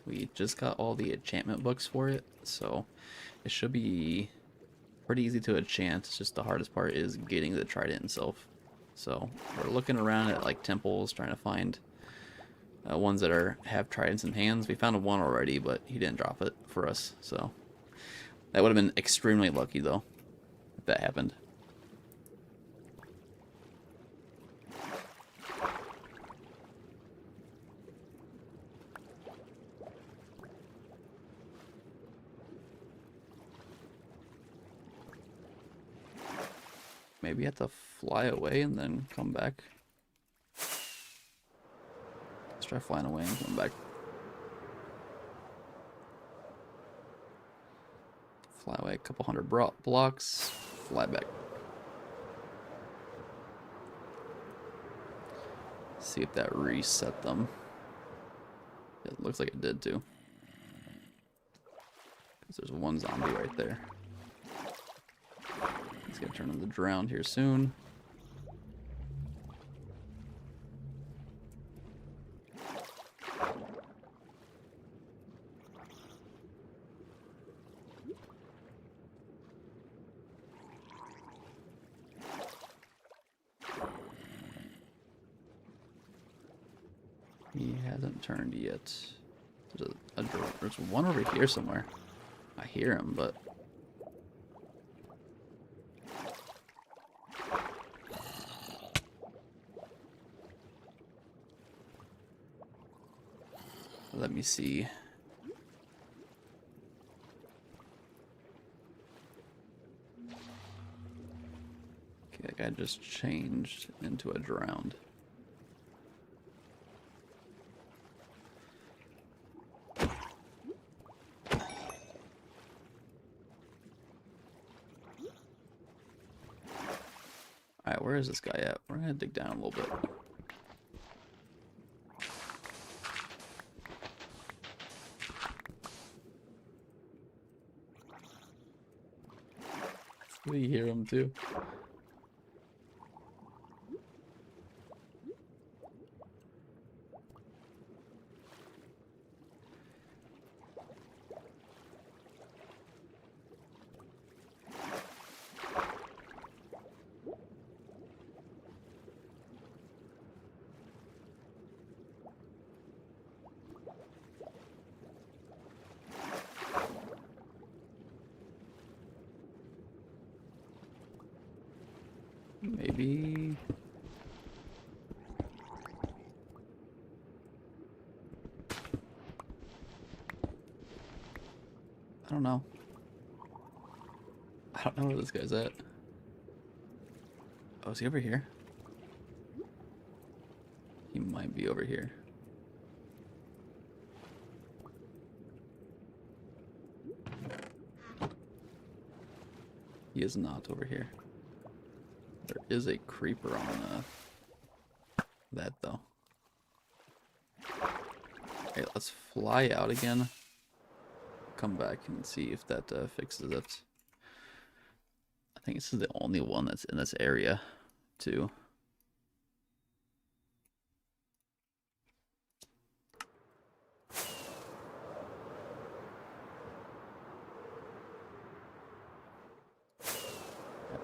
We just got all the enchantment books for it, so it should be pretty easy to enchant. It's just the hardest part is getting the trident itself. So we're looking around at like temples trying to find ones that have tridents in hands. We found one already, but he didn't drop it for us, so that would have been extremely lucky though if that happened. Maybe you have to fly away and then come back. Let's try flying away and come back. Fly away a couple hundred blocks. Fly back. See if that reset them. It looks like it did too. Because there's one zombie right there. He's gonna turn into drowned here soon. He hasn't turned yet. There's one over here somewhere. I hear him, but let me see. Okay, that guy just changed into a drowned. Alright, where is this guy at? We're gonna dig down a little bit. We hear him too. Maybe. I don't know. I don't know where this guy's at. Oh, is he over here? He might be over here. He is not over here. There is a creeper on that though. Okay, let's fly out again. Come back and see if that fixes it. I think this is the only one that's in this area too.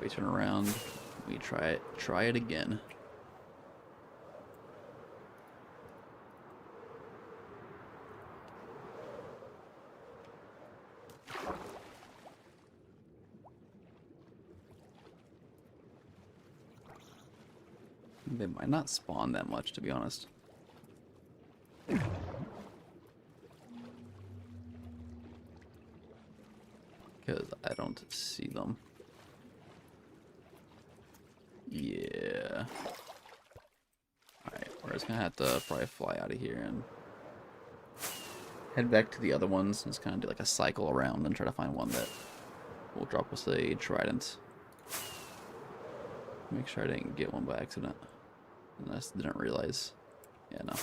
We turn around. We try it again. They might not spawn that much, to be honest. Because I don't see them. Yeah. Alright, we're just gonna have to probably fly out of here and head back to the other ones and just kind of do like a cycle around and try to find one that will drop us a trident. Make sure I didn't get one by accident. And I just didn't realize. Yeah, no.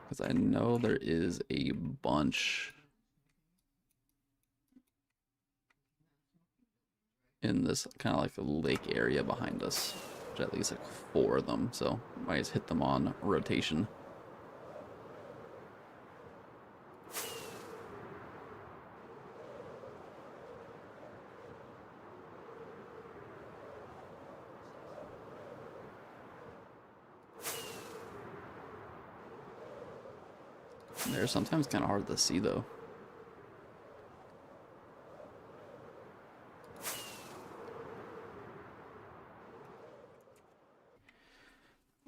Because I know there is a bunch in this kind of like a lake area behind us. Which at least like 4 of them, so might just hit them on rotation. They're sometimes kind of hard to see though.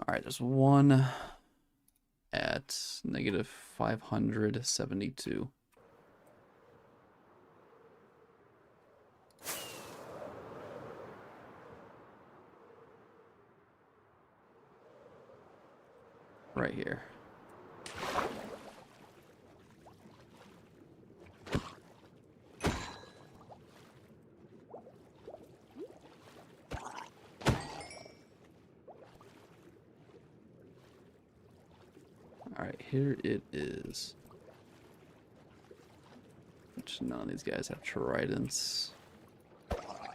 Alright, there's one at negative 572. Right here. Alright, here it is. Which none of these guys have tridents. I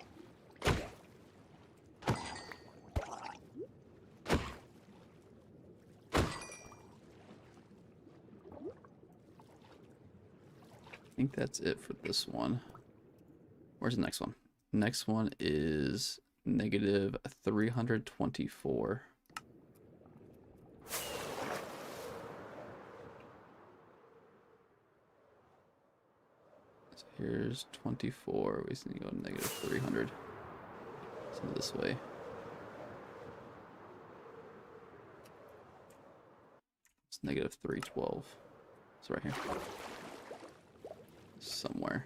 think that's it for this one. Where's the next one? Next one is negative 324. So here's 24. We just need to go negative 300. So this way. It's negative 312. It's right here. Somewhere.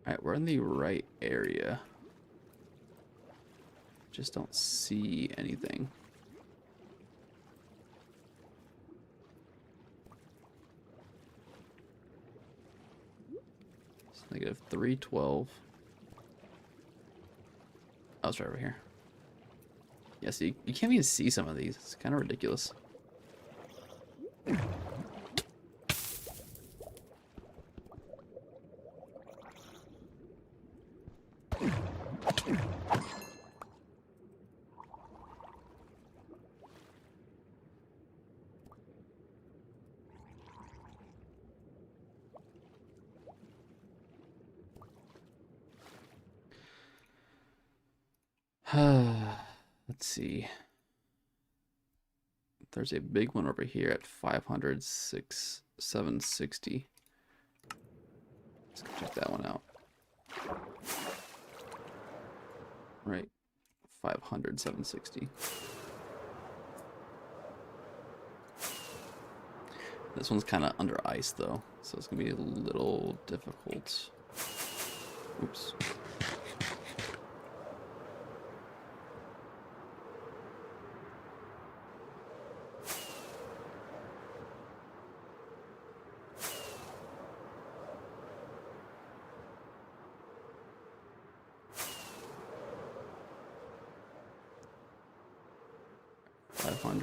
Alright, we're in the right area. Just don't see anything. It's negative 312. Oh, it's right over here. Yeah, see, you can't even see some of these. It's kind of ridiculous. Let's see. There's a big one over here at 760. Let's go check that one out. Right. 760. This one's kind of under ice though, so it's gonna be a little difficult. Oops.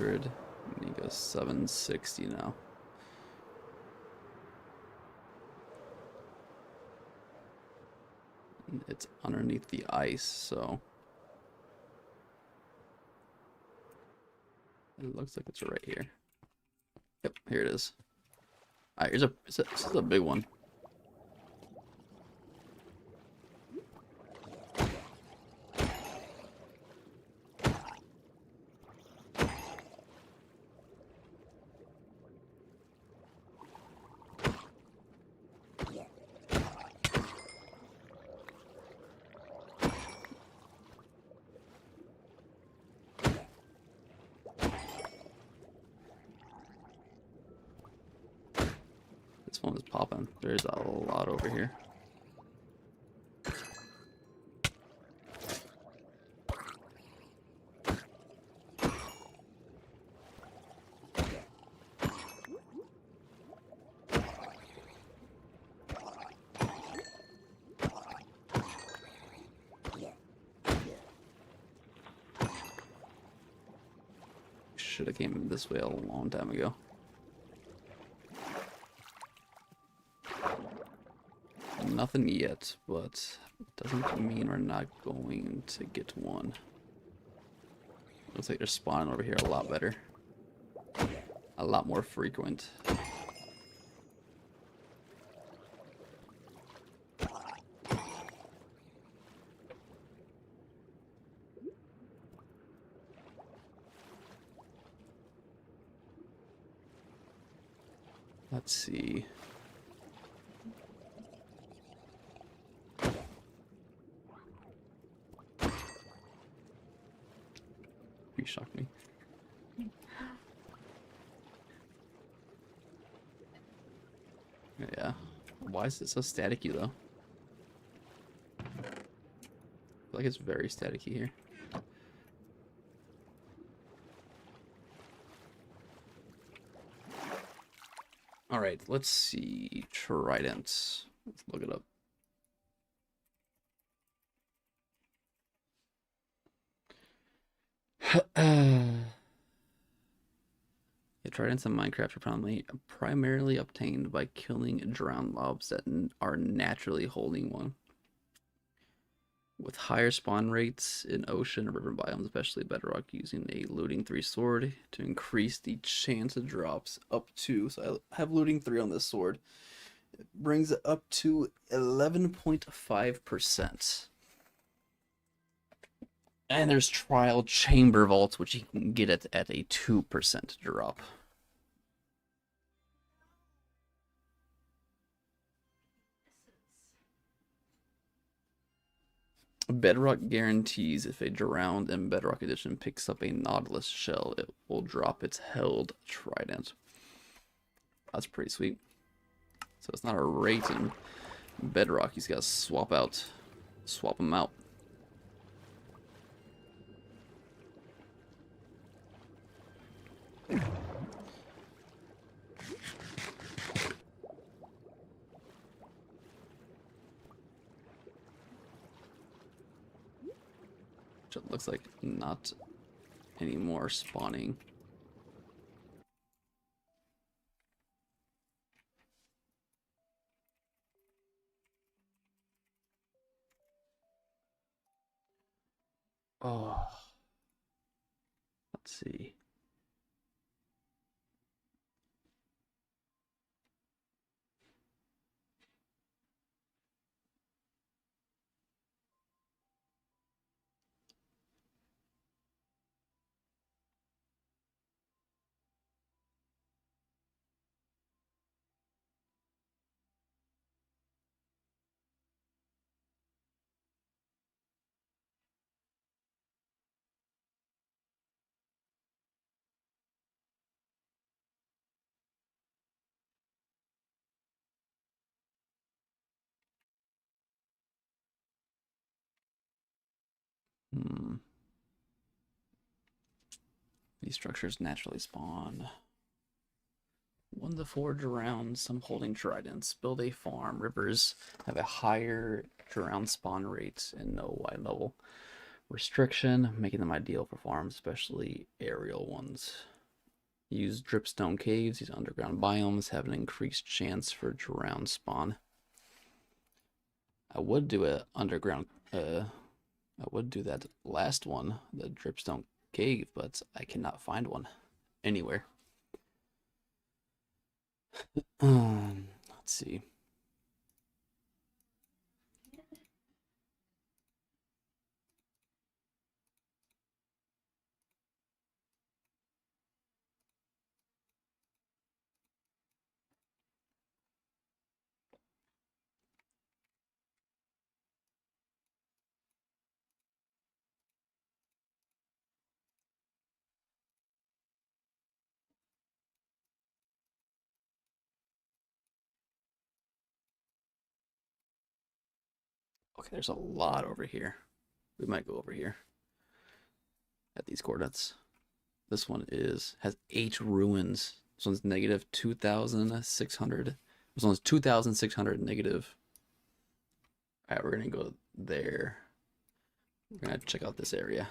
And he goes 760 now. And it's underneath the ice, so it looks like it's right here. Yep, here it is. Alright, this is a big one. This one is popping. There's a lot over here. Should have came this way a long time ago. Nothing yet, but doesn't mean we're not going to get one. Looks like they're spawning over here a lot better. A lot more frequent. Let's see. You shocked me. Yeah. Why is it so staticky though? I feel like it's very staticky here. Alright, let's see. Tridents. Let's look it up. Yeah, tridents in Minecraft are primarily obtained by killing drowned mobs that are naturally holding one. With higher spawn rates in ocean and river biomes, especially bedrock, using a looting 3 sword to increase the chance of drops up to. So I have looting 3 on this sword. It brings it up to 11.5%. And there's trial chamber vaults, which you can get it at a 2% drop. Bedrock guarantees if a drowned in Bedrock Edition picks up a Nautilus shell, it will drop its held trident. That's pretty sweet. So it's not a rate in Bedrock. He's got to swap them out. Which it looks like not any more spawning. Oh, let's see. These structures naturally spawn 1 to 4 drowned, some holding tridents. Build a farm. Rivers have a higher drowned spawn rate and no wide level restriction, making them ideal for farms, especially aerial ones. Use dripstone caves. These underground biomes have an increased chance for drowned spawn. I would do a underground. I would do that last one, the dripstone cave, but I cannot find one anywhere. Let's see. Okay, there's a lot over here. We might go over here at these coordinates. This one has 8 ruins. This one's negative 2,600. This one's 2,600 negative. All right, we're gonna go there. We're gonna check out this area.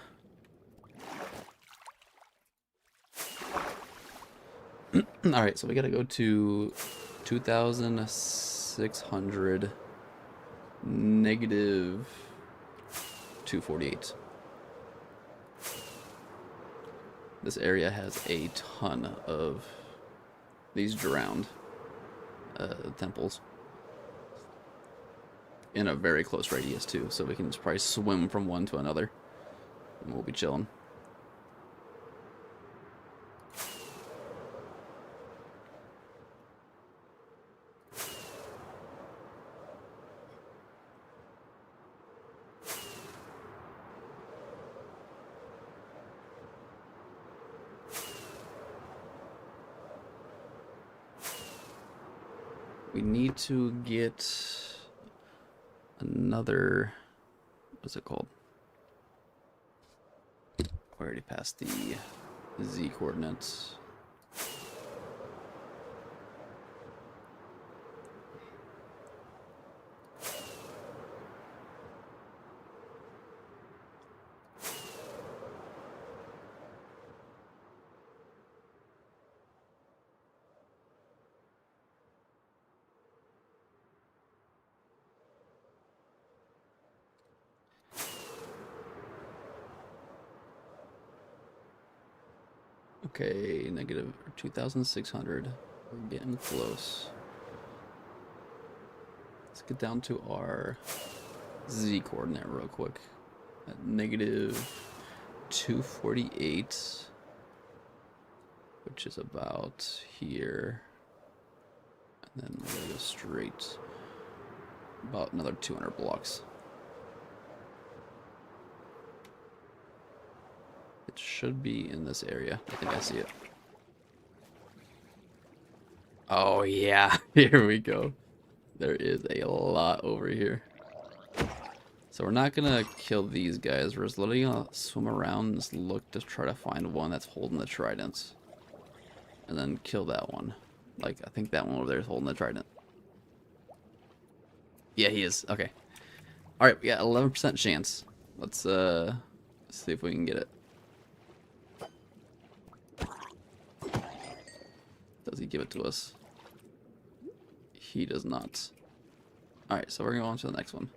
All right, so we gotta go to 2,600 negative 248. This area has a ton of these drowned temples in a very close radius too, so we can just probably swim from one to another and we'll be chilling. We need to get another, what's it called? We already passed the Z coordinates. Okay, negative 2,600. We're getting close. Let's get down to our Z coordinate real quick. At negative 248, which is about here. And then we're gonna go straight about another 200 blocks. It should be in this area. I think I see it. Oh yeah, here we go. There is a lot over here. So we're not gonna kill these guys. We're just literally gonna swim around and just look to try to find one that's holding the trident. And then kill that one. Like, I think that one over there is holding the trident. Yeah, he is. Okay. Alright, we got 11% chance. Let's see if we can get it. Does he give it to us? He does not. Alright, so we're gonna go on to the next one.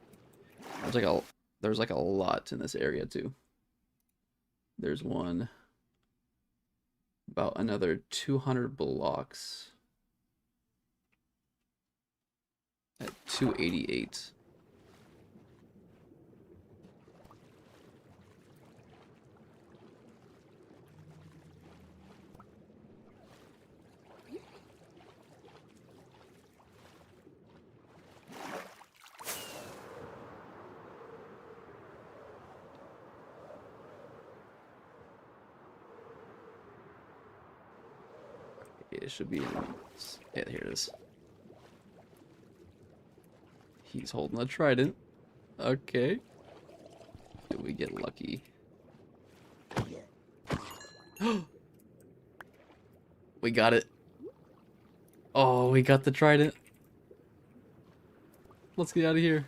There's like a lot in this area too. There's one about another 200 blocks at 288. It should be in. Yeah, here it is. He's holding a trident. Okay. Did we get lucky? We got it. Oh, we got the trident. Let's get out of here.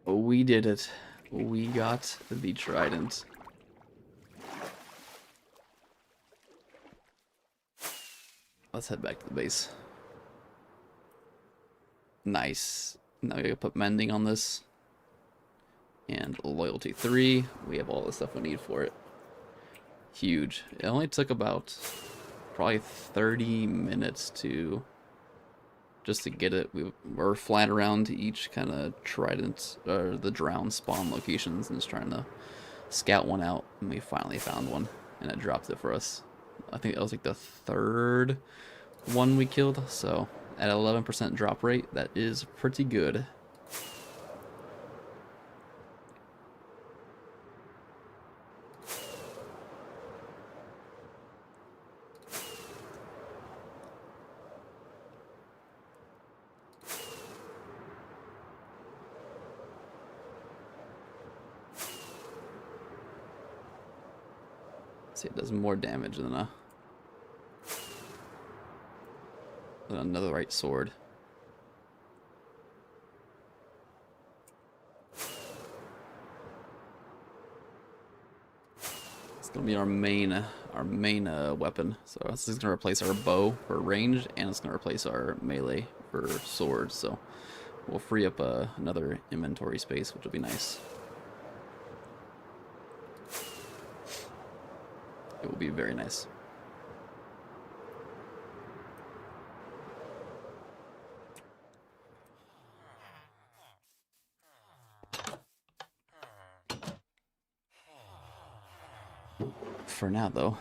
Oh, we did it. We got the trident. Let's head back to the base. Nice. Now we gotta put mending on this. And loyalty 3. We have all the stuff we need for it. Huge. It only took about probably 30 minutes just to get it. We were flying around to each kind of trident or the drown spawn locations and just trying to scout one out, and we finally found one and it dropped it for us. I think that was like the third one we killed, so at 11% drop rate, that is pretty good. See, it does more damage than another right sword. It's gonna be our main weapon. So this is gonna replace our bow for range, and it's gonna replace our melee for swords. So we'll free up another inventory space, which will be nice. It will be very nice. For now, though,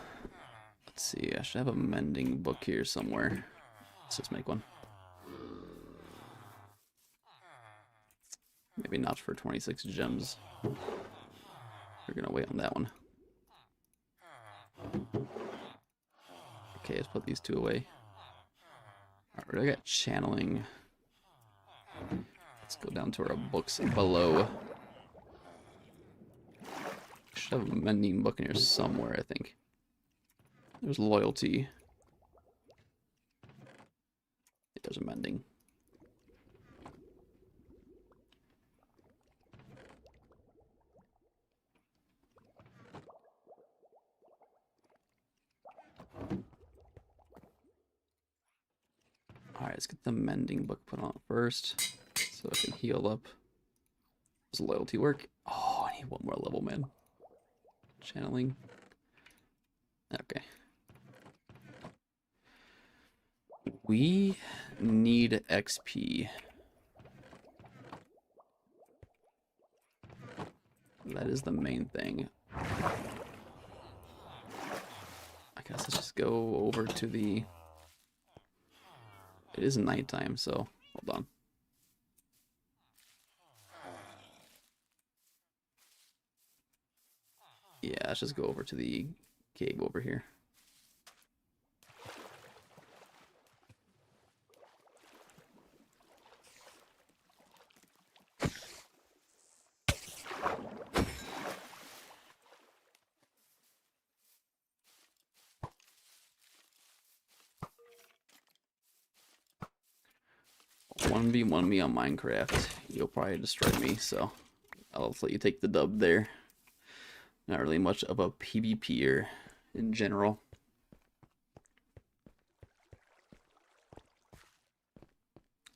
let's see. I should have a mending book here somewhere. Let's just make one. Maybe not for 26 gems. We're gonna wait on that one. Okay, let's put these two away. Alright, I got channeling. Let's go down to our books below. Should have a mending book in here somewhere, I think. There's loyalty. There's a mending. Alright, let's get the mending book put on first, so I can heal up. Does loyalty work? Oh, I need one more level, man. Channeling. Okay. We need XP. That is the main thing. I guess let's just go over to the... It is nighttime, so hold on. Yeah, let's just go over to the cave over here. One v one me on Minecraft. You'll probably destroy me, so I'll let you take the dub there. Not really much of a PvPer in general.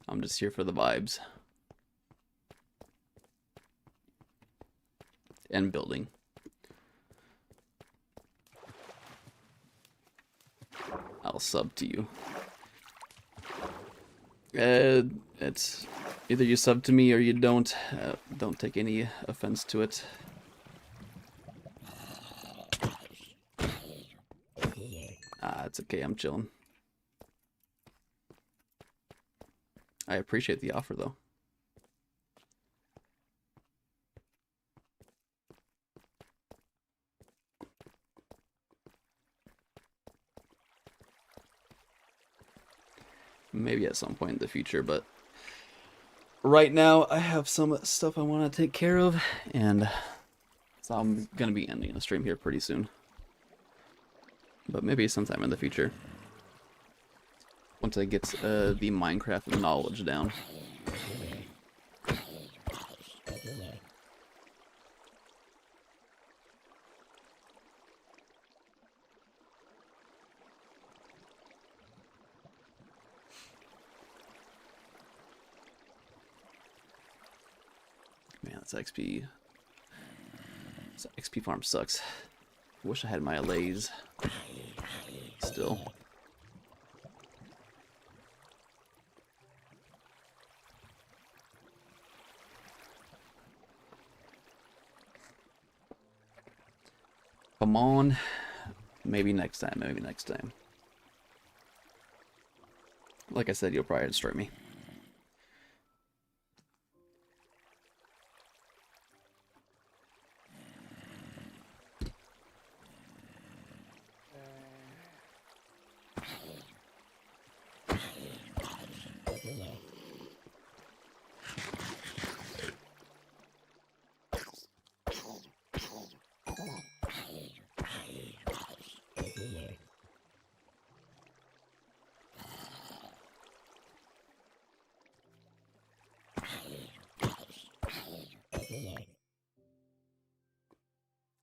I'm just here for the vibes. And building. I'll sub to you. It's either you sub to me or you don't. Don't take any offense to it. It's okay, I'm chilling. I appreciate the offer, though. Maybe at some point in the future, but right now I have some stuff I want to take care of, and so I'm gonna be ending the stream here pretty soon. But maybe sometime in the future, once I get the Minecraft knowledge down. Man, this XP farm sucks. Wish I had my allays still. Come on. Maybe next time, maybe next time. Like I said, you'll probably destroy me.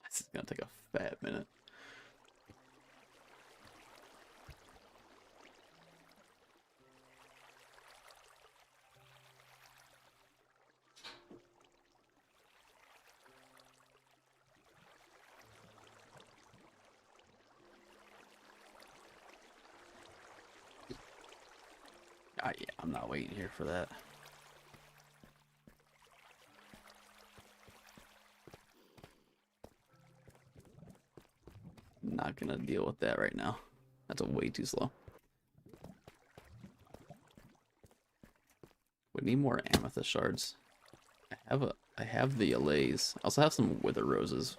This is gonna take a fat minute. Yeah, I'm not waiting here for that. Not gonna deal with that right now. That's way too slow. We need more amethyst shards. I have the allays. I also have some wither roses.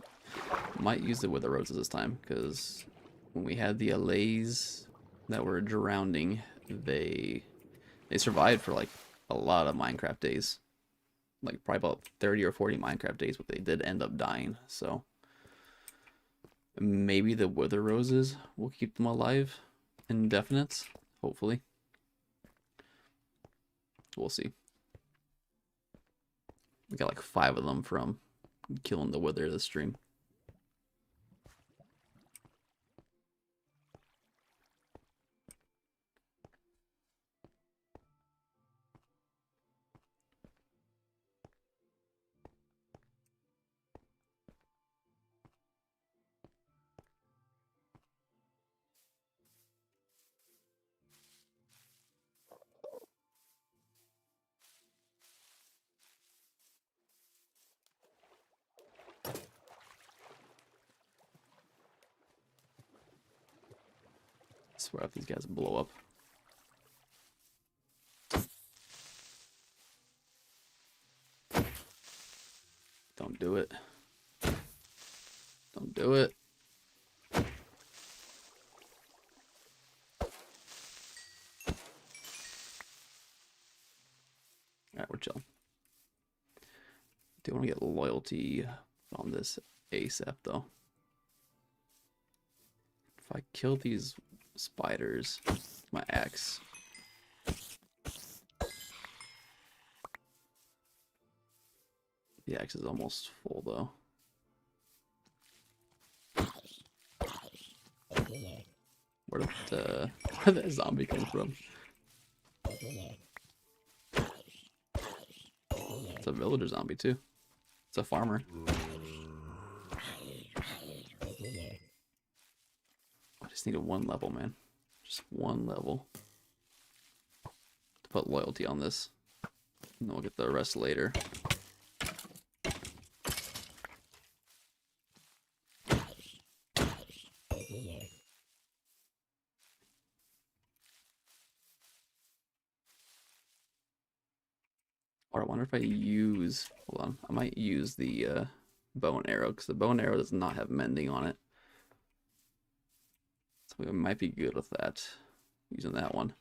Might use the wither roses this time, because when we had the allays that were drowning, they survived for like a lot of Minecraft days. Like probably about 30 or 40 Minecraft days, but they did end up dying, so maybe the wither roses will keep them alive indefinite, hopefully. We'll see. We got like 5 of them from killing the wither this stream. swear if these guys blow up. Don't do it. Don't do it. Alright, we're chilling. Do want to get loyalty on this ASAP though. If I kill these spiders with my axe. The axe is almost full though. Where did that zombie come from? It's a villager zombie too. It's a farmer. I just needed one level, man. Just one level. To put loyalty on this. And then we'll get the rest later. Or I wonder if I use, hold on, I might use the bow and arrow, because the bow and arrow does not have mending on it. So we might be good with that, using that one.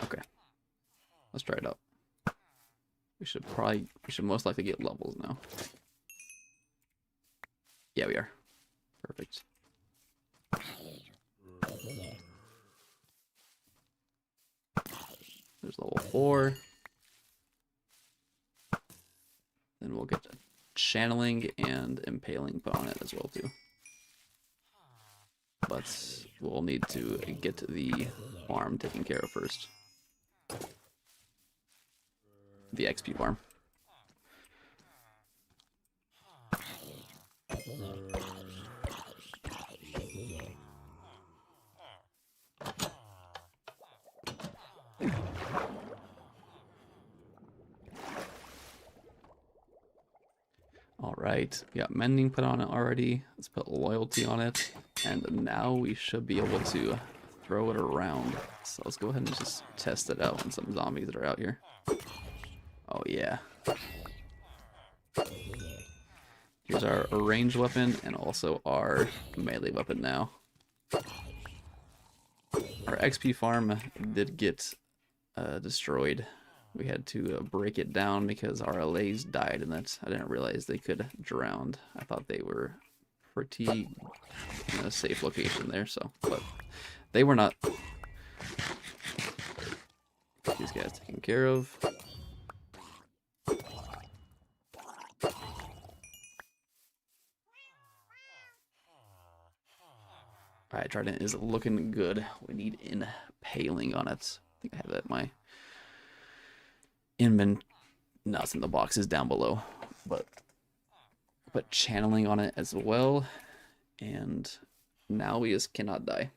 Okay, let's try it out. We should most likely get levels now. Yeah, we are. Perfect. There's level 4. Then we'll get channeling and impaling put on it as well too. But we'll need to get the farm taken care of first. The XP farm. Alright, we got mending put on it already. Let's put loyalty on it. And now we should be able to throw it around. So let's go ahead and just test it out on some zombies that are out here. Oh yeah. Here's our ranged weapon and also our melee weapon now. Our XP farm did get destroyed. We had to break it down because our LAs died, and I didn't realize they could drown. I thought they were pretty in a safe location there, so, but they were not. These guys taken care of. Alright, Trident is looking good. We need impaling on it. I think I have that in my no, it's in the boxes down below, but channeling on it as well, and now we just cannot die.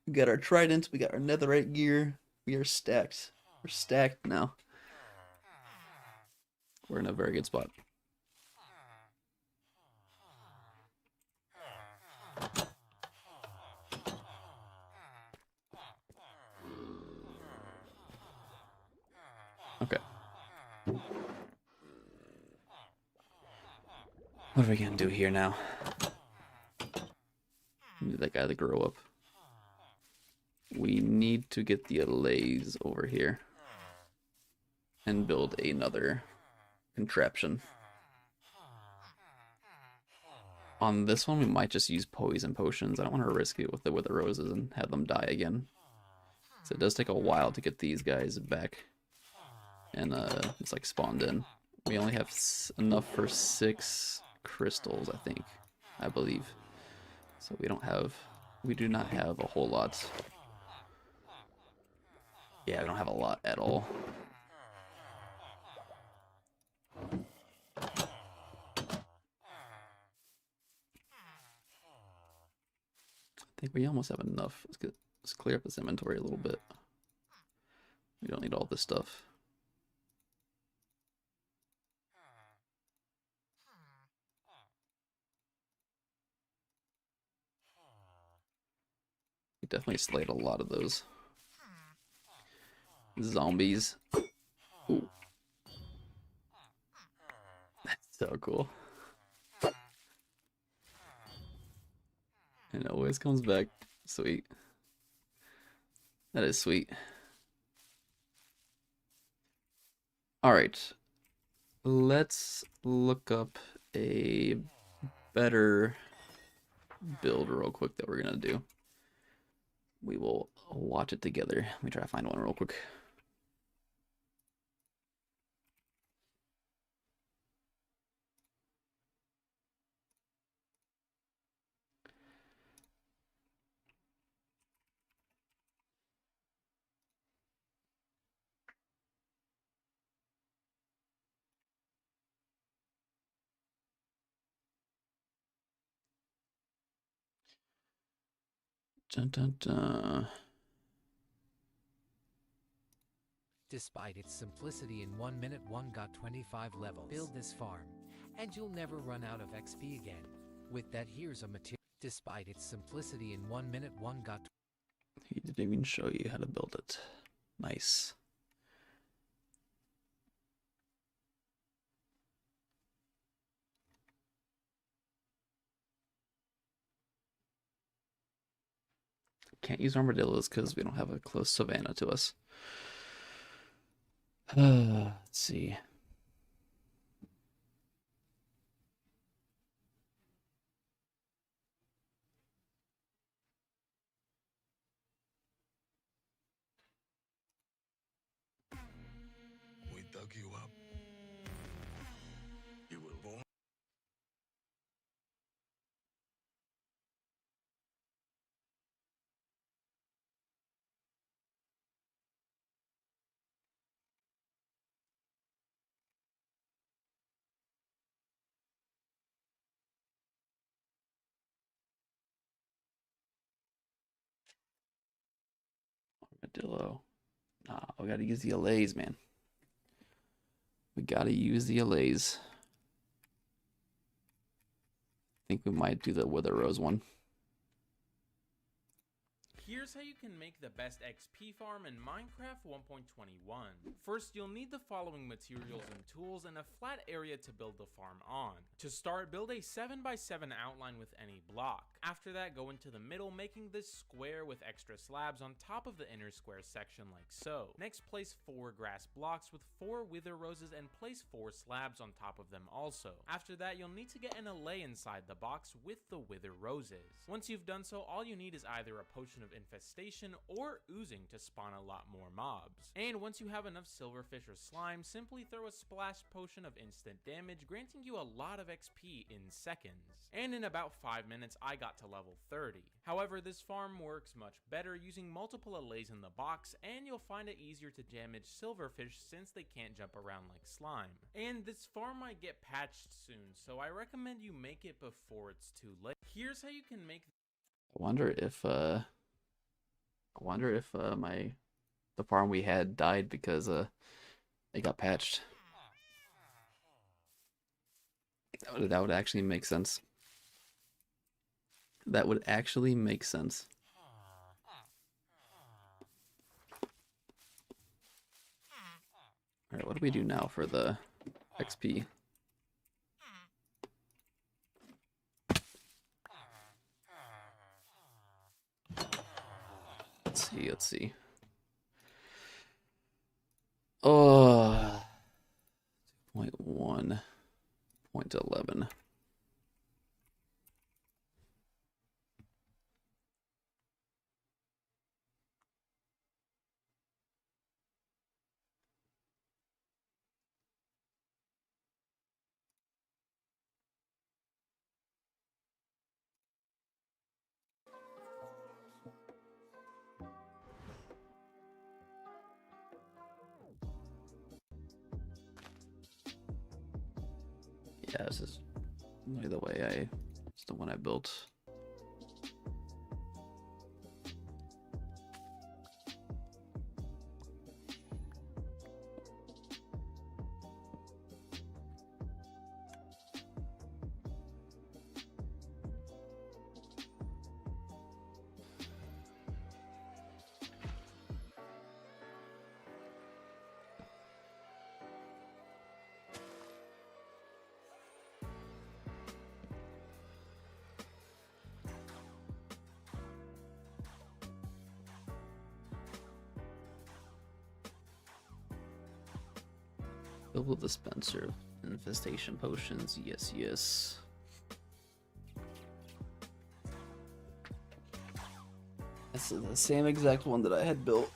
We got our trident, we got our netherite gear, we are stacked. We're stacked now. We're in a very good spot. Okay. What are we gonna do here now? We need that guy to grow up. We need to get the allays over here and build another contraption. On this one, we might just use poison potions. I don't want to risk it with the wither roses and have them die again. So it does take a while to get these guys back and it's like spawned in. We only have enough for 6 crystals, I believe. So we do not have a whole lot. Yeah, we don't have a lot at all. I think we almost have enough. Let's clear up this inventory a little bit. We don't need all this stuff. We definitely slayed a lot of those zombies. Ooh. That's so cool. And it always comes back. Sweet. That is sweet. Alright. Let's look up a better build real quick that we're gonna do. We will watch it together. Let me try to find one real quick. Dun, dun, dun. Despite its simplicity, in 1 minute, one got 25 levels. Build this farm, and you'll never run out of XP again. With that, here's a material. Despite its simplicity, in 1 minute, one got. He didn't even show you how to build it. Nice. Can't use armadillos because we don't have a close savanna to us. Let's see. We dug you up. You were born. Armadillo. Nah, we gotta use the allays, man. We gotta use the allays. I think we might do the Wither Rose one. Here's how you can make the best XP farm in Minecraft 1.21. First, you'll need the following materials and tools and a flat area to build the farm on. To start, build a 7x7 outline with any block. After that, go into the middle, making this square with extra slabs on top of the inner square section like so. Next, place 4 grass blocks with 4 wither roses and place 4 slabs on top of them also. After that, you'll need to get an allay inside the box with the wither roses. Once you've done so, all you need is either a potion of infestation or oozing to spawn a lot more mobs. And once you have enough silverfish or slime, simply throw a splash potion of instant damage, granting you a lot of XP in seconds. And in about 5 minutes, I got to level 30. However, this farm works much better using multiple allays in the box, and you'll find it easier to damage silverfish since they can't jump around like slime. And this farm might get patched soon, so I recommend you make it before it's too late. Here's how you can make. I wonder if the farm we had died because it got patched. That would actually make sense. That would actually make sense. Alright, what do we do now for the XP? Let's see. Oh, 2.1, 0.11. Yeah, this is the way it's the one I built. Fill the dispenser. Infestation potions. Yes, yes. This is the same exact one that I had built.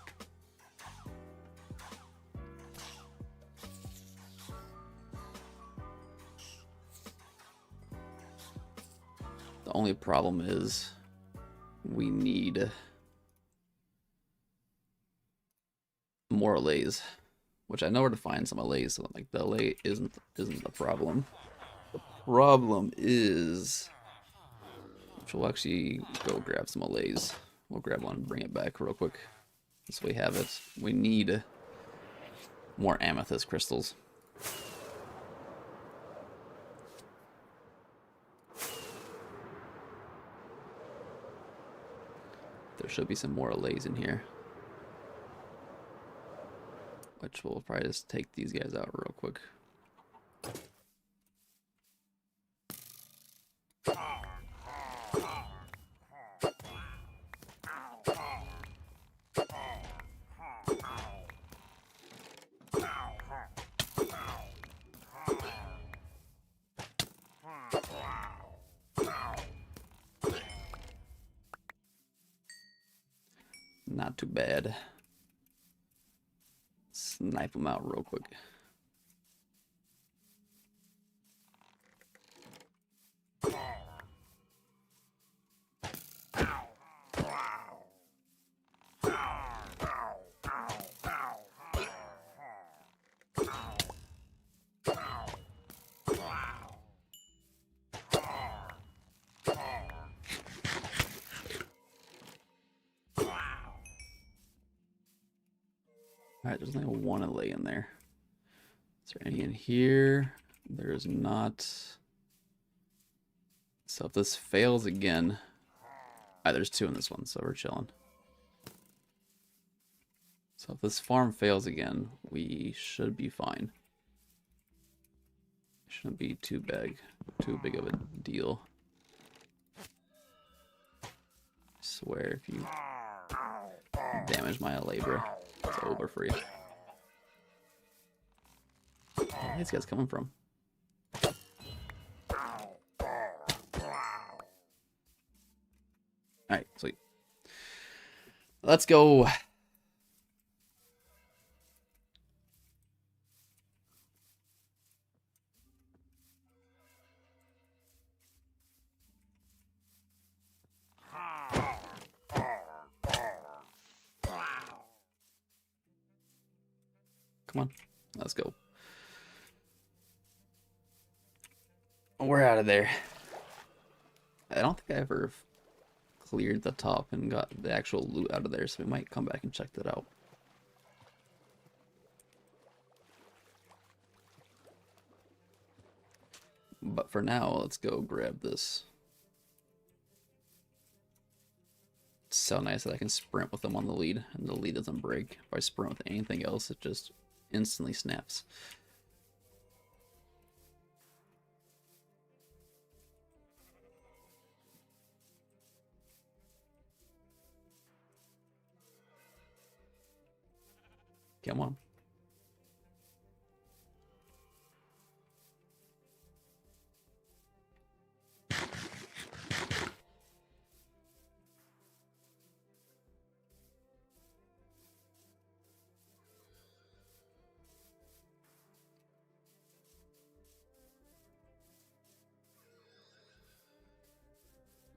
The only problem is we need more allays, which I know where to find some allays, so like the allay isn't the problem. The problem is, which we'll actually go grab some allays. We'll grab one and bring it back real quick. This way we have it. We need more amethyst crystals. There should be some more allays in here. Which we'll probably just take these guys out real quick. Not too bad. Snipe them out real quick. Alright, there's only one allay in there. Is there any in here? There's not. So if this fails again... there's two in this one, so we're chilling. So if this farm fails again, we should be fine. Shouldn't be too big of a deal. I swear if you damage my allay, bro, it's over for you. Where are these guys coming from? Alright, sweet. Let's go. Come on, let's go. We're out of there. I don't think I ever cleared the top and got the actual loot out of there, so we might come back and check that out. But for now, let's go grab this. It's so nice that I can sprint with them on the lead, and the lead doesn't break. If I sprint with anything else, it just instantly snaps. Come on.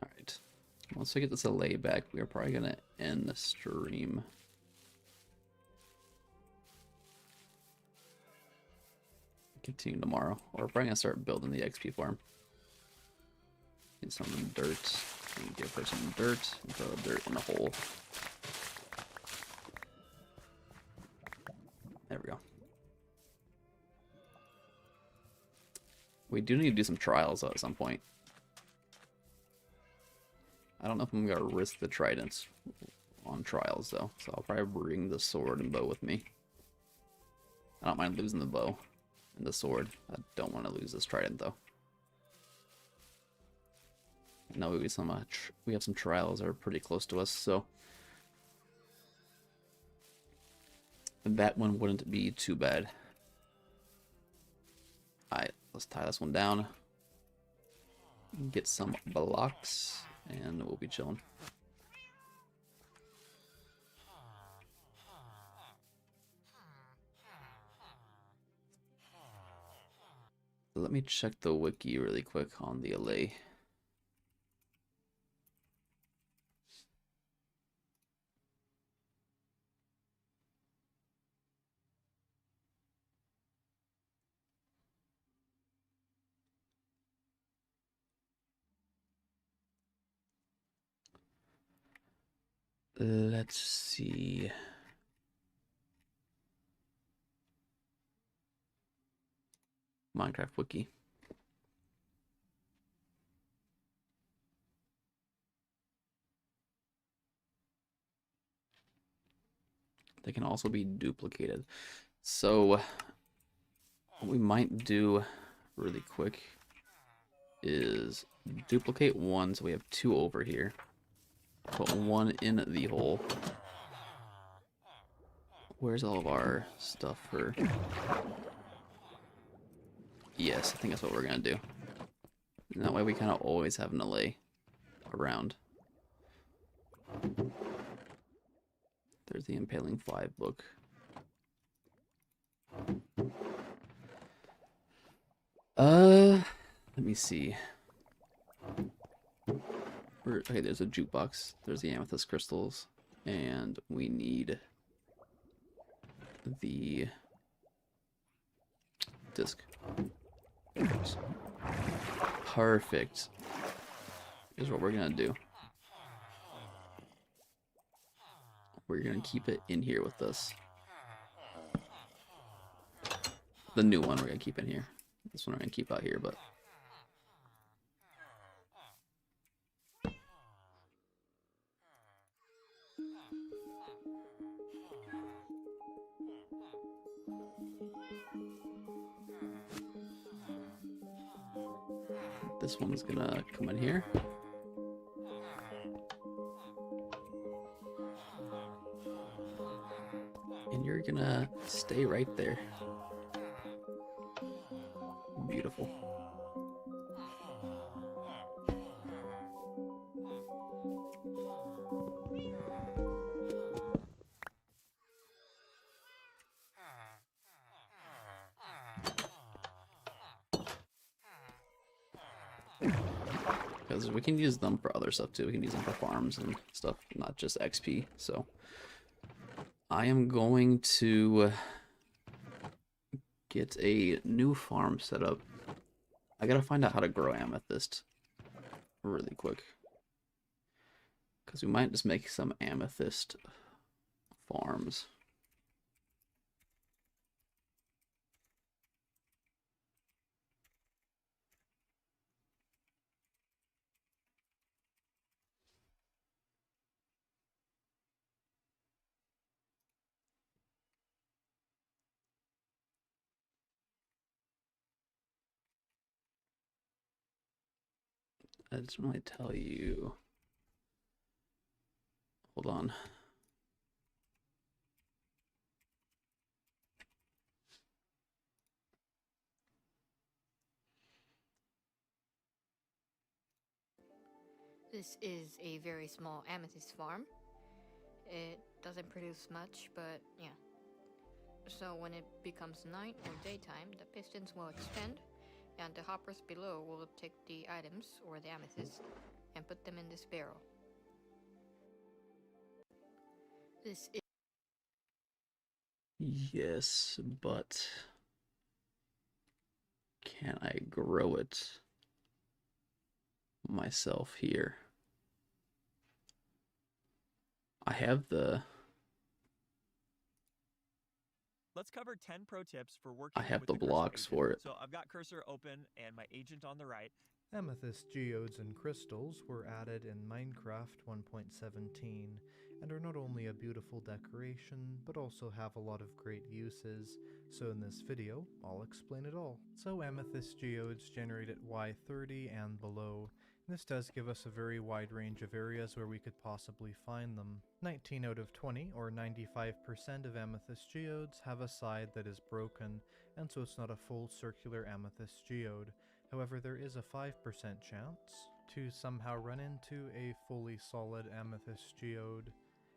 Alright. Once we get this allay back, we are probably going to end the stream. Continue tomorrow. Or we're probably going to start building the XP farm. Get some dirt. And give her some dirt. And throw the dirt in the hole. There we go. We do need to do some trials though, at some point. I don't know if I'm going to risk the tridents on trials though. So I'll probably bring the sword and bow with me. I don't mind losing the bow and the sword. I don't want to lose this trident though. No, we have some trials that are pretty close to us, so that one wouldn't be too bad. Alright, let's tie this one down. Get some blocks, and we'll be chilling. Let me check the wiki really quick on the allay. Let's see. Minecraft wiki. They can also be duplicated. So what we might do really quick is duplicate one, so we have two over here. Put one in the hole. Where's all of our stuff for? Yes, I think that's what we're gonna do. And that way we kind of always have an allay around. There's the Impaling 5 book. Let me see. Okay, there's a jukebox. There's the amethyst crystals. And we need the disc. Perfect. Here's what we're gonna do. We're gonna keep it in here with us. The new one we're gonna keep in here. This one we're gonna keep out here, but this one's gonna come in here. And you're gonna stay right there. Beautiful. Because we can use them for other stuff too. We can use them for farms and stuff, not just XP. So I am going to get a new farm set up. I gotta find out how to grow amethyst really quick. Because we might just make some amethyst farms. I just really tell you. Hold on. This is a very small amethyst farm. It doesn't produce much, but yeah. So when it becomes night or daytime, the pistons will expand, and the hoppers below will take the items, or the amethyst, and put them in this barrel. This is... Yes, but can I grow it myself here? I have the... Let's cover 10 pro tips for working I have with the Cursor blocks agent. for it. So I've got Cursor open and my agent on the right. Amethyst geodes and crystals were added in Minecraft 1.17 and are not only a beautiful decoration, but also have a lot of great uses. So in this video, I'll explain it all. So amethyst geodes generate at Y30 and below. This does give us a very wide range of areas where we could possibly find them. 19 out of 20, or 95% of amethyst geodes have a side that is broken, and so it's not a full circular amethyst geode. However, there is a 5% chance to somehow run into a fully solid amethyst geode.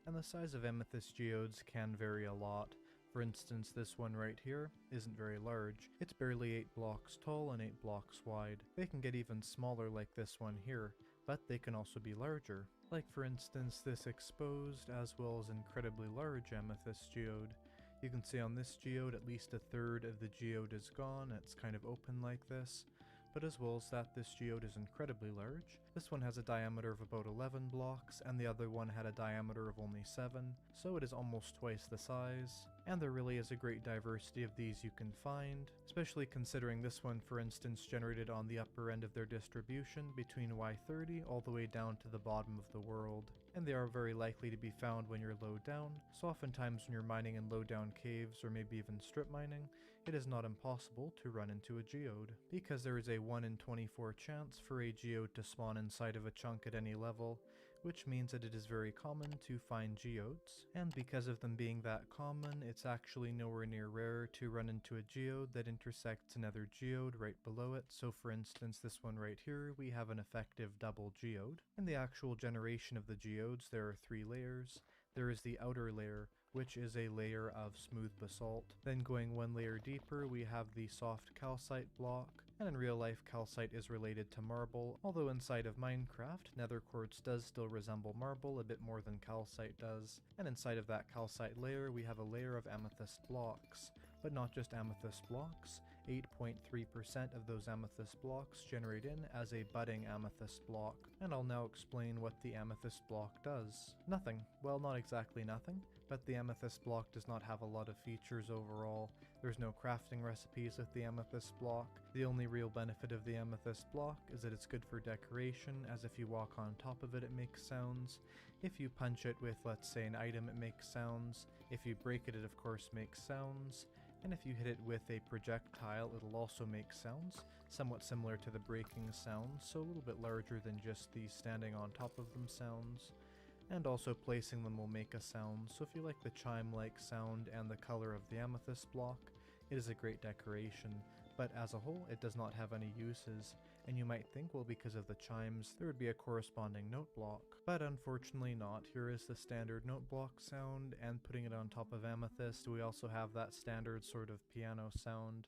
And the size of amethyst geodes can vary a lot. For instance, this one right here isn't very large. It's barely 8 blocks tall and 8 blocks wide. They can get even smaller like this one here, but they can also be larger. Like for instance this exposed as well as incredibly large amethyst geode. You can see on this geode at least a third of the geode is gone, it's kind of open like this. But as well as that, this geode is incredibly large. This one has a diameter of about 11 blocks, and the other one had a diameter of only 7, so it is almost twice the size. And there really is a great diversity of these you can find, especially considering this one, for instance, generated on the upper end of their distribution between Y30 all the way down to the bottom of the world. And they are very likely to be found when you're low down, so oftentimes when you're mining in low down caves or maybe even strip mining, it is not impossible to run into a geode, because there is a 1 in 24 chance for a geode to spawn inside of a chunk at any level, which means that it is very common to find geodes. And because of them being that common, it's actually nowhere near rare to run into a geode that intersects another geode right below it. So for instance, this one right here, we have an effective double geode. In the actual generation of the geodes, there are 3 layers. There is the outer layer, which is a layer of smooth basalt. Then going 1 layer deeper, we have the soft calcite block. And in real life, calcite is related to marble, although inside of Minecraft, nether quartz does still resemble marble a bit more than calcite does. And inside of that calcite layer, we have a layer of amethyst blocks. But not just amethyst blocks, 8.3% of those amethyst blocks generate in as a budding amethyst block. And I'll now explain what the amethyst block does. Nothing. Well, not exactly nothing, but the amethyst block does not have a lot of features overall. There's no crafting recipes with the amethyst block. The only real benefit of the amethyst block is that it's good for decoration, as if you walk on top of it, it makes sounds. If you punch it with, let's say, an item, it makes sounds. If you break it, it of course makes sounds. And if you hit it with a projectile, it'll also make sounds, somewhat similar to the breaking sounds, so a little bit larger than just the standing on top of them sounds. And also placing them will make a sound, so if you like the chime-like sound and the color of the amethyst block, it is a great decoration, but as a whole it does not have any uses. And you might think, well, because of the chimes, there would be a corresponding note block. But unfortunately not. Here is the standard note block sound, and putting it on top of amethyst, we also have that standard sort of piano sound.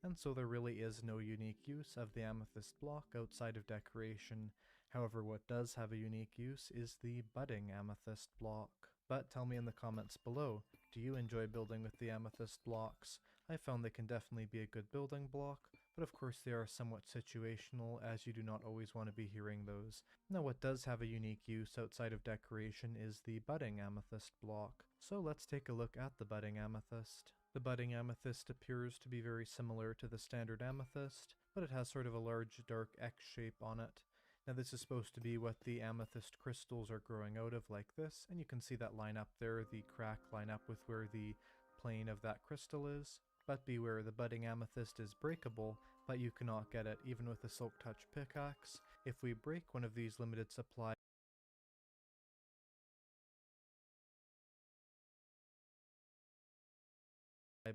And so there really is no unique use of the amethyst block outside of decoration. However, what does have a unique use is the budding amethyst block. But tell me in the comments below, do you enjoy building with the amethyst blocks? I found they can definitely be a good building block, but of course they are somewhat situational, as you do not always want to be hearing those. Now what does have a unique use outside of decoration is the budding amethyst block. So let's take a look at the budding amethyst. The budding amethyst appears to be very similar to the standard amethyst, but it has sort of a large dark X shape on it. Now this is supposed to be what the amethyst crystals are growing out of, like this, and you can see that line up there, the crack line up with where the plane of that crystal is. But beware, the budding amethyst is breakable, but you cannot get it even with a silk touch pickaxe. If we break one of these limited supply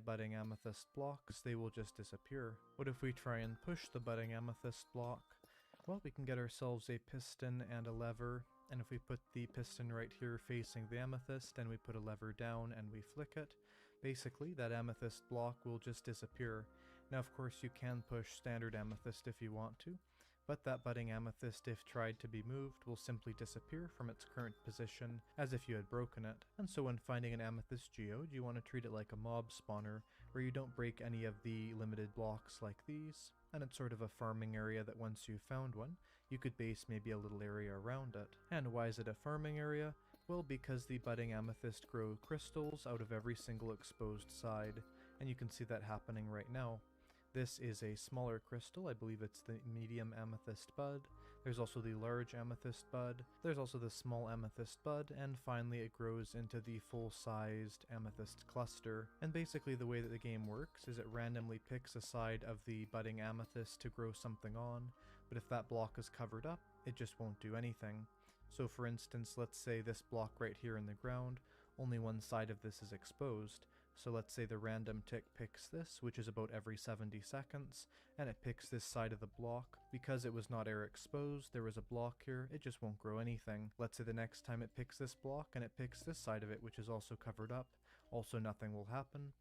budding amethyst blocks, they will just disappear. What if we try and push the budding amethyst block? Well, we can get ourselves a piston and a lever, and if we put the piston right here facing the amethyst and we put a lever down and we flick it, basically that amethyst block will just disappear. Now of course you can push standard amethyst if you want to, but that budding amethyst, if tried to be moved, will simply disappear from its current position as if you had broken it. And so when finding an amethyst geode, you want to treat it like a mob spawner, where you don't break any of the limited blocks like these, and it's sort of a farming area that once you've found one, you could base maybe a little area around it. And why is it a farming area? Well, because the budding amethyst grow crystals out of every single exposed side, and you can see that happening right now. This is a smaller crystal, I believe it's the medium amethyst bud. There's also the large amethyst bud, there's also the small amethyst bud, and finally it grows into the full-sized amethyst cluster. And basically the way that the game works is it randomly picks a side of the budding amethyst to grow something on. but if that block is covered up, it just won't do anything. So for instance, let's say this block right here in the ground, only one side of this is exposed. So let's say the random tick picks this, which is about every 70 seconds, and it picks this side of the block. Because it was not air exposed, there was a block here, it just won't grow anything. Let's say the next time it picks this block and it picks this side of it, which is also covered up, also nothing will happen.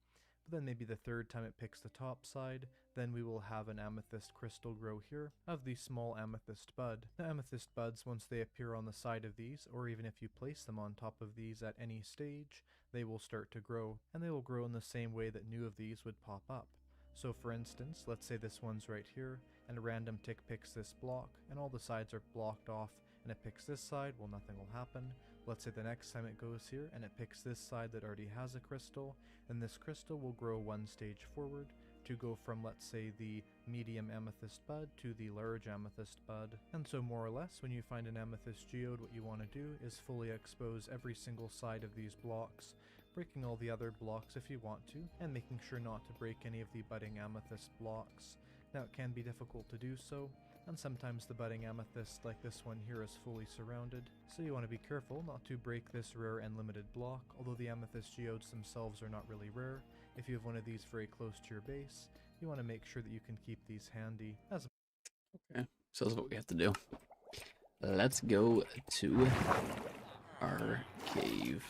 But then maybe the third time it picks the top side, then we will have an amethyst crystal grow here of the small amethyst bud. The amethyst buds, once they appear on the side of these, or even if you place them on top of these at any stage, they will start to grow, and they will grow in the same way that new of these would pop up. So for instance, let's say this one's right here, and a random tick picks this block, and all the sides are blocked off, and it picks this side, well, nothing will happen. Let's say the next time it goes here, and it picks this side that already has a crystal, and this crystal will grow one stage forward to go from, let's say, the medium amethyst bud to the large amethyst bud. And so more or less, when you find an amethyst geode, what you want to do is fully expose every single side of these blocks, breaking all the other blocks if you want to, and making sure not to break any of the budding amethyst blocks. Now it can be difficult to do so, and sometimes the budding amethyst like this one here is fully surrounded, so you want to be careful not to break this rare and limited block. Although the amethyst geodes themselves are not really rare, if you have one of these very close to your base, you want to make sure that you can keep these handy as Okay, so that's what we have to do. Let's go to our cave.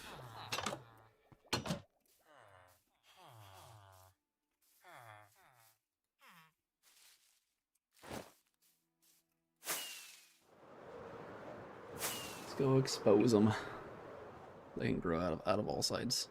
Let's go expose them. They can grow out of all sides.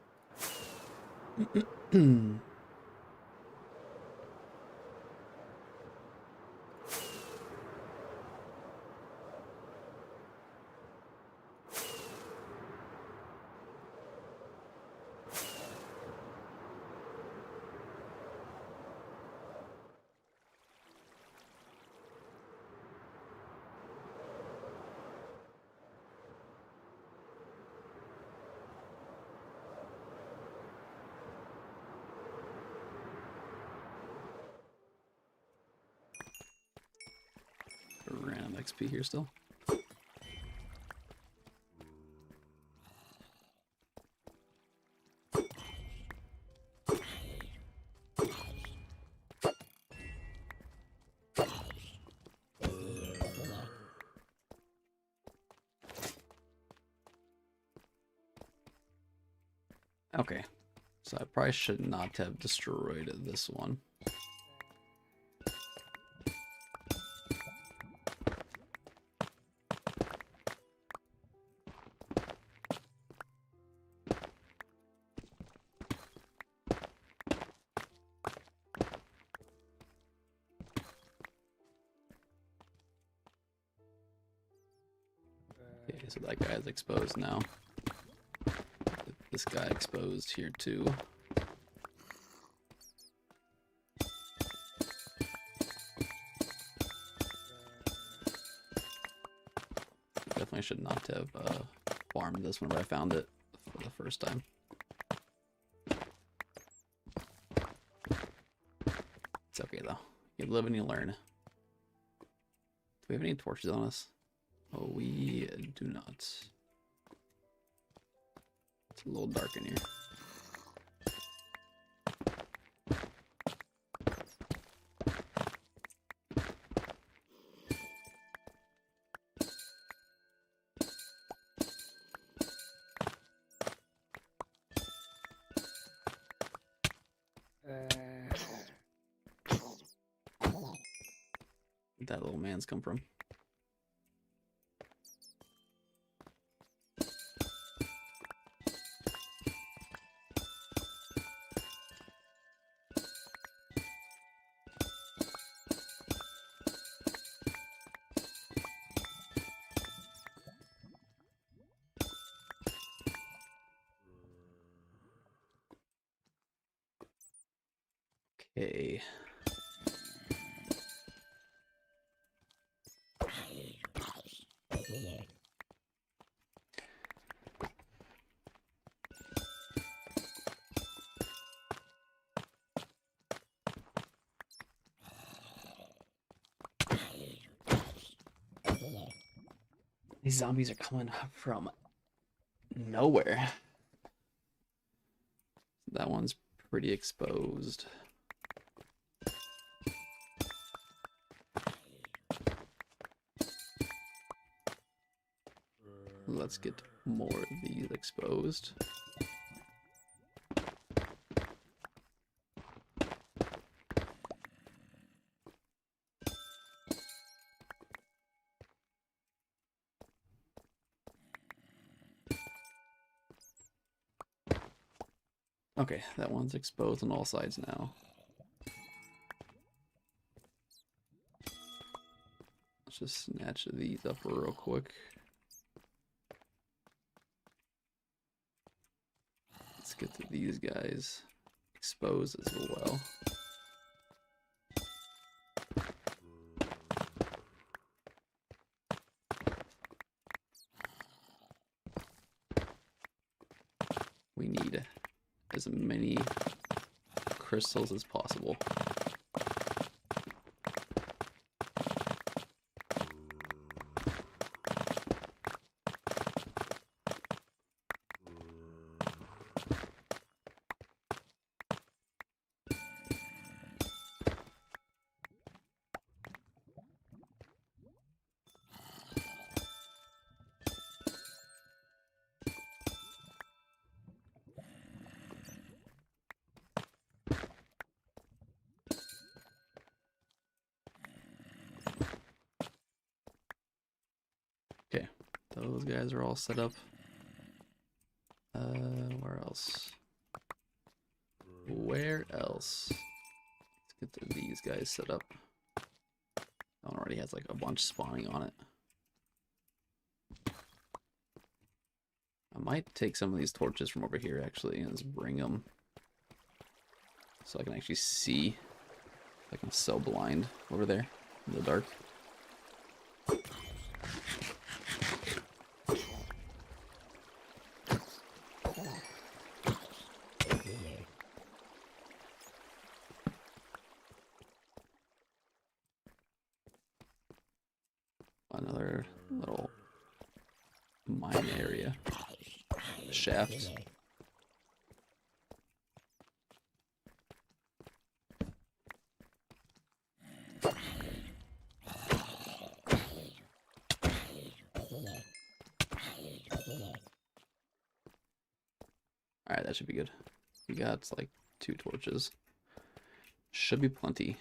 Random XP here still. Okay, so I probably should not have destroyed this one. Okay, so that guy is exposed now. This guy exposed here too. Definitely should not have farmed this whenever I found it for the first time. It's okay though. You live and you learn. Do we have any torches on us? Oh, we do not. It's a little dark in here. Where'd that little man's come from? Okay. These zombies are coming from nowhere. That one's pretty exposed. Let's get more of these exposed. Okay, that one's exposed on all sides now. Let's just snatch these up real quick. Let's get to these guys exposed as well. We need as many crystals as possible. Okay, those guys are all set up. Where else? Where else? Let's get to these guys set up. That one already has like a bunch spawning on it. I might take some of these torches from over here actually and just bring them so I can actually see. Like I'm so blind over there in the dark. Another little mine area. Shaft. Alright, that should be good. We got like 2 torches. Should be plenty.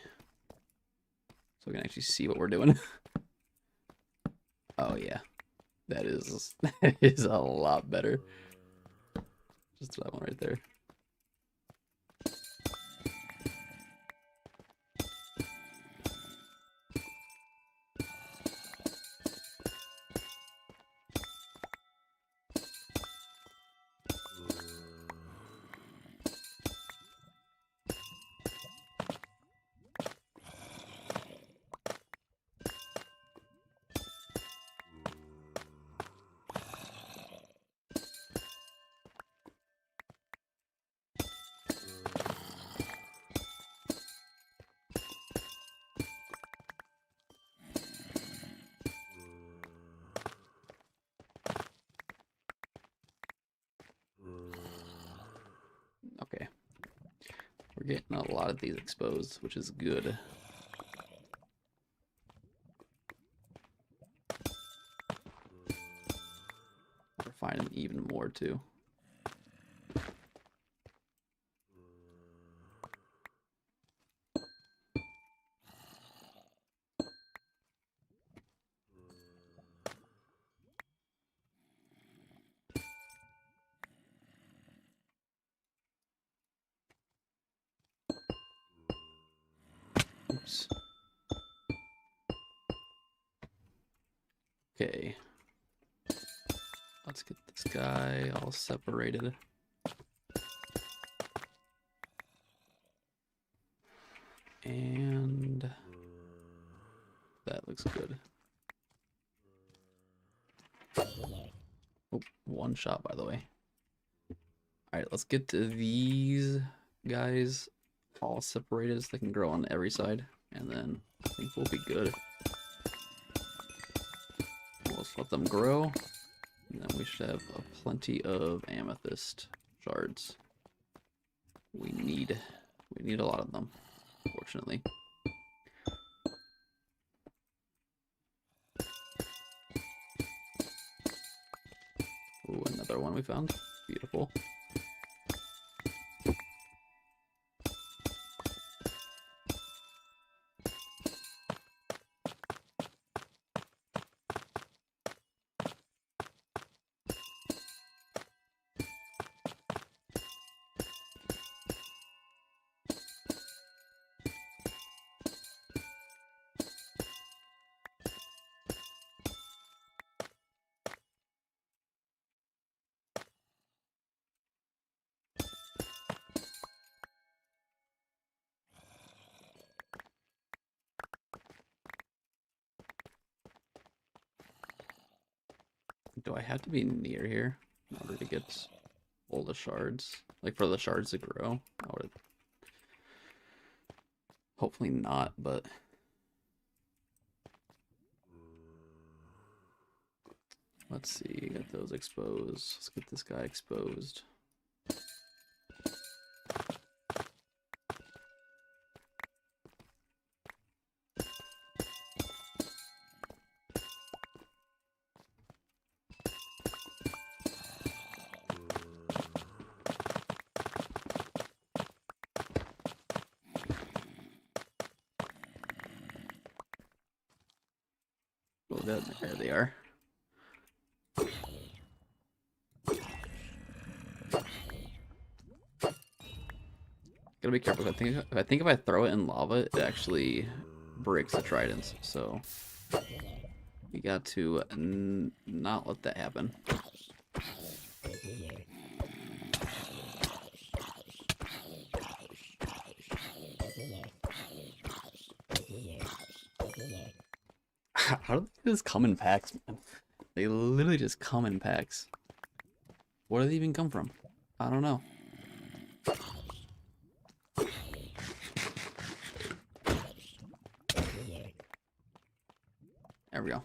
So we can actually see what we're doing. Oh yeah. That is a lot better. Just that one right there. Okay. We're getting a lot of these exposed, which is good. We're finding even more too. Oops. Okay. Let's get this guy all separated. And that looks good. Oh, one shot, by the way. Alright, let's get to these guys all separated so they can grow on every side. And then I think we'll be good. We'll just let them grow. And then we should have plenty of amethyst shards. We need a lot of them, fortunately. Ooh, another one we found. Beautiful. Do I have to be near here in order to get all the shards? Like for the shards to grow? I would. Hopefully not, but let's see. Get those exposed. Let's get this guy exposed. Oh, there they are. Gotta be careful. I think if I throw it in lava, it actually breaks the tridents. So we got to not let that happen. How do they just come in packs, man? They literally just come in packs. Where do they even come from? I don't know. There we go.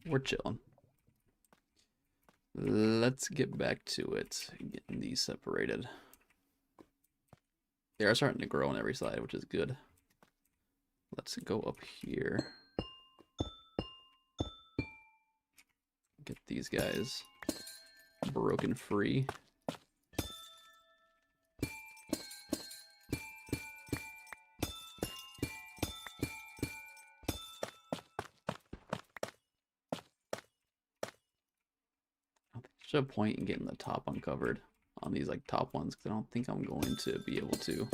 We're chilling. Let's get back to it. Getting these separated. They are starting to grow on every side, which is good. Let's go up here. Get these guys broken free. There's a point in getting the top uncovered on these like top ones, because I don't think I'm going to be able to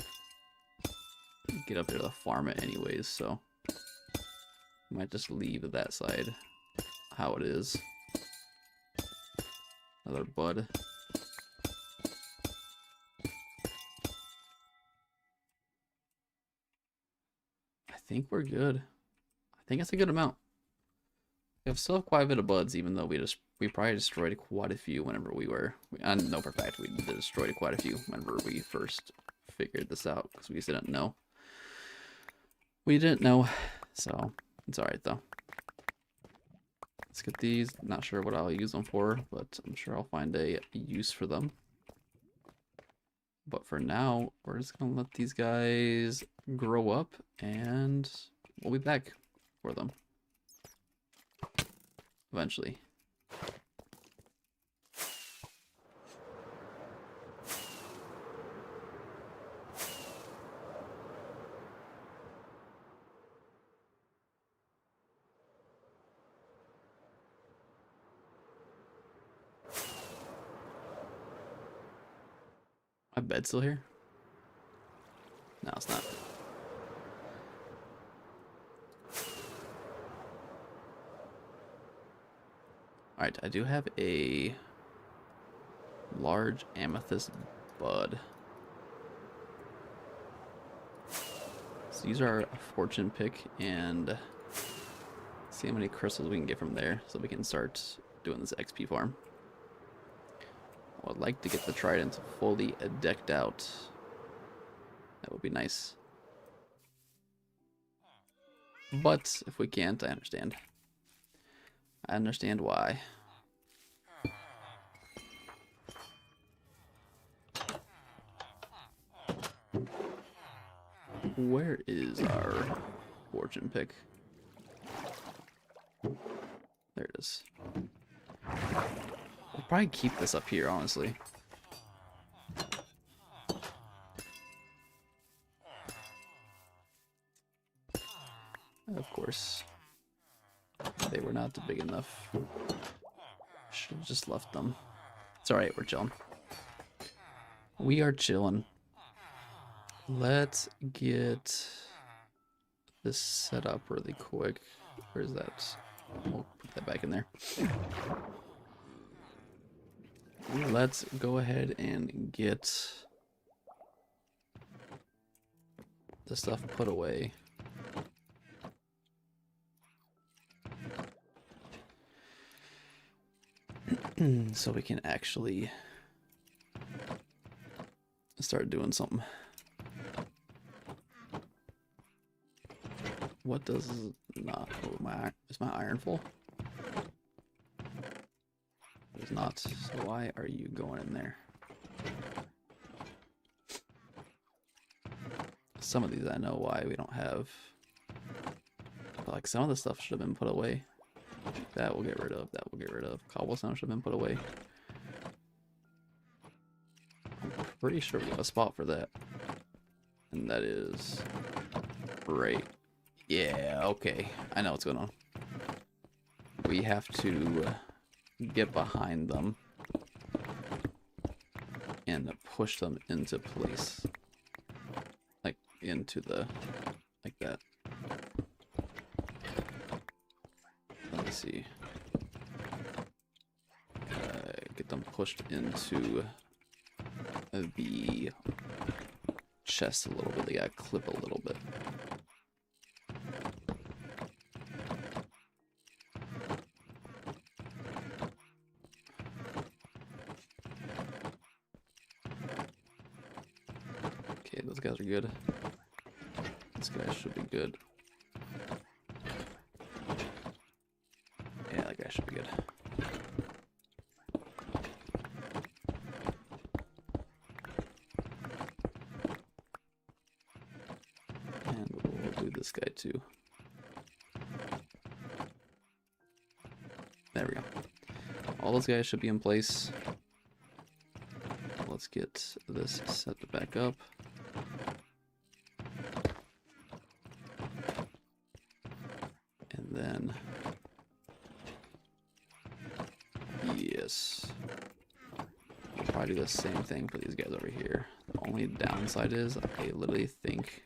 get up there to farm it anyways, so I might just leave that side how it is. Another bud. I think we're good. I think it's a good amount. We still have quite a bit of buds, even though we probably destroyed quite a few whenever we were. I know for a fact we destroyed quite a few whenever we first figured this out, because we just didn't know. We didn't know, so it's alright though. Let's get these. Not sure what I'll use them for, but I'm sure I'll find a use for them. But for now, we're just gonna let these guys grow up, and we'll be back for them eventually. My bed's still here? No, it's not. Alright, I do have a large amethyst bud. So use our fortune pick and see how many crystals we can get from there so we can start doing this XP farm. I would like to get the trident fully decked out. That would be nice. But if we can't, I understand. I understand why. Where is our fortune pick? There it is. We'll probably keep this up here, honestly. Of course. They were not big enough. Should have just left them. It's alright, we're chilling. We are chilling. Let's get this set up really quick. Where's that? We'll put that back in there. Let's go ahead and get the stuff put away. So we can actually start doing something. What does not? Oh, is my iron full? It's not. So why are you going in there? Some of these I know why we don't have. But like some of the stuff should have been put away. That we'll get rid of. That we'll get rid of. Cobblestone should have been put away. I'm pretty sure we have a spot for that. And that is right. Yeah, okay. I know what's going on. We have to get behind them and push them into place. Like into the, like that. Let me see. Get them pushed into the chest a little bit. They gotta clip a little bit. Okay, those guys are good. This guy should be good. Yeah, that guy should be good. And we'll do this guy too. There we go. All those guys should be in place. Let's get this set back up. And then, yes, we'll probably do the same thing for these guys over here. The only downside is I literally think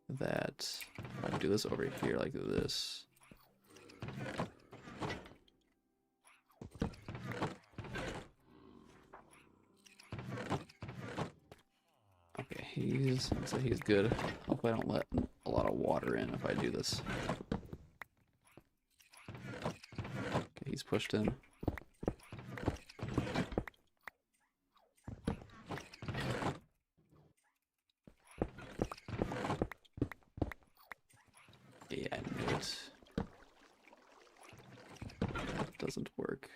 that if I do this over here like this, so he's good. Hopefully I don't let a lot of water in if I do this. Okay, he's pushed in. Yeah, I knew it. That doesn't work.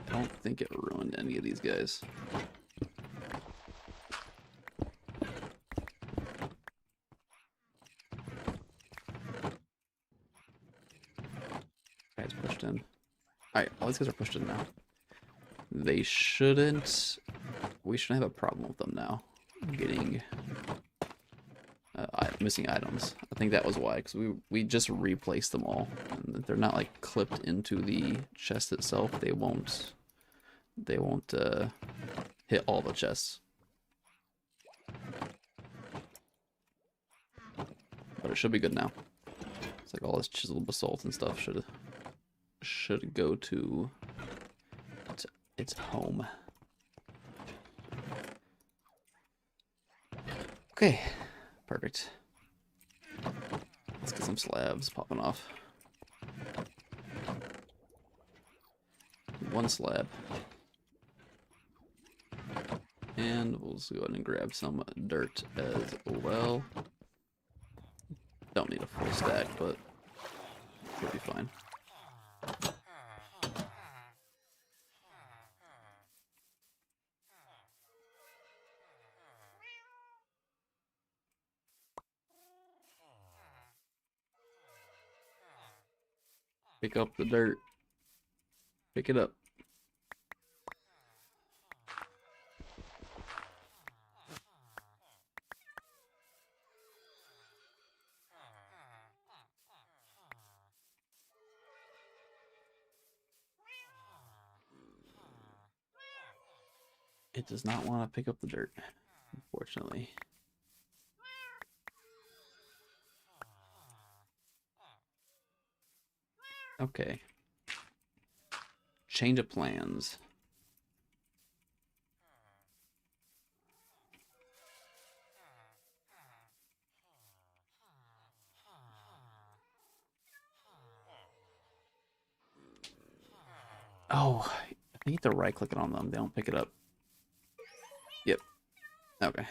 I don't think it ruined any of these guys. Guys pushed in. Alright, all these guys are pushed in now. They shouldn't... We shouldn't have a problem with them now. Getting... missing items. I think that was why, because we just replaced them all. And they're not like clipped into the chest itself. They won't hit all the chests. But it should be good now. It's like all this chiseled basalt and stuff should go to its home. Okay, perfect. Let's get some slabs popping off. One slab. And we'll just go ahead and grab some dirt as well. Don't need a full stack, but we'll be fine. Pick up the dirt. Pick it up. It does not want to pick up the dirt, unfortunately. Okay. Change of plans. Oh, I need to right click it on them. They don't pick it up. Yep. Okay.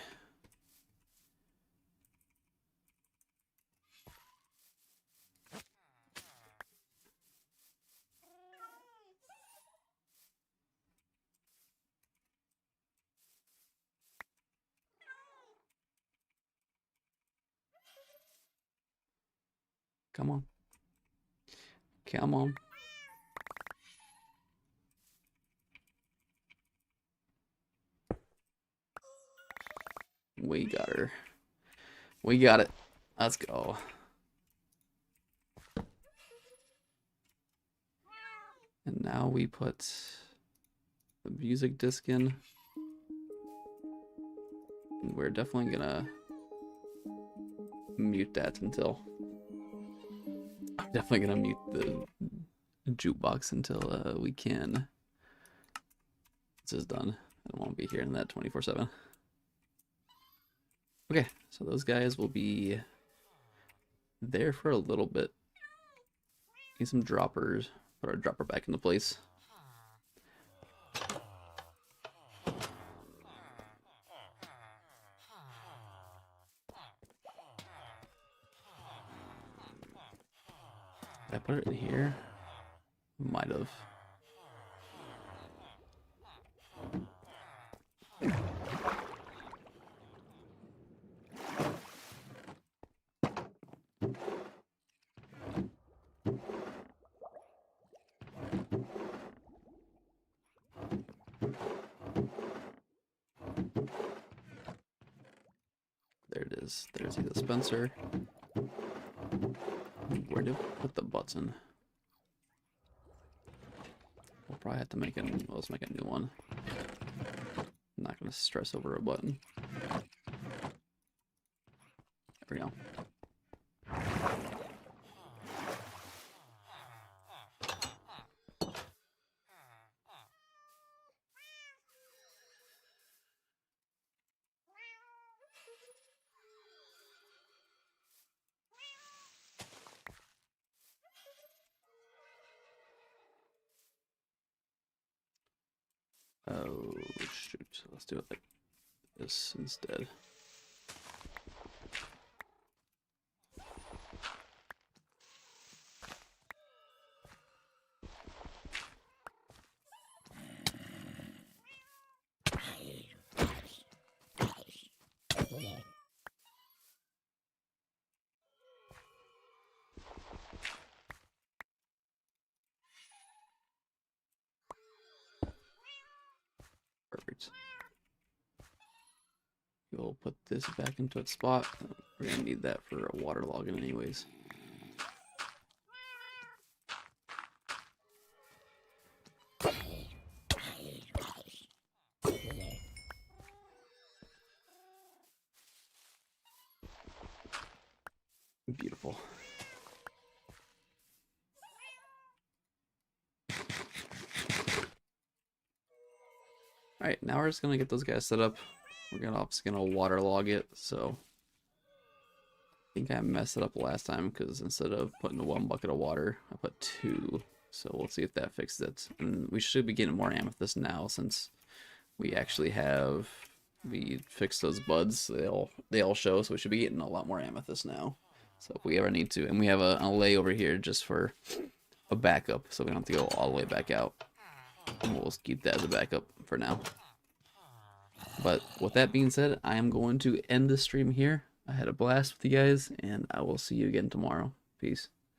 Come on. Come on. We got her. We got it. Let's go. And now we put the music disc in. And we're definitely gonna mute that until... I'm definitely gonna mute the jukebox until we can. This is done. I don't want to be hearing that 24/7. Okay, so those guys will be there for a little bit. Need some droppers. Put our dropper back into place. Did I put it in here? Might have. There it is. There's the dispenser. Where did we put the button? We'll probably have to make let's make a new one. I'm not gonna stress over a button. There we go. Oh shoot, let's do it like this instead. Perfect. We'll put this back into its spot. We're gonna need that for a waterlogging anyways. Beautiful. Alright, now we're just gonna get those guys set up. We're obviously gonna waterlog it, so I think I messed it up last time because instead of putting 1 bucket of water, I put 2. So we'll see if that fixes it. And we should be getting more amethyst now since we actually have we fixed those buds. They all show, so we should be getting a lot more amethyst now. So if we ever need to, and we have a lay over here just for a backup, so we don't have to go all the way back out. And we'll just keep that as a backup for now. But with that being said, I am going to end the stream here. I had a blast with you guys, and I will see you again tomorrow. Peace.